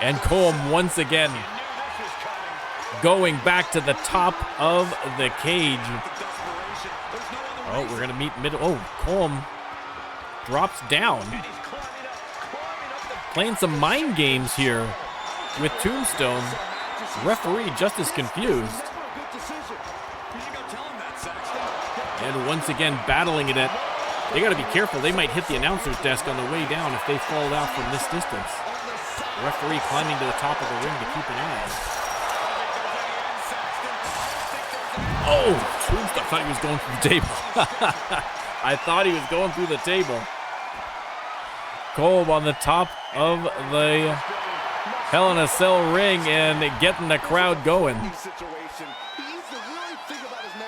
And Colm once again going back to the top of the cage. Oh, we're going to meet middle. Oh, Colm drops down. Playing some mind games here with Tombstone. Referee just as confused. And once again battling it at. They got to be careful. They might hit the announcer's desk on the way down if they fall out from this distance. The referee climbing to the top of the ring to keep an eye. Oh, Tombstone. I thought he was going through the table. I thought he was going through the table. Colm on the top of the Hell in a Cell ring and getting the crowd going.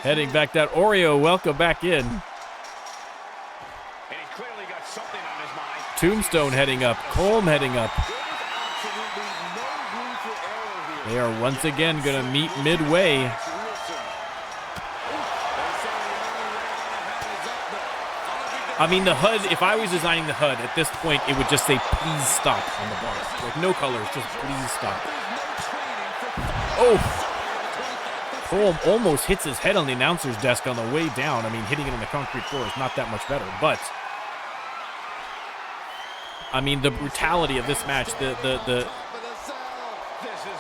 Heading back that Oreo, welcome back in. Tombstone heading up, Colm heading up. They are once again going to meet midway. I mean, the HUD, if I was designing the HUD at this point, it would just say, please stop on the bar. Like, no colors, just please stop. Oh! Colm almost hits his head on the announcer's desk on the way down. I mean, hitting it on the concrete floor is not that much better, but I mean, the brutality of this match, the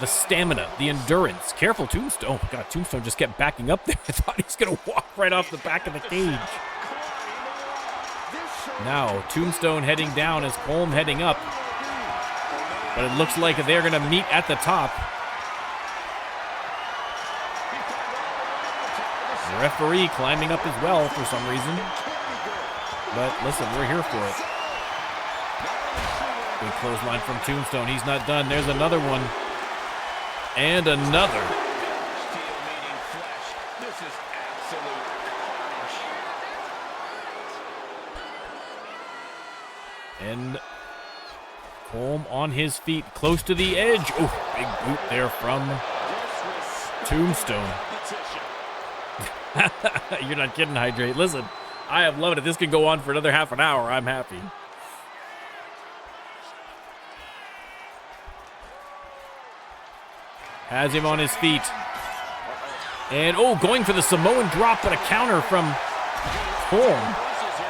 stamina, the endurance. Careful, Tombstone. Oh, God, Tombstone just kept backing up there. I thought he was going to walk right off the back of the cage. Now, Tombstone heading down as Colm heading up. But it looks like they're going to meet at the top. The referee climbing up as well for some reason. But listen, we're here for it. Big clothesline from Tombstone. He's not done. There's another one. And another. And Colm on his feet, close to the edge. Oh, big boot there from Tombstone. You're not kidding, Hydrate. Listen, I have loved it. This could go on for another half an hour. I'm happy. Has him on his feet. And, oh, going for the Samoan drop, but a counter from Colm.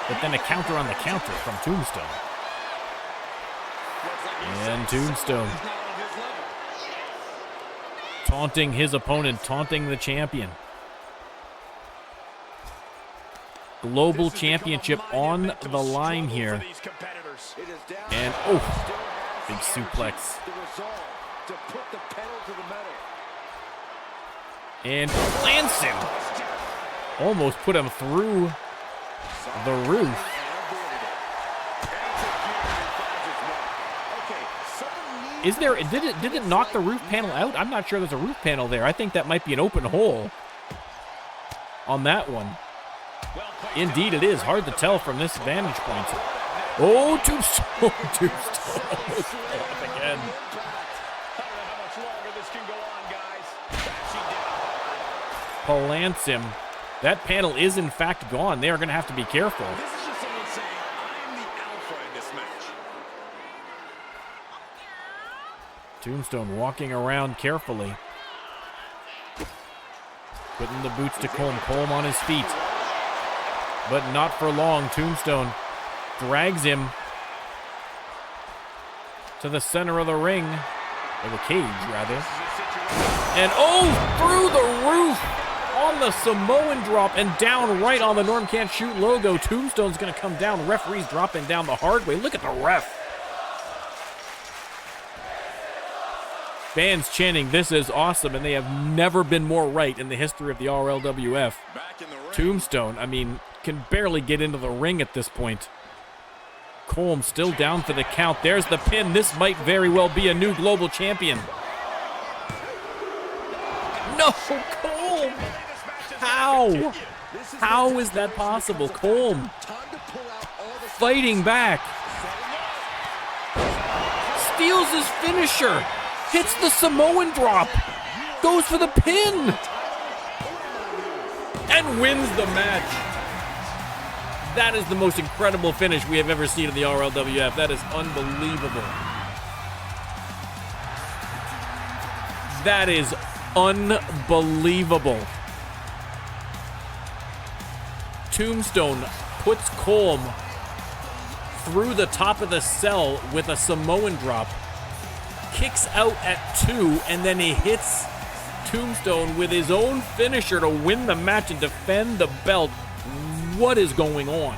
But then a counter on the counter from Tombstone. And Tombstone taunting his opponent, taunting the champion. Global championship on the line here. And, oh, big suplex. And plants him. Almost put him through the roof. Is there, did it knock the roof panel out? I'm not sure there's a roof panel there. I think that might be an open hole on that one. Indeed it is. Hard to tell from this vantage point. Oh, Tombstone. Tombstone almost fell off again. Plants him. That panel is in fact gone. They are going to have to be careful. This is just someone saying, I'm the alpha in this match. Tombstone walking around carefully. Putting the boots to Colm. Colm on his feet. But not for long. Tombstone drags him to the center of the ring. Or the cage, rather. And oh, through the roof on the Samoan drop and down right on the NormCantShoot logo. Tombstone's going to come down. The referee's dropping down the hard way. Look at the ref. Fans chanting, this is awesome, and they have never been more right in the history of the RLWF. Tombstone, I mean, can barely get into the ring at this point. Colm still down for the count. There's the pin. This might very well be a new global champion. No, Colm! How? How is that possible? Colm fighting back. Steals his finisher. Hits the Samoan drop. Goes for the pin. And wins the match. That is the most incredible finish we have ever seen in the RLWF. That is unbelievable. That is unbelievable. Tombstone puts Colm through the top of the cell with a Samoan drop, kicks out at 2, and then he hits Tombstone with his own finisher to win the match and defend the belt. What is going on?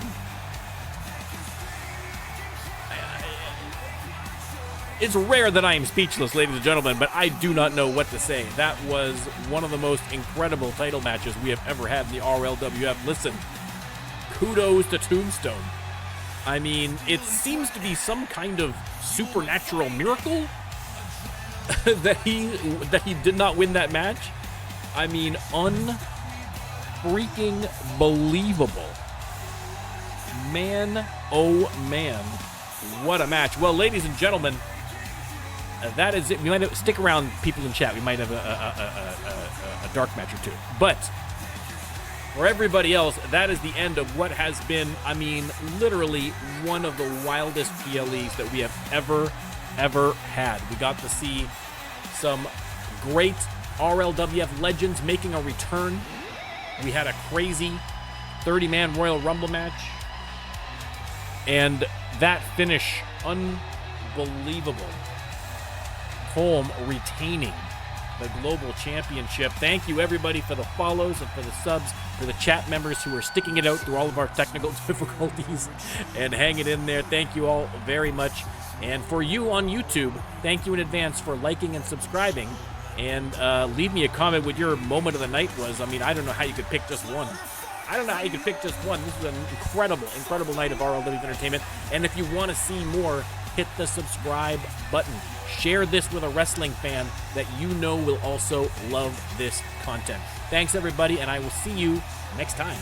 It's rare that I am speechless, ladies and gentlemen, but I do not know what to say. That was one of the most incredible title matches we have ever had in the RLWF. Listen, kudos to Tombstone. I mean, it seems to be some kind of supernatural miracle that he did not win that match. I mean, unfreaking believable. Man, oh man, what a match. Well, ladies and gentlemen, that is it. We might have, stick around, people in chat. We might have a dark match or two. But for everybody else, that is the end of what has been, I mean, literally one of the wildest PLEs that we have ever had. We got to see some great RLWF legends making a return. We had a crazy 30-man Royal Rumble match. And that finish, unbelievable. Colm retaining the Global Championship. Thank you, everybody, for the follows and for the subs, for the chat members who are sticking it out through all of our technical difficulties and hanging in there. Thank you all very much. And for you on YouTube, thank you in advance for liking and subscribing. And leave me a comment what your moment of the night was. I mean, I don't know how you could pick just one. This is an incredible night of RLWF Entertainment. And if you want to see more, hit the subscribe button. Share this with a wrestling fan that you know will also love this content. Thanks, everybody, and I will see you next time.